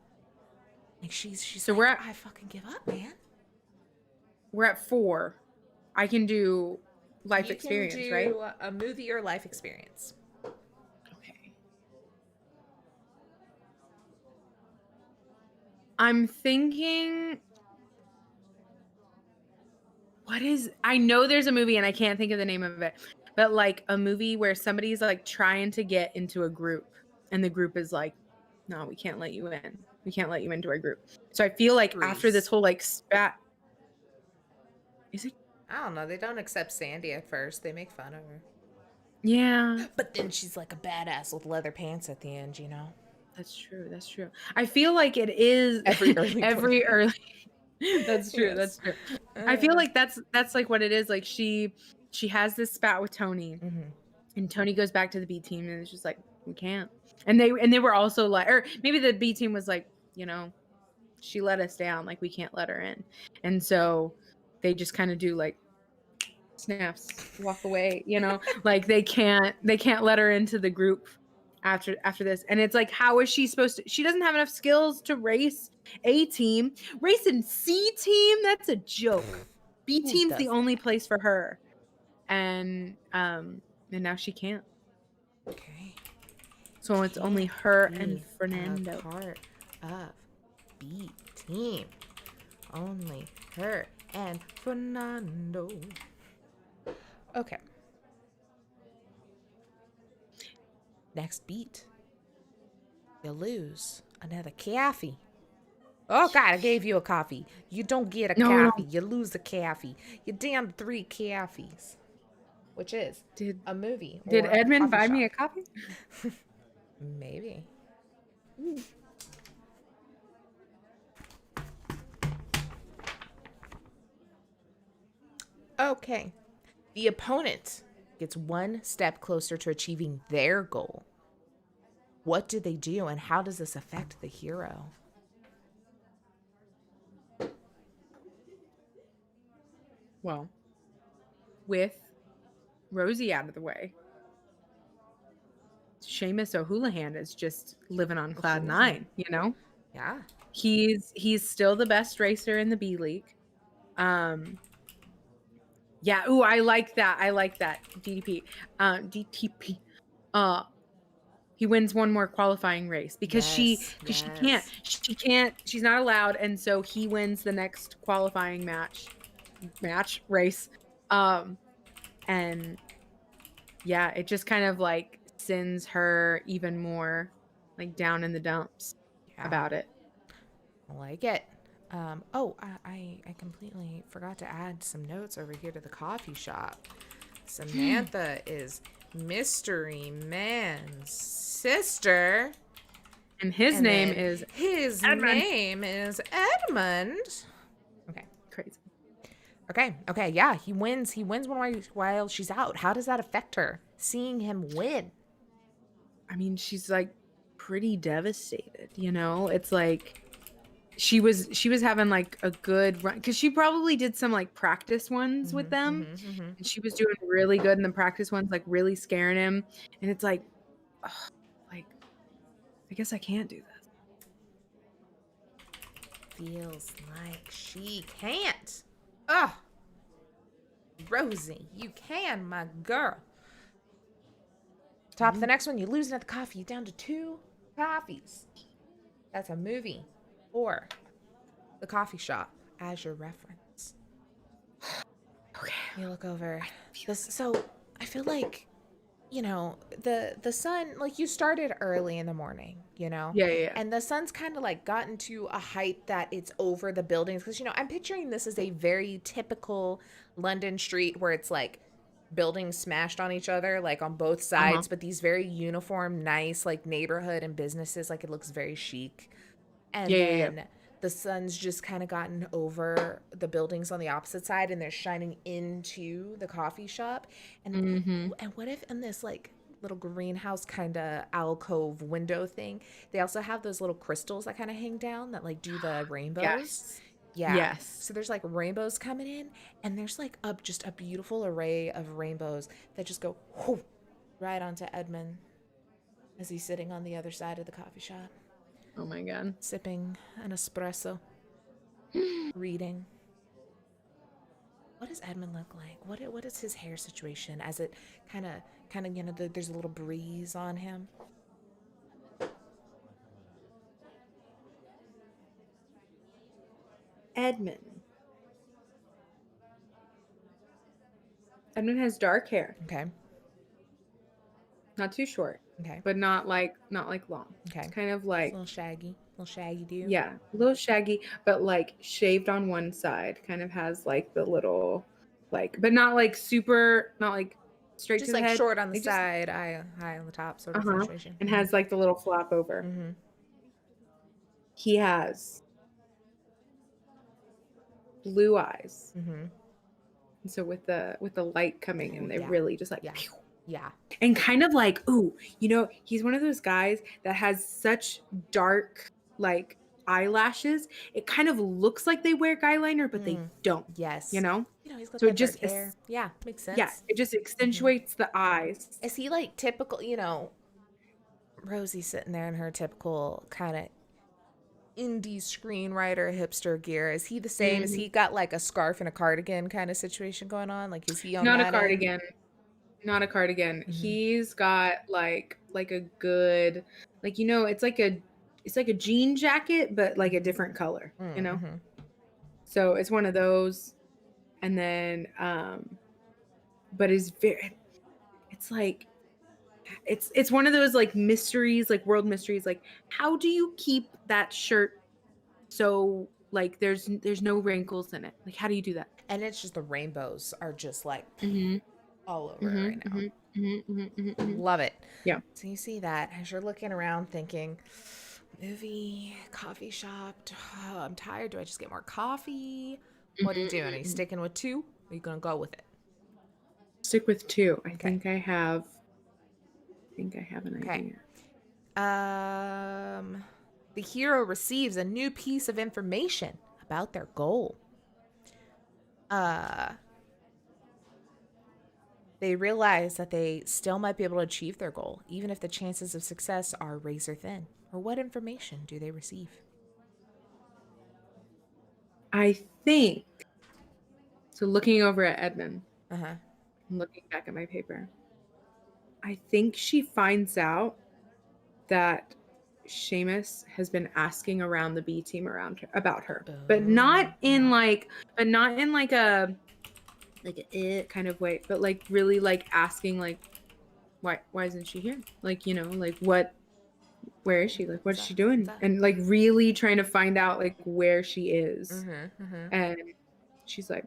S1: Like she's
S4: So
S1: like,
S4: we're at,
S1: I fucking give up, man.
S4: we're at 4. I can do life
S1: You
S4: experience,
S1: can do
S4: right?
S1: a movie or life experience.
S4: Okay. I'm thinking, I know there's a movie and I can't think of the name of it, but like a movie where somebody's like trying to get into a group and the group is like, no, we can't let you in. We can't let you into our group. So I feel like after this whole like spat, is it?
S1: I don't know. They don't accept Sandy at first. They make fun of her.
S4: Yeah.
S1: But then she's like a badass with leather pants at the end, you know?
S4: That's true. That's true. I feel like it is
S1: Every early
S4: That's true.
S1: Yes.
S4: That's true. I feel like that's like what it is. Like she has this spat with Tony, and Tony goes back to the B team, and it's just like, we can't. And they were also like, or maybe the B team was like, you know, she let us down, like we can't let her in, and so they just kind of do like snaps, walk away, you know, like they can't let her into the group after this. And it's like, how is she supposed to? She doesn't have enough skills to race A team. Racing C team, that's a joke. B team's the only place for her, and now she can't.
S1: Okay.
S4: So it's only her and Fernando.
S1: Part of B team. Only her and Fernando. Okay. Next beat. You lose another coffee. Oh God, I gave you a coffee. You don't get a coffee. You lose a coffee. You're down to 3 coffees. Which is a movie.
S4: Did
S1: or
S4: Edmund buy
S1: shop.
S4: me a coffee?
S1: Maybe. Okay. The opponent gets 1 step closer to achieving their goal. What do they do, and how does this affect the hero?
S4: Well, with Rosie out of the way, Seamus O'Houlihan is just living on cloud 9, you know?
S1: Yeah.
S4: He's still the best racer in the B League. Yeah, ooh, I like that. DTP. He wins one more qualifying race because she can't, she's not allowed, and so he wins the next qualifying race. And yeah, it just kind of like sends her even more like down in the dumps about it.
S1: I like it. I completely forgot to add some notes over here to the coffee shop. Samantha is Mystery Man's sister.
S4: And his name is
S1: Edmund. Okay.
S4: Crazy.
S1: Okay, yeah, he wins one while she's out. How does that affect her, seeing him win?
S4: I mean, she's like pretty devastated, you know? It's like she was having like a good run because she probably did some like practice ones with them, and she was doing really good in the practice ones, like really scaring him. And it's like, ugh, like, I guess I can't do this.
S1: Feels like she can't. Ugh. Rosie, you can, my girl. Top of the next one, you're losing at the coffee. You're down to 2 coffees. That's a movie or the coffee shop as your reference.
S4: Okay.
S1: You look over this. So I feel like, you know, the sun, like you started early in the morning, you know?
S4: Yeah.
S1: And the sun's kind of like gotten to a height that it's over the buildings. Because, you know, I'm picturing this as a very typical London street where it's like buildings smashed on each other, like on both sides, but these very uniform, nice, like neighborhood and businesses. Like it looks very chic. And then the sun's just kind of gotten over the buildings on the opposite side and they're shining into the coffee shop. And and what if in this like little greenhouse kind of alcove window thing, they also have those little crystals that kind of hang down that like do the rainbows?
S4: Yes.
S1: Yeah.
S4: Yes.
S1: So there's like rainbows coming in and there's like just a beautiful array of rainbows that just go whoo, right onto Edmund as he's sitting on the other side of the coffee shop.
S4: Oh my god.
S1: Sipping an espresso. Reading. What does Edmund look like? What is his hair situation as it kind of you know, there's a little breeze on him?
S4: Edmund has dark hair.
S1: Okay.
S4: Not too short.
S1: Okay.
S4: But not like long.
S1: Okay.
S4: It's kind of like
S1: a little shaggy dude.
S4: Yeah, a little shaggy, but like shaved on one side. Kind of has like the little, like, but not like super, not like straight
S1: Just
S4: to the
S1: like
S4: head.
S1: short on the
S4: Like, just
S1: side, high on the top sort of situation.
S4: and has like the little flap over. He has blue eyes. And so with the light coming in, they really just like pew.
S1: Yeah.
S4: And kind of like, ooh, you know, he's one of those guys that has such dark like eyelashes. It kind of looks like they wear eyeliner, but they don't.
S1: Yes.
S4: You know?
S1: You know, he's got
S4: so
S1: that
S4: it just
S1: dark hair. Yeah, makes sense.
S4: Yeah, it just accentuates the eyes.
S1: Is he like typical, you know, Rosie sitting there in her typical kind of indie screenwriter hipster gear? Is he the same? Is he got like a scarf and a cardigan kind of situation going on? Like is he on
S4: Not
S1: that
S4: a cardigan. Not a cardigan. He's got like a good, like, you know, it's like a jean jacket, but like a different color, you know? So it's one of those. And then, but it's like, it's one of those like mysteries, like world mysteries. Like, how do you keep that shirt so like there's no wrinkles in it? Like, how do you do that?
S1: And it's just the rainbows are just like all over it right now. Love it.
S4: Yeah.
S1: So you see that as you're looking around thinking, movie, coffee shop, oh, I'm tired. Do I just get more coffee? What are you doing? Are you sticking with 2? Or are you going to go with it?
S4: Stick with 2. I think I have an idea.
S1: The hero receives a new piece of information about their goal. They realize that they still might be able to achieve their goal, even if the chances of success are razor thin. Or what information do they receive?
S4: I think, so looking over at Edmund,
S1: Uh-huh.
S4: and looking back at my paper, I think she finds out that Seamus has been asking around the B team about her, but not in like a kind of way, but like really like asking like, why isn't she here? Like, you know, like where is she? Like, what is she doing? And like really trying to find out like where she is. And she's like,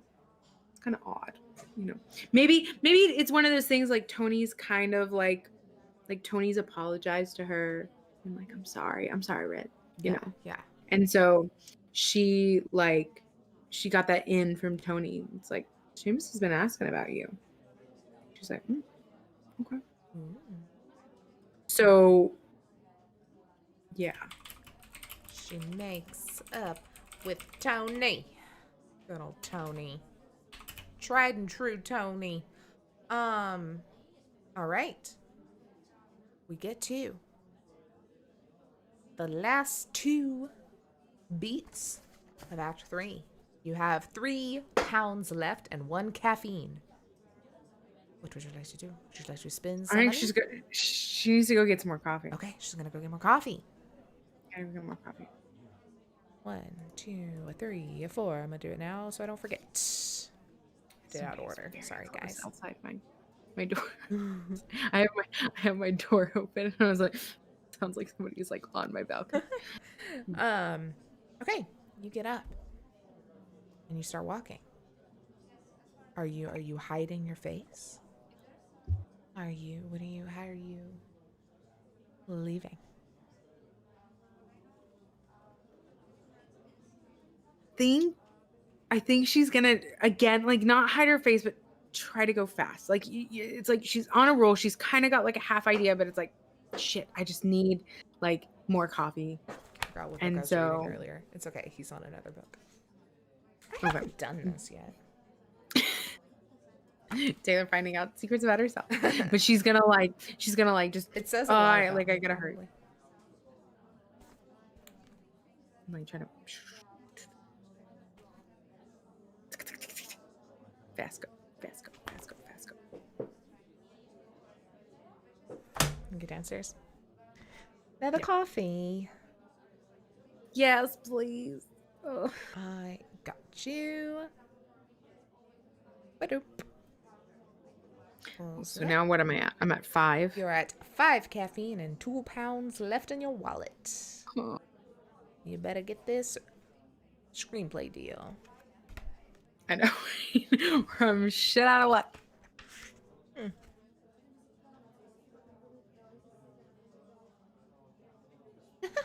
S4: it's kind of odd, you know. Maybe it's one of those things like Tony's kind of like Tony's apologized to her and like, I'm sorry, Red, you know.
S1: Yeah.
S4: And so she got that in from Tony. It's like, Seamus has been asking about you. She's like, okay. So, yeah.
S1: She makes up with Tony. Good old Tony. Tried and true Tony. All right. We get to the last 2 beats of Act 3. You have 3 pounds left and 1 caffeine. What would you like to do? Would you like to spend some
S4: I
S1: money?
S4: think she needs to go get some more coffee.
S1: Okay, she's gonna go get more coffee.
S4: Gotta go get more coffee.
S1: 1, 2, 3, 4. I'm gonna do it now so I don't forget. Did out of order. Sorry, guys.
S4: Outside my door. I have my door open, and I was like, sounds like somebody's like on my balcony.
S1: Okay, you get up and you start walking. Are you hiding your face? How are you leaving?
S4: I think she's gonna again, like, not hide her face, but try to go fast. Like, it's like she's on a roll. She's kind of got like a half idea, but it's like, shit, I just need like more coffee.
S1: I forgot what book
S4: And
S1: I was
S4: so-
S1: reading earlier. It's okay. He's on another book. I
S4: Okay.
S1: haven't done this yet.
S4: Taylor finding out secrets about herself, but she's gonna just.
S1: It says.
S4: Oh,
S1: a lot
S4: I
S1: about me,
S4: gotta hurry.
S1: probably.
S4: I'm like trying to. Fast go.
S1: Get downstairs. Another
S4: Yeah.
S1: coffee.
S4: Yes, please. Oh.
S1: I got you. Badoop.
S4: So now what am I at? I'm at 5.
S1: You're at 5 caffeine and 2 pounds left in your wallet.
S4: Oh.
S1: You better get this screenplay deal.
S4: I know. From shit out of luck.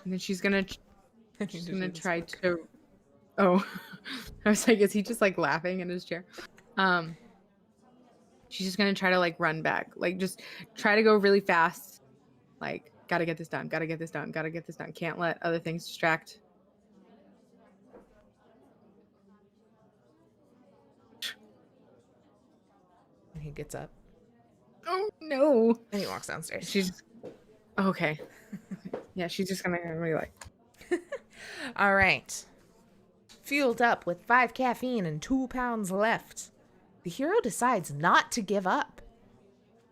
S4: And then she's gonna try to. Oh, I was like, is he just like laughing in his chair? She's just gonna try to like run back, like just try to go really fast. Like, gotta get this done. Can't let other things distract.
S1: And he gets up
S4: Oh no.
S1: and he walks downstairs.
S4: She's okay. Yeah, she's just gonna be like,
S1: All right. Fueled up with 5 caffeine and 2 pounds left, the hero decides not to give up.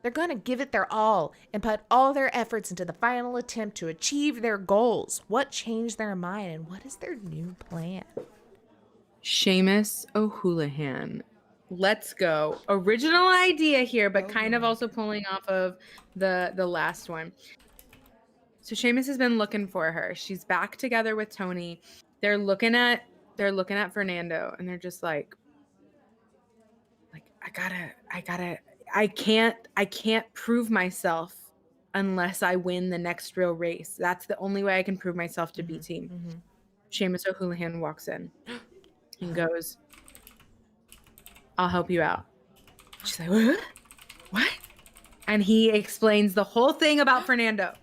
S1: They're going to give it their all and put all their efforts into the final attempt to achieve their goals. What changed their mind and what is their new plan?
S4: Seamus O'Houlihan. Let's go. Original idea here, but kind of also pulling off of the last one. So Seamus has been looking for her. She's back together with Tony. They're looking at Fernando, and they're just like I can't prove myself unless I win the next real race. That's the only way I can prove myself to B team.
S1: Mm-hmm.
S4: Seamus O'Houlihan walks in and goes, I'll help you out. She's like, what? What? And he explains the whole thing about Fernando.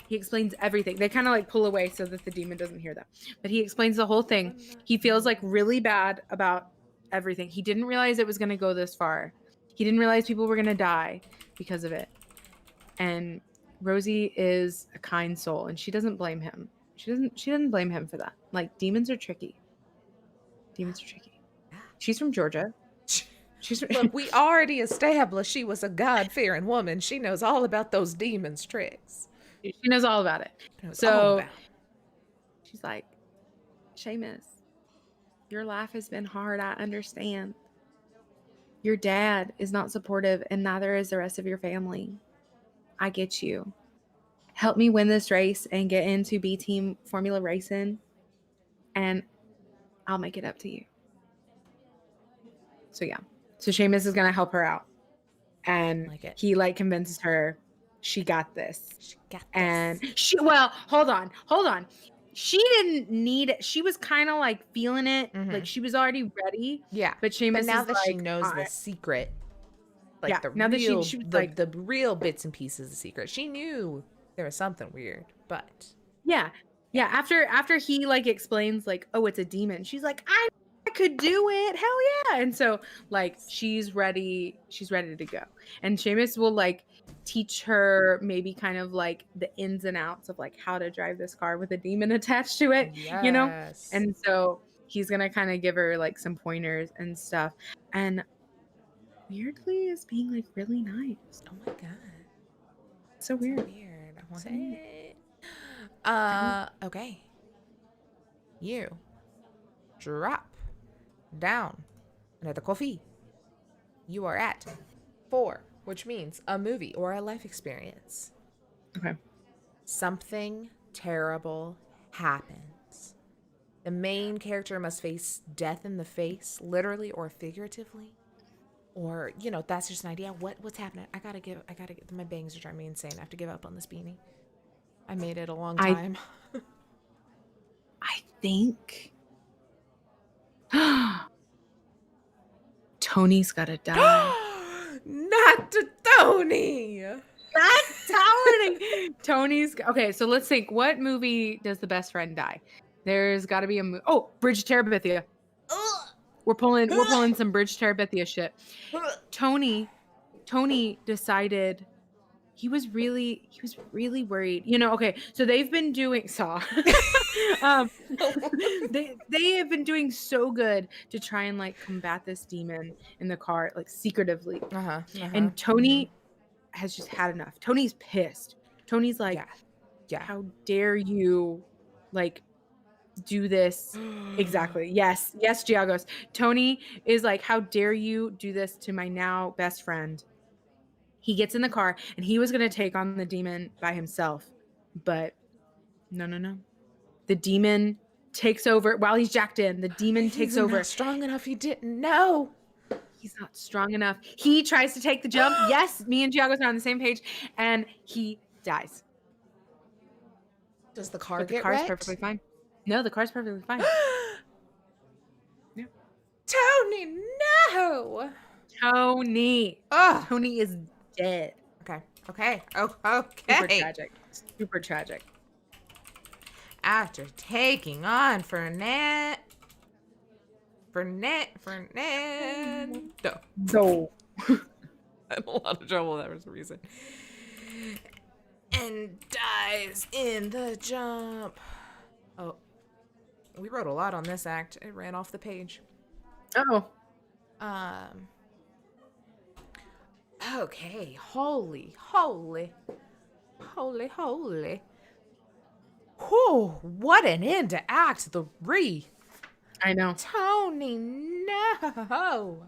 S4: He explains everything. They kind of like pull away so that the demon doesn't hear them. But he explains the whole thing. He feels like really bad about everything. He didn't realize it was going to go this far. He didn't realize people were going to die because of it. And Rosie is a kind soul, and she doesn't blame him. She doesn't blame him for that. Like, demons are tricky. She's from Georgia.
S1: Look, we already established she was a God-fearing woman. She knows all about those demons' tricks.
S4: She knows all about it.
S1: Knows all
S4: So
S1: about it.
S4: she's like, Seamus, your life has been hard. I understand. Your dad is not supportive, and neither is the rest of your family. I get you. Help me win this race and get into B team formula racing, and I'll make it up to you. So yeah. So Seamus is gonna help her out. And
S1: Like it.
S4: he like convinces her she got this.
S1: She got this.
S4: And hold on. She didn't need it. She was kind of like feeling it.
S1: Mhm.
S4: Like she was already ready.
S1: Yeah.
S4: But Seamus
S1: But now
S4: is
S1: that she
S4: like,
S1: knows the secret, like
S4: Yeah,
S1: the
S4: now that
S1: real,
S4: she was
S1: the,
S4: like-
S1: the real bits and pieces of the secret, she knew there was something weird, but
S4: Yeah. Yeah, after he like explains like, oh, it's a demon. She's like, I could do it. Hell yeah. And so like she's ready to go. And Seamus will like teach her maybe kind of like the ins and outs of like how to drive this car with a demon attached to it, you know?
S1: Yes.
S4: And so he's gonna kind of give her like some pointers and stuff. And weirdly is being like really nice.
S1: Oh my god.
S4: So weird.
S1: Weird.
S4: So
S1: Okay. You drop down another coffee. You are at 4, which means a movie or a life experience.
S4: Okay.
S1: Something terrible happens. The main character must face death in the face, literally or figuratively. Or, you know, that's just an idea. What's happening? I gotta get, my bangs are driving me insane. I have to give up on this beanie. I made it a long time.
S4: I think Tony's gotta die.
S1: Not to Tony!
S4: Not Tony! Tony's okay, so let's think. What movie does the best friend die? There's gotta be a movie. Oh, Bridge to Terabithia. We're pulling some Bridge to Terabithia shit. Tony decided he was really worried. You know, okay, so they've been doing Saw. They have been doing so good to try and like combat this demon in the car, like secretively. And Tony has just had enough. Tony's pissed. Tony's like,
S1: yeah.
S4: How dare you like do this? Exactly. Yes, Giagos. Tony is like, how dare you do this to my now best friend? He gets in the car and he was going to take on the demon by himself. But no. The demon takes over while he's jacked in. The demon takes over.
S1: Not strong enough. He didn't know.
S4: He's not strong enough. He tries to take the jump. Yes, me and Giagos are on the same page. And he dies.
S1: Does the car
S4: But
S1: get
S4: the car's
S1: wrecked?
S4: perfectly fine. No, the car's perfectly fine. Yeah.
S1: Tony, no!
S4: Tony.
S1: Oh.
S4: Tony is dead.
S1: Okay. Oh, okay.
S4: Super tragic.
S1: After taking on Fernando.
S4: So
S1: I'm in a lot of trouble. That was the reason. And dies in the jump. Oh, we wrote a lot on this act. It ran off the page.
S4: Oh.
S1: Okay. Holy. Whew, what an end to Act 3.
S4: I know.
S1: Tony, no.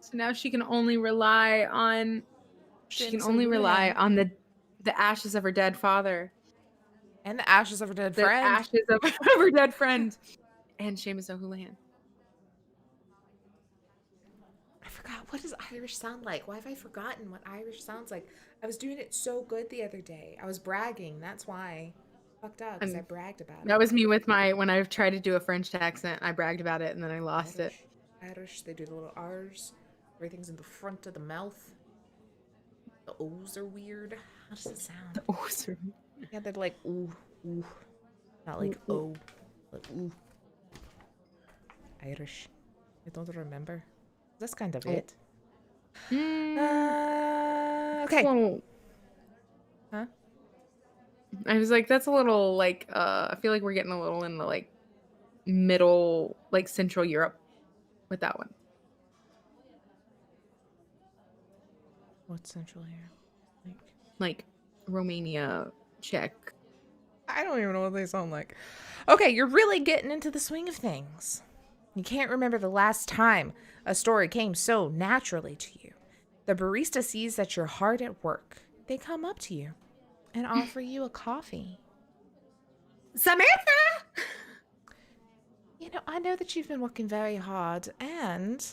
S4: So now she can only rely on the ashes of her dead father.
S1: And the ashes of her dead friend.
S4: The ashes of her dead friend. And Seamus O'Houlihan.
S1: I forgot, what does Irish sound like? Why have I forgotten what Irish sounds like? I was doing it so good the other day. I was bragging. That's why. Fucked up because I bragged about it.
S4: That was me with when I tried to do a French accent. I bragged about it and then I lost it.
S1: Irish, they do the little R's. Everything's in the front of the mouth. The O's are weird. How does it sound?
S4: The O's are weird.
S1: Yeah, they're like ooh. Not like O. Like ooh. Irish. I don't remember. That's kind of it. Okay.
S4: Well,
S1: huh?
S4: I was like, that's a little like I feel like we're getting a little in the like middle, like Central Europe with that one.
S1: What's Central Europe?
S4: Like Romania, Czech.
S1: I don't even know what they sound like. Okay, you're really getting into the swing of things. You can't remember the last time a story came so naturally to you. The barista sees that you're hard at work. They come up to you and offer you a coffee.
S4: Samantha!
S1: You know, I know that you've been working very hard, and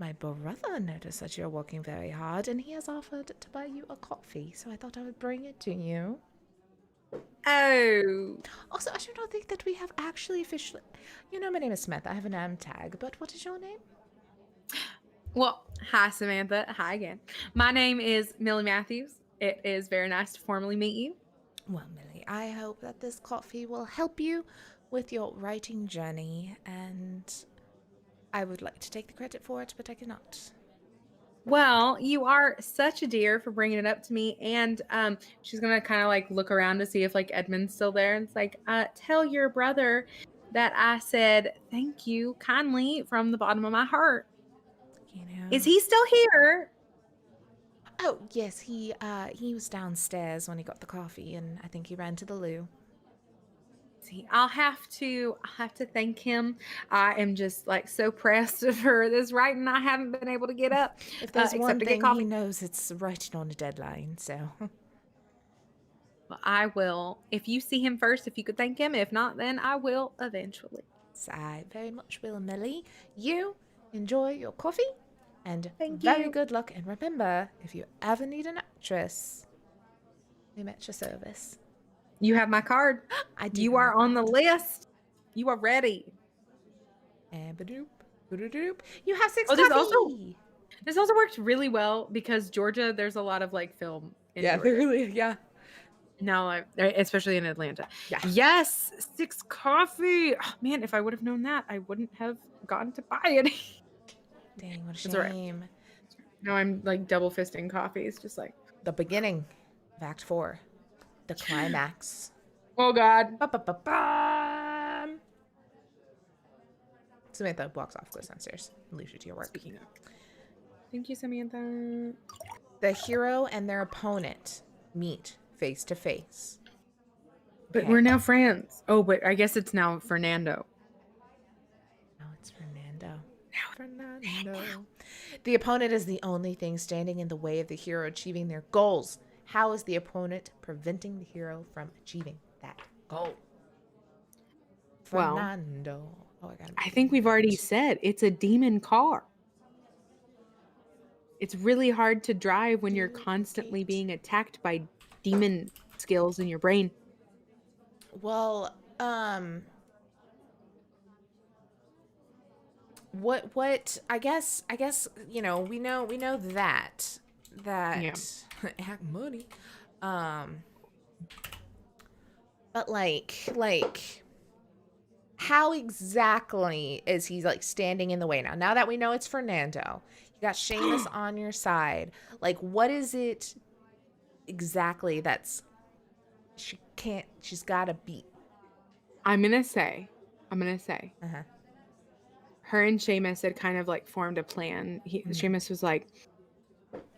S1: my brother noticed that you're working very hard, and he has offered to buy you a coffee, so I thought I would bring it to you.
S4: Oh.
S1: Also, I don't think that we have actually officially... You know, my name is Smith. I have a name tag, but what is your name?
S4: Well, hi, Samantha. Hi again. My name is Millie Matthews. It is very nice to formally meet you.
S1: Well, Millie, I hope that this coffee will help you with your writing journey, and I would like to take the credit for it, but I cannot.
S4: Well, you are such a dear for bringing it up to me. And she's gonna kind of like look around to see if like Edmund's still there. And it's like, tell your brother that I said thank you kindly from the bottom of my heart.
S1: You know.
S4: Is he still here?
S1: Oh yes, he was downstairs when he got the coffee, and I think he ran to the loo.
S4: See, I'll have to thank him. I am just like so pressed for this writing. I haven't been able to get up.
S1: If there's
S4: except
S1: one
S4: to get
S1: thing
S4: coffee.
S1: he knows, it's writing on a deadline. So
S4: Well, I will. If you see him first, if you could thank him. If not, then I will eventually.
S1: I very much will, Millie. You enjoy your coffee, and
S4: Thank
S1: very
S4: you.
S1: good luck. And remember, if you ever need an actress, I'm at your service.
S4: You have my card.
S1: I do.
S4: You are on the list. You are ready.
S1: And ba-doop, ba-doop. You have 6
S4: Oh,
S1: coffee.
S4: This also worked really well because Georgia, there's a lot of like film. In Georgia.
S1: really, yeah.
S4: Now, especially in Atlanta.
S1: Yeah.
S4: Yes, 6 coffee. Oh, man, if I would have known that, I wouldn't have gotten to buy it.
S1: Dang, what a
S4: That's all right.
S1: shame.
S4: Now I'm like double fisting coffees, just like.
S1: The beginning of Act 4. The climax.
S4: Oh God.
S1: Ba-ba-ba-bam. Samantha walks off, goes downstairs, and leaves you to your work.
S4: Speaking of. Thank you, Samantha.
S1: The hero and their opponent meet face to face.
S4: But
S1: Okay.
S4: we're now friends. Oh, but I guess it's now Fernando.
S1: No, it's Fernando. Fernando. The opponent is the only thing standing in the way of the hero achieving their goals. How is the opponent preventing the hero from achieving that goal?
S4: Well,
S1: Fernando. Oh,
S4: I think we've already said it's a demon car. It's really hard to drive when you're constantly being attacked by demon skills in your brain.
S1: Well, what I guess you know, we know that
S4: Yeah.
S1: act money. But like how exactly is he like standing in the way now that we know it's Fernando? You got Seamus on your side. Like, what is it exactly that's she's gotta beat?
S4: I'm gonna say
S1: Uh-huh.
S4: her and Seamus had kind of like formed a plan. Seamus was like,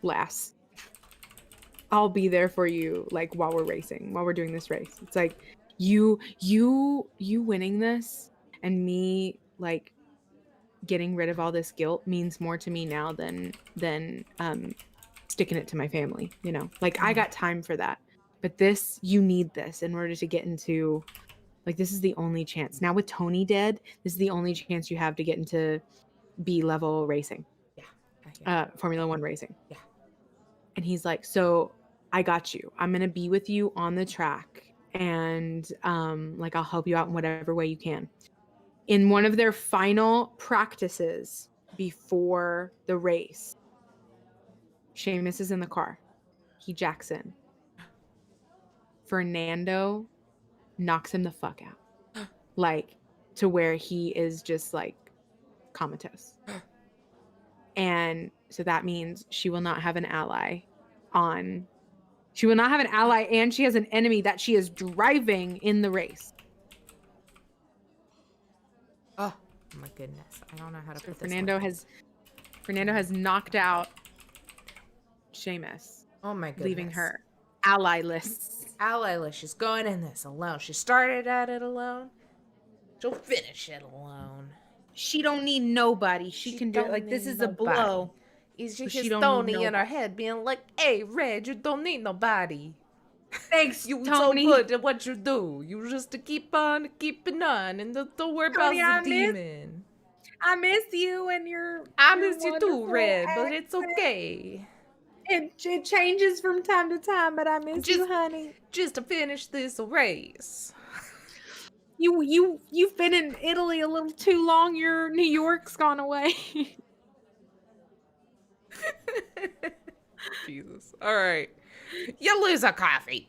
S4: "Lass, I'll be there for you like while we're doing this race." It's like you winning this and me like getting rid of all this guilt means more to me now than sticking it to my family, you know. Like I got time for that. But this, you need this in order to get into like this is the only chance. Now with Tony dead, this is the only chance you have to get into B level racing.
S1: Yeah.
S4: Formula 1 racing.
S1: Yeah.
S4: And he's like, "So I got you. I'm going to be with you on the track and like I'll help you out in whatever way you can." In one of their final practices before the race, Seamus is in the car. He jacks in. Fernando knocks him the fuck out. Like, to where he is just like comatose. And so that means she will not have an ally and she has an enemy that she is driving in the race.
S1: Oh my goodness. I don't know how to put this.
S4: Fernando has knocked out Seamus.
S1: Oh my goodness.
S4: Leaving her ally-less.
S1: Ally-less. She's going in this alone. She started at it alone. She'll finish it alone.
S4: She don't need nobody. She can do it. Like, this is a blow.
S1: It's just
S4: she don't
S1: Tony
S4: need
S1: in her head being like, "Hey, Red, you don't need nobody.
S4: Thanks,
S1: You
S4: Tony.
S1: so good at what you do. You just keep on keeping on and don't worry about
S4: Tony, I
S1: the demon.
S4: I miss you and your.
S1: I
S4: your
S1: miss you too,
S4: wonderful
S1: Red, but it's
S4: accent.
S1: okay.
S4: It changes from time to time, but I miss you,
S1: Just-
S4: honey.
S1: Just to finish this race."
S4: You've been in Italy a little too long. Your New York's gone away.
S1: Jesus. All right. You lose a coffee.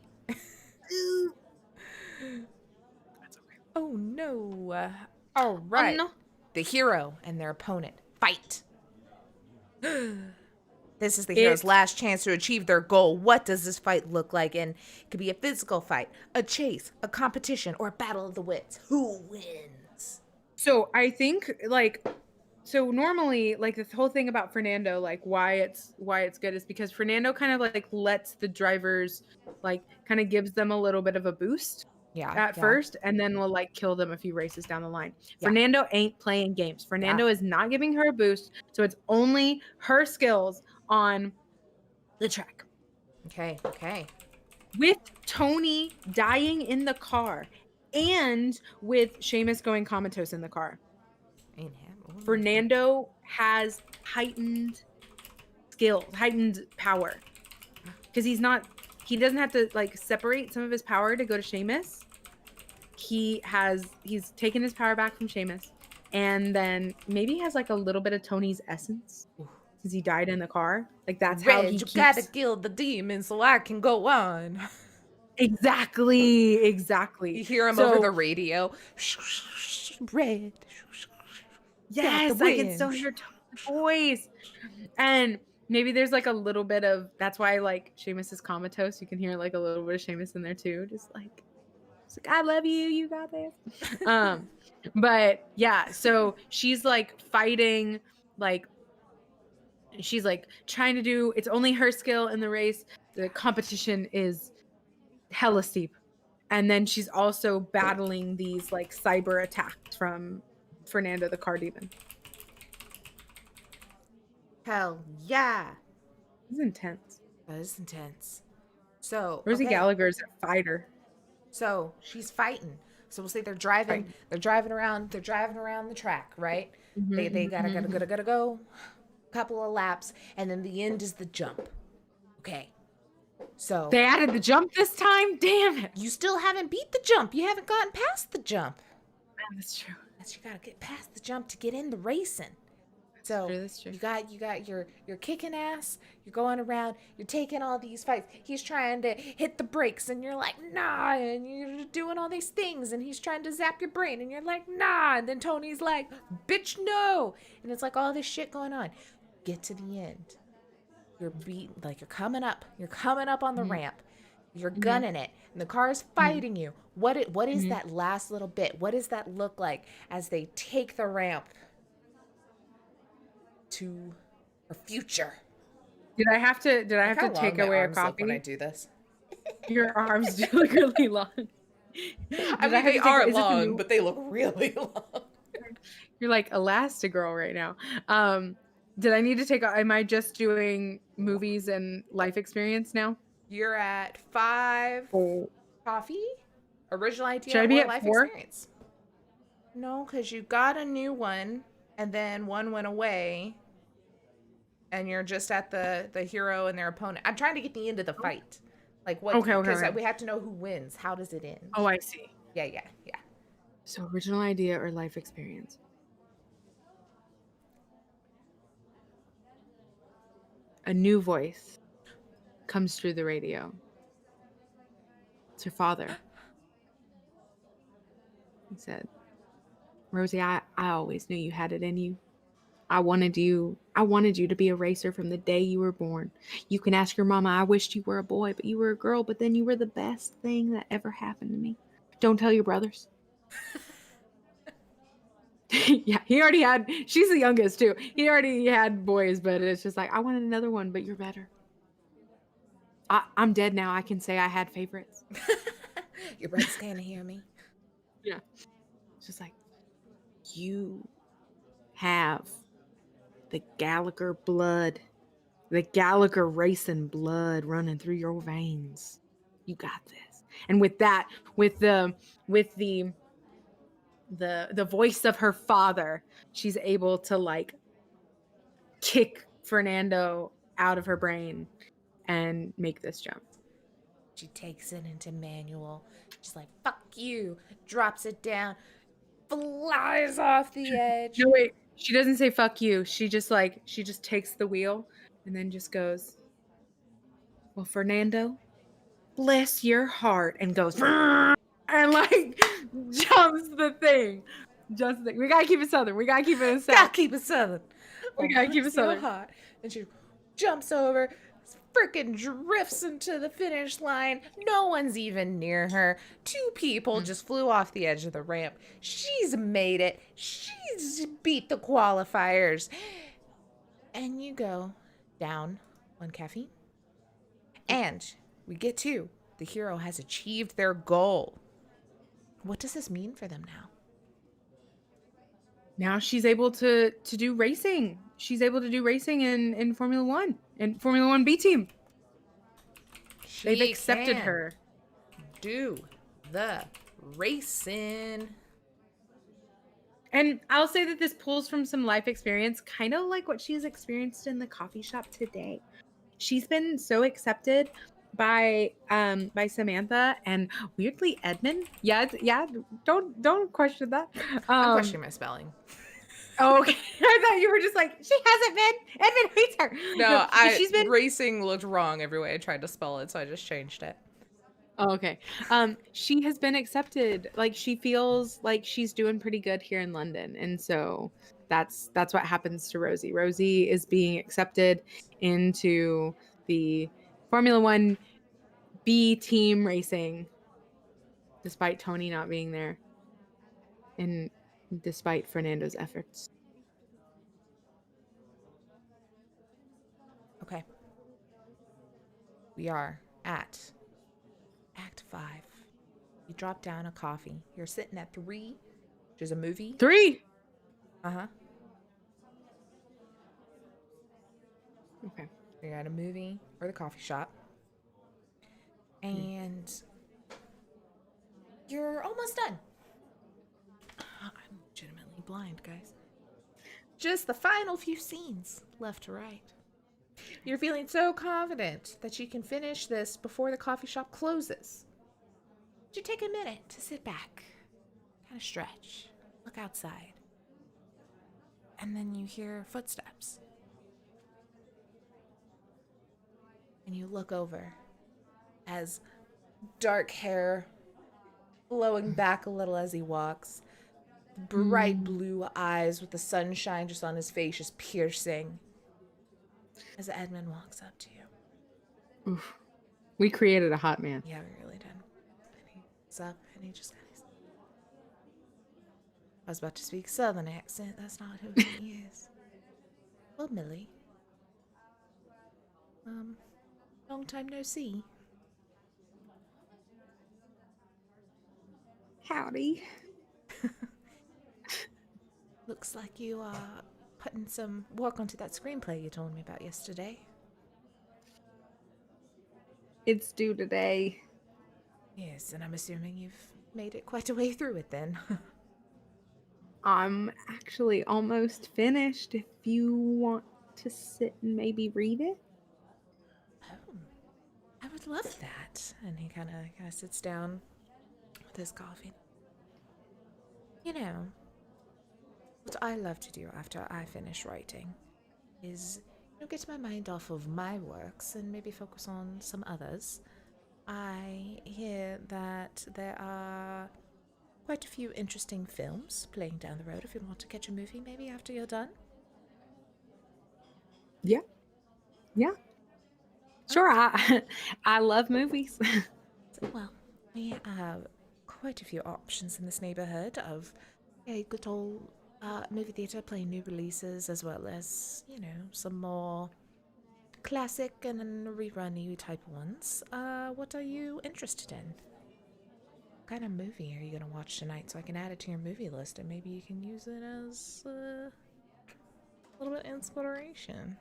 S1: Oh no. All
S4: Oh
S1: right.
S4: no.
S1: The hero and their opponent fight. This is the hero's last chance to achieve their goal. What does this fight look like? And it could be a physical fight, a chase, a competition, or a battle of the wits. Who wins?
S4: So I think so normally like the whole thing about Fernando, like why it's good is because Fernando kind of like lets the drivers like kind of gives them a little bit of a boost at first, and then will like kill them a few races down the line.
S1: Yeah.
S4: Fernando ain't playing games. Fernando is not giving her a boost, so it's only her skills on the track.
S1: Okay.
S4: With Tony dying in the car and with Seamus going comatose in the car, Fernando has heightened skill, heightened power. Because he doesn't have to like separate some of his power to go to Seamus. He's taken his power back from Seamus, and then maybe he has like a little bit of Tony's essence because he died in the car. Like that's how he keeps...
S1: gotta kill the demon so I can go on.
S4: Exactly.
S1: You hear him over the radio. Red.
S4: Yes, I can still hear Tony's voice. And maybe there's like a little bit of... That's why like Seamus is comatose. You can hear like a little bit of Seamus in there too. Just like, I love you. You got this. But yeah, so she's like fighting, like she's like trying to do... It's only her skill in the race. The competition is hella steep. And then she's also battling these like cyber attacks from Fernando the car demon.
S1: Hell yeah.
S4: It's intense.
S1: That is intense. So
S4: Rosie Gallagher's a fighter.
S1: So she's fighting. So we'll say they're driving around the track, right?
S4: Mm-hmm,
S1: They gotta go couple of laps, and then the end is the jump. Okay. So
S4: they added the jump this time? Damn it.
S1: You still haven't beat the jump. You haven't gotten past the jump.
S4: That's true.
S1: You gotta get past the jump to get in the racing. So
S4: that's true.
S1: you got your kicking ass, you're going around, you're taking all these fights. He's trying to hit the brakes and you're like, nah, and you're doing all these things and he's trying to zap your brain and you're like, nah, and then Tony's like, bitch, no. And it's like all this shit going on. Get to the end. You're beating, like you're coming up on the ramp. You're gunning it, and the car is fighting you. What is that last little bit? What does that look like as they take the ramp to our future?
S4: Did I have to take away a copy
S1: when I do this?
S4: Your arms do look really long.
S1: I mean, they are long, but they look really long.
S4: You're like Elastigirl right now. Did I need to take? Am I just doing movies and life experience now?
S1: You're at 5 coffee, original idea,
S4: Should I be
S1: or
S4: at
S1: life
S4: 4?
S1: experience. No, because you got a new one, and then one went away, and you're just at the hero and their opponent. I'm trying to get the end of the fight. Like what?
S4: Okay.
S1: Because we have to know who wins. How does it end?
S4: Oh, I see.
S1: Yeah.
S4: So original idea or life experience? A new voice comes through the radio. It's her father. He said, Rosie, I always knew you had it in you. I wanted you to be a racer from the day you were born. You can ask your mama, I wished you were a boy, but you were a girl, but then you were the best thing that ever happened to me. Don't tell your brothers. Yeah, she's the youngest too. He already had boys, but it's just like, I wanted another one, but you're better. I'm dead now. I can say I had favorites.
S1: Your brother's can't hear me.
S4: Yeah. It's just like, you have the Gallagher blood, the Gallagher racing blood running through your veins. You got this. And with that, with the voice of her father, she's able to like kick Fernando out of her brain and make this jump.
S1: She takes it into manual. She's like, fuck you. Drops it down. Flies off the edge.
S4: No, wait. She doesn't say fuck you. She just takes the wheel and then just goes, well, Fernando, bless your heart, and goes, and like jumps the thing. Just the thing. We gotta keep it southern. We gotta keep it in
S1: Gotta
S4: south.
S1: keep it southern.
S4: We gotta keep it
S1: Bless your
S4: southern.
S1: heart. And she jumps over, freaking drifts into the finish line. No one's even near her. 2 people just flew off the edge of the ramp. She's made it. She's beat the qualifiers. And you go down 1 caffeine. And we get to the hero has achieved their goal. What does this mean for them now?
S4: Now she's able to do racing. She's able to do racing in Formula One, in Formula One B team. They've
S1: She
S4: accepted
S1: can
S4: her.
S1: do the racing.
S4: And I'll say that this pulls from some life experience, kind of like what she's experienced in the coffee shop today. She's been so accepted by Samantha and weirdly Edmund. Yeah, don't question that.
S1: I'm questioning my spelling.
S4: Oh, okay. I thought you were just like, she hasn't been. Edmund hates her.
S1: No,
S4: she's been
S1: racing looked wrong every way I tried to spell it, so I just changed it.
S4: Oh, okay. She has been accepted. Like she feels like she's doing pretty good here in London. And so that's what happens to Rosie. Rosie is being accepted into the Formula One B team racing despite Tony not being there. And despite Fernando's efforts.
S1: Okay. We are at Act 5. You drop down a coffee. You're sitting at 3, which is a movie.
S4: 3.
S1: Uh-huh.
S4: Okay.
S1: You're at a movie or the coffee shop. And you're almost done. I'm legitimately blind, guys. Just the final few scenes, left to right. You're feeling so confident that you can finish this before the coffee shop closes. You take a minute to sit back, kind of stretch, look outside, and then you hear footsteps. And you look over as dark hair blowing back a little as he walks, bright blue eyes with the sunshine just on his face just piercing as Edmund walks up to you.
S4: Oof. We created a hot man.
S1: Yeah, we really did. And he looks up and he just kind of... I was about to speak Southern accent. That's not who he is. Well, Millie. Long time no see.
S4: Howdy.
S1: Looks like you are putting some work onto that screenplay you told me about yesterday.
S4: It's due today.
S1: Yes, and I'm assuming you've made it quite a way through it then.
S4: I'm actually almost finished if you want to sit and maybe read it.
S1: Oh, I would love that. And he kind of sits down with his coffee. You know, what I love to do after I finish writing is, get my mind off of my works and maybe focus on some others. I hear that there are quite a few interesting films playing down the road if you want to catch a movie maybe after you're done.
S4: Yeah. Sure, I love movies.
S1: Well, we have quite a few options in this neighborhood of a good old movie theater playing new releases, as well as, some more classic and rerun-y type ones. What are you interested in? What kind of movie are you going to watch tonight so I can add it to your movie list and maybe you can use it as a little bit of inspiration?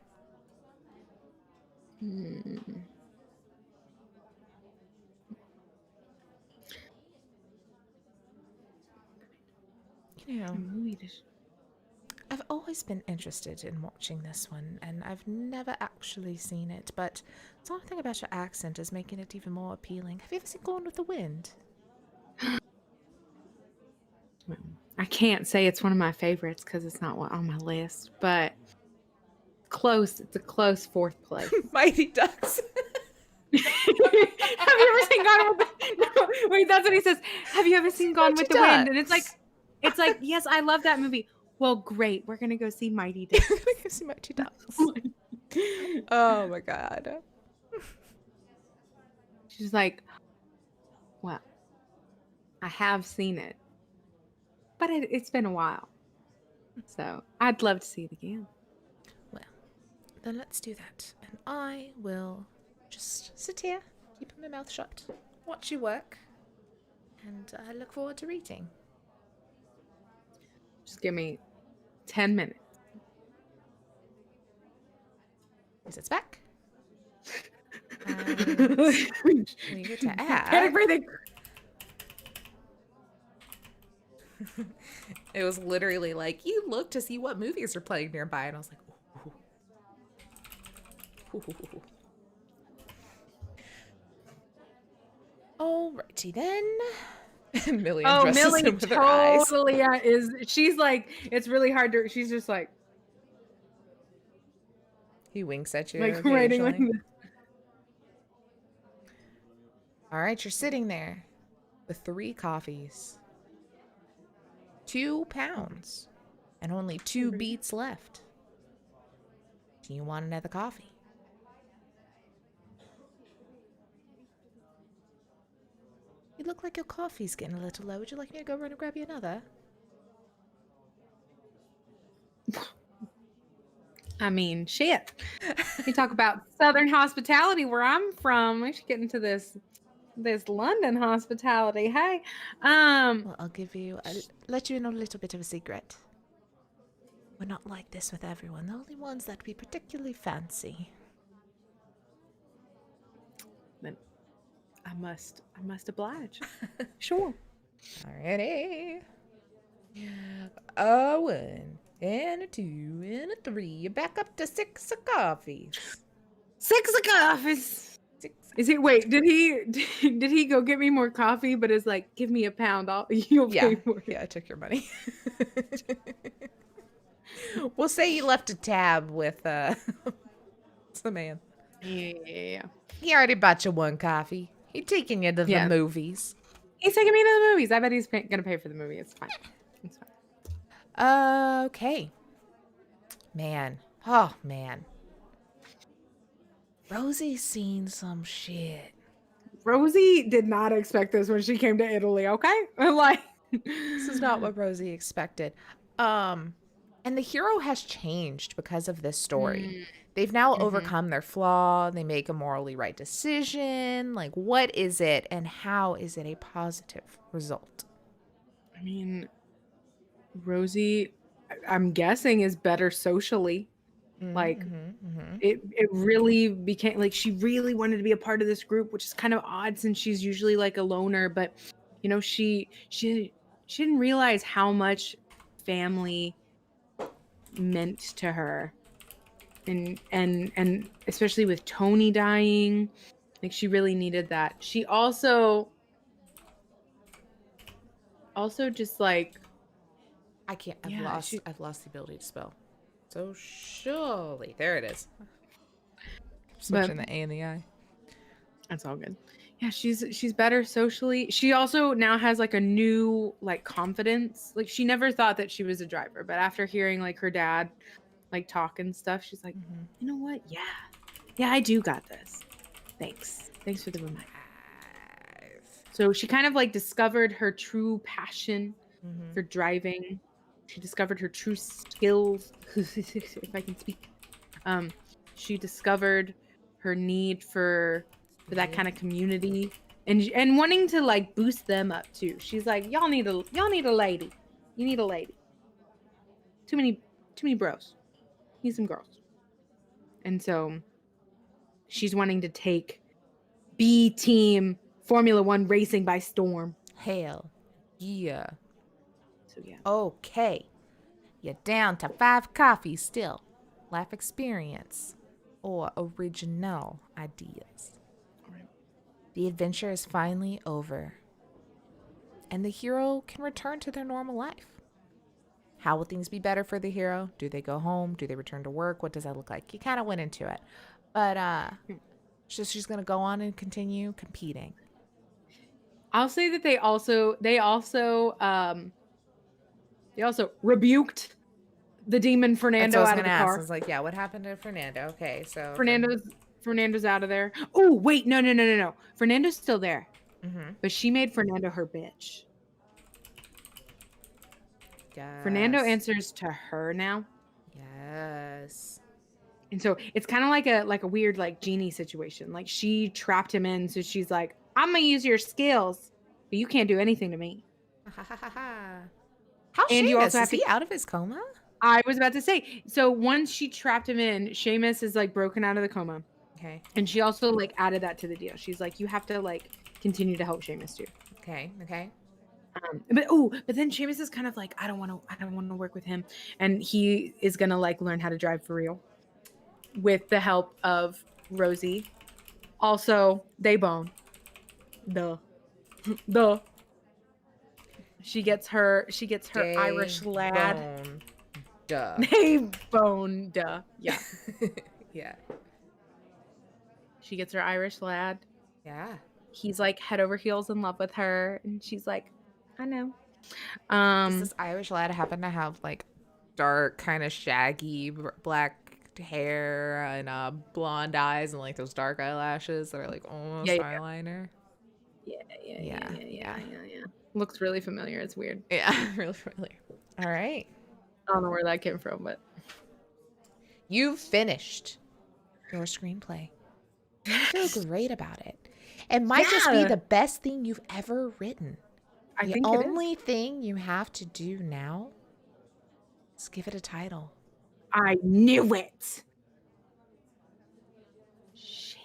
S1: I've always been interested in watching this one, and I've never actually seen it, but something about your accent is making it even more appealing. Have you ever seen Gone with the Wind?
S4: I can't say it's one of my favorites because it's not on my list, but close. It's a close 4th place.
S1: Mighty Ducks.
S4: Have you ever seen Gone with the no, wait, that's what he says. Have you ever seen Gone with the Wind? And it's like, yes, I love that movie. Well, great. We're gonna go see Mighty Ducks.
S1: We're gonna go see Mighty Ducks. Oh my god.
S4: She's like, well, I have seen it, but it's been a while. So I'd love to see it again.
S1: Well, then let's do that. And I will just sit here, keep my mouth shut, watch you work, and I look forward to reading.
S4: Just give me 10 minutes.
S1: He sits back. And we get to add.
S4: Panic breathing.
S1: It was literally like, you look to see what movies are playing nearby, and I was like, ooh. Ooh. Alrighty then. Millie undresses
S4: Millie
S1: him with her eyes.
S4: totally is. She's like, it's really hard to. She's just like
S1: He winks at you.
S4: writing like
S1: occasionally.
S4: this.
S1: All right, you're sitting there with 3 coffees, 2 pounds, and only 2 beats left. Do you want another coffee? You look like your coffee's getting a little low. Would you like me to go run and grab you another?
S4: I mean, shit. You talk about Southern hospitality where I'm from. We should get into this London hospitality. Hey,
S1: Well, I'll let you in on a little bit of a secret. We're not like this with everyone. The only ones that we particularly fancy.
S4: then I must oblige. Sure.
S1: Alrighty. A 1 and a 2 and a 3. You're back up to 6 coffees.
S4: 6 coffees.
S1: 6.
S4: Is he? Wait, did he go get me more coffee? But it's like, give me a pound. You'll pay for it.
S1: Yeah, I took your money. We'll say you left a tab with what's the man?
S4: Yeah.
S1: He already bought you 1 coffee. He taking you to the movies.
S4: He's taking me to the movies. I bet he's gonna pay for the movie. It's fine. It's fine.
S1: Okay. Man. Oh, man. Rosie's seen some shit.
S4: Rosie did not expect this when she came to Italy, okay? Like,
S1: This is not what Rosie expected. And the hero has changed because of this story. They've now overcome their flaw. They make a morally right decision. Like, what is it and how is it a positive result?
S4: I mean, Rosie, I'm guessing, is better socially. Like, it really became like she really wanted to be a part of this group, which is kind of odd since she's usually like a loner. But you know, she didn't realize how much family meant to her, and especially with Tony dying, like she really needed that. She also just like
S1: I've lost the ability to spell. So surely there it is. Switching the A and the I.
S4: That's all good. Yeah, she's better socially. She also now has like a new like confidence. Like she never thought that she was a driver, but after hearing like her dad like talk and stuff, she's like, you know what? Yeah, I do got this. Thanks for the reminder. So she kind of like discovered her true passion for driving. She discovered her true skills, if I can speak. She discovered her need for that kind of community and wanting to like boost them up too. She's like, y'all need a lady. You need a lady. Too many bros. Need some girls. And so she's wanting to take B Team Formula 1 racing by storm.
S1: Hell yeah.
S4: So yeah.
S1: Okay. You're down to 5 coffees still. Life experience or original ideas. The adventure is finally over, and the hero can return to their normal life. How will things be better for the hero? Do they go home? Do they return to work? What does that look like? You kind of went into it. But She's gonna go on and continue competing.
S4: I'll say that they also rebuked the demon Fernando out of the car.
S1: I was like, yeah, what happened to Fernando? Okay, so
S4: Fernando's out of there. Oh wait, no. Fernando's still there,
S1: Mm-hmm.
S4: but she made Fernando her bitch.
S1: Yes.
S4: Fernando answers to her now.
S1: Yes.
S4: And so it's kind of like a weird like genie situation. Like she trapped him in, so she's like, I'm gonna use your skills, but you can't do anything to me.
S1: How
S4: And you
S1: Seamus?
S4: also have
S1: Is he out of his coma?
S4: I was about to say, so once she trapped him in, Seamus is like broken out of the coma.
S1: Okay.
S4: And she also like added that to the deal. She's like, you have to like continue to help Seamus too.
S1: Okay.
S4: But then Seamus is kind of like, I don't want to work with him, and he is gonna like learn how to drive for real, with the help of Rosie. Also, they bone. Duh. She gets her
S1: They
S4: Irish lad.
S1: bone. Duh.
S4: They bone. Duh. Yeah.
S1: Yeah.
S4: She gets her Irish lad.
S1: Yeah.
S4: He's like head over heels in love with her, and she's like, I know.
S1: Does this Irish lad happen to have like dark, kind of shaggy black hair and blonde eyes and like those dark eyelashes that are like almost eyeliner?
S4: Yeah. Looks really familiar. It's weird.
S1: Yeah, really familiar. All right.
S4: I don't know where that came from, but
S1: You've finished your screenplay. You feel great about it. It might just be the best thing you've ever written.
S4: I
S1: The
S4: think
S1: only thing you have to do now is give it a title.
S4: I knew it. Shit.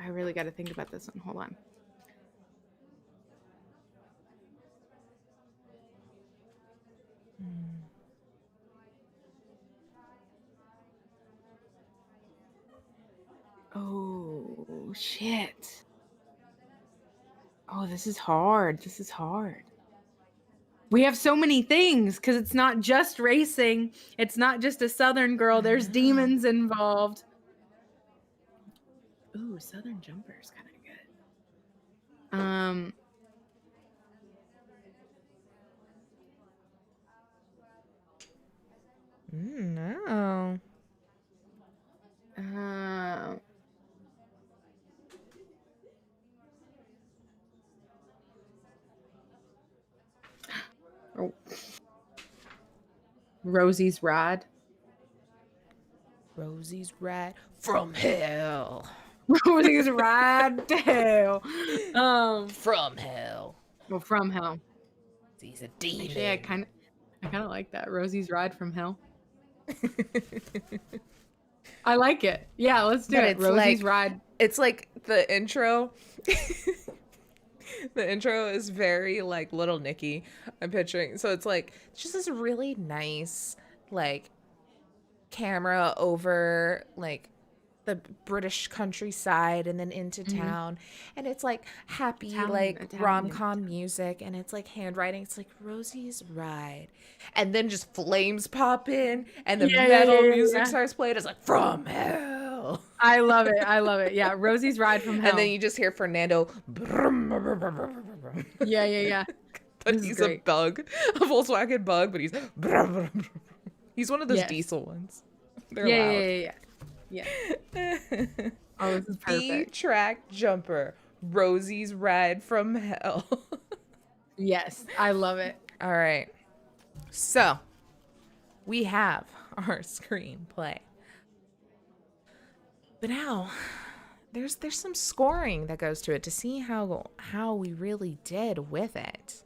S4: I really got to think about this one. Hold on. Oh, shit. Oh, this is hard. We have so many things because it's not just racing. It's not just a Southern girl. There's demons involved. Ooh, Southern Jumper is kind of good.
S1: No.
S4: Oh. Rosie's Ride.
S1: Rosie's Ride from Hell.
S4: Rosie's Ride to Hell.
S1: From Hell.
S4: Well, from Hell.
S1: He's a demon.
S4: Actually, I kind of like that. Rosie's Ride from Hell. I like it. Yeah, let's do it. Rosie's Ride.
S1: It's like the intro. The intro is very like Little Nicky. I'm picturing. So it's like just this really nice like camera over like the British countryside and then into town, and it's like happy like rom-com music, and it's like handwriting. It's like Rosie's Ride, and then just flames pop in and the metal music starts playing. It's like From Hell.
S4: I love it. Yeah, Rosie's Ride from Hell.
S1: And then you just hear Fernando.
S4: Yeah.
S1: But he's a bug, a Volkswagen bug, but he's one of those diesel ones. They're loud.
S4: Yeah. Oh, this is perfect.
S1: B-track jumper. Rosie's Ride from Hell.
S4: Yes, I love it.
S1: All right. So, we have our screenplay. But now, there's some scoring that goes to it to see how we really did with it.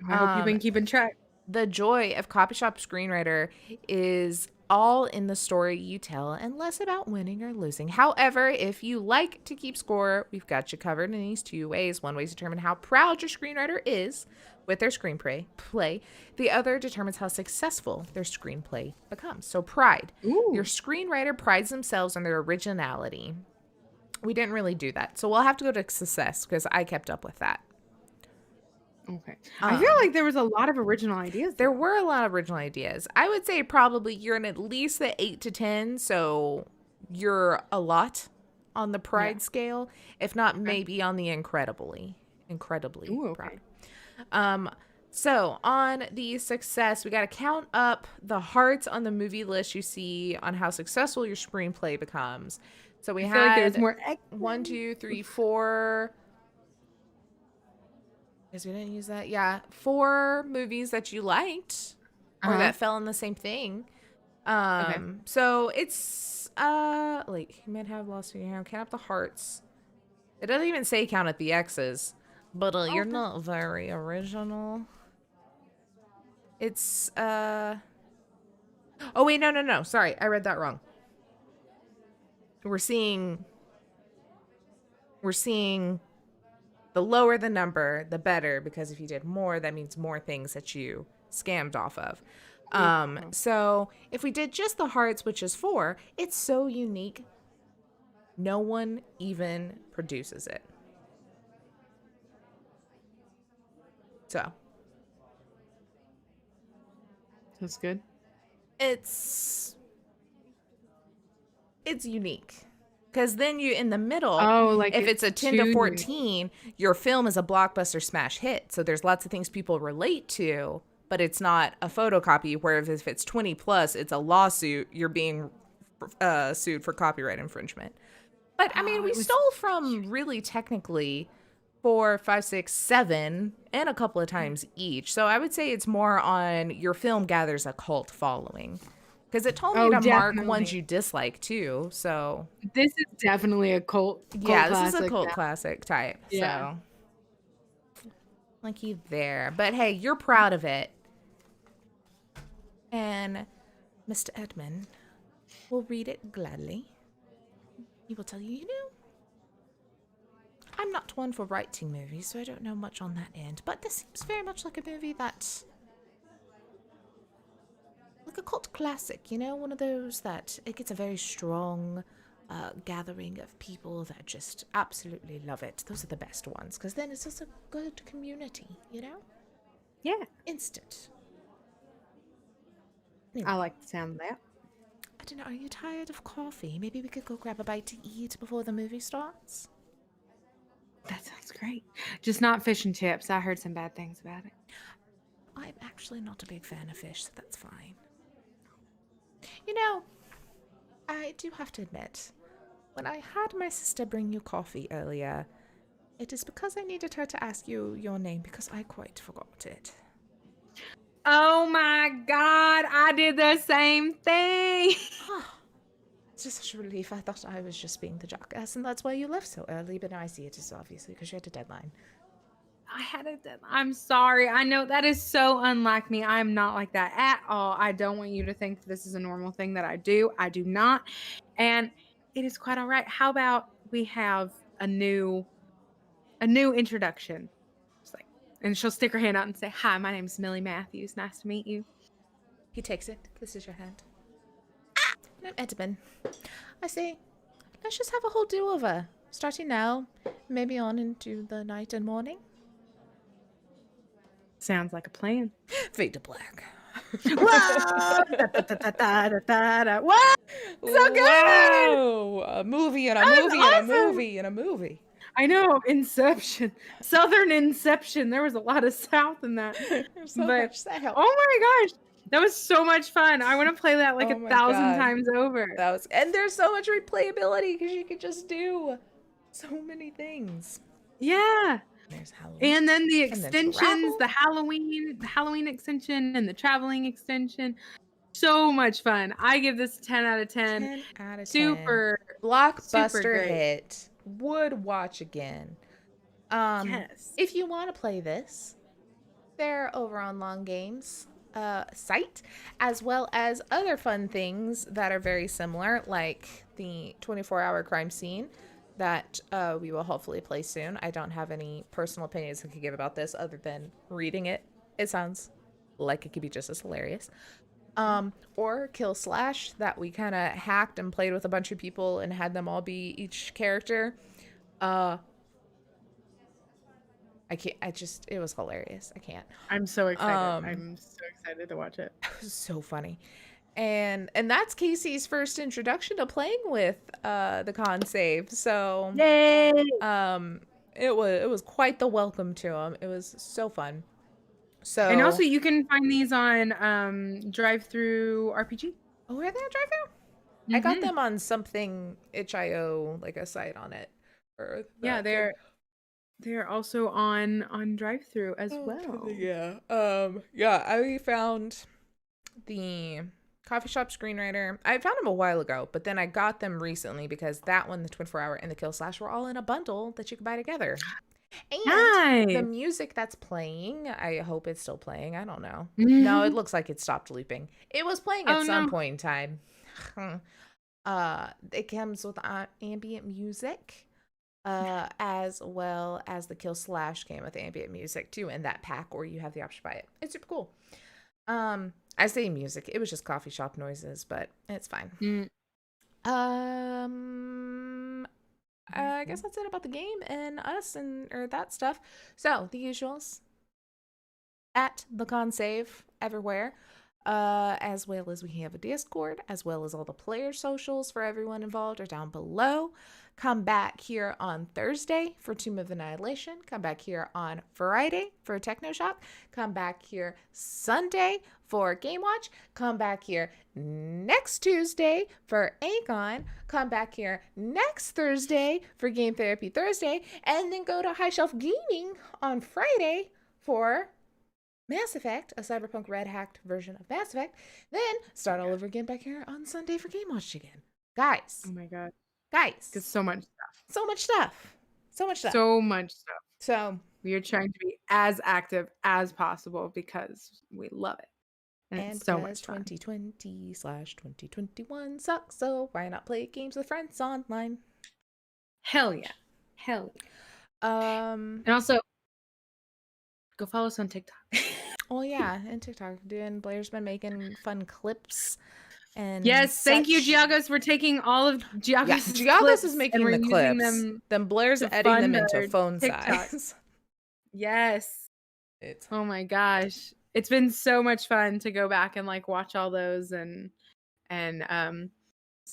S4: I hope you've been keeping track.
S1: The joy of Copy Shop Screenwriter is all in the story you tell and less about winning or losing. However, if you like to keep score, we've got you covered in these two ways. One way is to determine how proud your screenwriter is with their screenplay. The other determines how successful their screenplay becomes. So pride.
S4: Ooh.
S1: Your screenwriter prides themselves on their originality. We didn't really do that. So we'll have to go to success because I kept up with that.
S4: Okay. I feel like there was a lot of original ideas.
S1: There were a lot of original ideas. I would say probably you're in at least the 8 to 10, so you're a lot on the pride scale, if not maybe on the incredibly
S4: Ooh, okay.
S1: proud. So on the success, we got to count up the hearts on the movie list you see on how successful your screenplay becomes. So we
S4: I feel like
S1: had
S4: there's more
S1: 1, 2, 3, 4. Because we didn't use that. Yeah, 4 movies that you liked or that fell in the same thing. So it's like you might have lost your count up the hearts. It doesn't even say count at the X's, but you're not very original. It's oh wait, no. Sorry, I read that wrong. We're seeing the lower the number, the better, because if you did more, that means more things that you scammed off of. So if we did just the hearts, which is 4, it's so unique. No one even produces it. So
S4: That's good.
S1: it's unique. Because then you in the middle,
S4: like
S1: if it's a 10 to 14, your film is a blockbuster smash hit. So there's lots of things people relate to, but it's not a photocopy. Whereas if it's 20 plus, it's a lawsuit. You're being sued for copyright infringement. But I mean, we stole from really technically 4, 5, 6, 7, and a couple of times each. So I would say it's more on your film gathers a cult following. Because it told me to mark ones you dislike too. So
S4: this is definitely a cult.
S1: Yeah, this
S4: classic
S1: is a cult classic type.
S4: Yeah.
S1: So like you there. But hey, you're proud of it. And Mr. Edmund will read it gladly. He will tell you, you know, I'm not one for writing movies, so I don't know much on that end. But this seems very much like a movie that, like a cult classic, you know, one of those that it gets a very strong gathering of people that just absolutely love it. Those are the best ones, because then it's just a good community, you know?
S4: Yeah.
S1: Instant.
S4: I like the sound of that.
S1: I don't know, are you tired of coffee? Maybe we could go grab a bite to eat before the movie starts?
S4: That sounds great. Just not fish and chips. I heard some bad things about it.
S1: I'm actually not a big fan of fish, so that's fine. You know, I do have to admit, when I had my sister bring you coffee earlier, it is because I needed her to ask you your name, because I quite forgot it.
S4: Oh my God, I did the same thing.
S1: It's just such a relief. I thought I was just being the jackass, and that's why you left so early, but now I see it is obviously because you had a deadline.
S4: I had a deadline. I'm sorry. I know that is so unlike me. I'm not like that at all. I don't want you to think this is a normal thing that I do. I do not. And it is quite all right. How about we have a new introduction? Just like, and she'll stick her hand out and say, "Hi, my name is Millie Matthews. Nice to meet you."
S1: He takes it, kisses your hand. I'm Edmund. I say, let's just have a whole do-over. Starting now, maybe on into the night and morning.
S4: Sounds like a plan.
S1: Fade to black.
S4: Whoa! What? So good!
S1: Whoa! A movie and a movie and a movie and a movie.
S4: I know, Inception. Southern Inception. There was a lot of South in that.
S1: There's so
S4: But,
S1: much South.
S4: oh my gosh. That was so much fun. I want to play that like 1,000 times over.
S1: And there's so much replayability because you could just do so many things.
S4: Yeah.
S1: There's Halloween.
S4: And then the extensions, the Halloween extension and the traveling extension. So much fun. I give this a 10 out of 10.
S1: 10 out of 10.
S4: Super
S1: Blockbuster
S4: great.
S1: hit. Would watch again.
S4: Yes.
S1: If you want to play this, they're over on Long Games site, as well as other fun things that are very similar, like the 24-hour crime scene that we will hopefully play soon. I don't have any personal opinions I could give about this other than reading it. It sounds like it could be just as hilarious. Or Kill Slash that we kind of hacked and played with a bunch of people and had them all be each character. I I can't. It was hilarious. I can't.
S4: I'm so excited.
S1: Um,
S4: I'm so excited to watch it.
S1: It was so funny. And that's Casey's first introduction to playing with the con save. So
S4: Yay!
S1: it was quite the welcome to him. It was so fun. So
S4: And also you can find these on Drive-Through RPG.
S1: oh, where are they at Drive-Thru? I got them on something itch.io, like a site on it. Or
S4: Yeah, they're also on Drive-Through as well.
S1: Yeah. Yeah, I found the coffee shop screenwriter. I found them a while ago, but then I got them recently because that one, the 24-hour and the Kill Slash, were all in a bundle that you could buy together. And the
S4: Nice.
S1: music that's playing, I hope it's still playing. I don't know. No, it looks like it stopped looping. It was playing at some point in time. It comes with ambient music, as well as the Kill Slash came with ambient music too in that pack, or you have the option to buy it. It's super cool. I say music. It was just coffee shop noises, but it's fine. I guess that's it about the game and us or that stuff. So the usuals at the con save everywhere, as well as we have a Discord, as well as all the player socials for everyone involved are down below. Come back here on Thursday for Tomb of Annihilation. Come back here on Friday for Techno Shock. Come back here Sunday for Game Watch. Come back here next Tuesday for Aegon. Come back here next Thursday for Game Therapy Thursday. And then go to High Shelf Gaming on Friday for Mass Effect, a cyberpunk red hacked version of Mass Effect. Then start all over again back here on Sunday for Game Watch again. Guys.
S4: Oh my god.
S1: Guys.
S4: It's so much stuff.
S1: So much stuff. So much stuff.
S4: So much stuff.
S1: So
S4: we are trying to be as active as possible because we love it. And it's so much fun.
S1: 2020/2021 sucks, so why not play games with friends online?
S4: Hell yeah. Hell yeah. And also, go follow us on TikTok.
S1: Oh yeah, and TikTok. Blair's been making fun clips. And
S4: yes, thank you, Giagos. We're taking all of Giagos'
S1: Giagos is making the clips. Then Blair's editing them into phone size.
S4: Yes. Oh my gosh. It's been so much fun to go back and like watch all those and send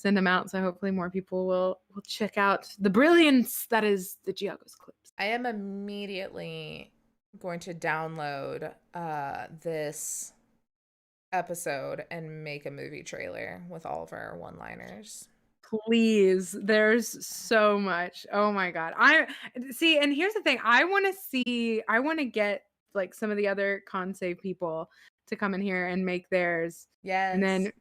S4: them out. So hopefully more people will check out the brilliance that is the Giagos clips.
S1: I am immediately going to download this episode and make a movie trailer with all of our one-liners.
S4: Please, there's so much. Oh my god. And here's the thing. I want to get like some of the other con save people to come in here and make theirs.
S1: Yes.
S4: And then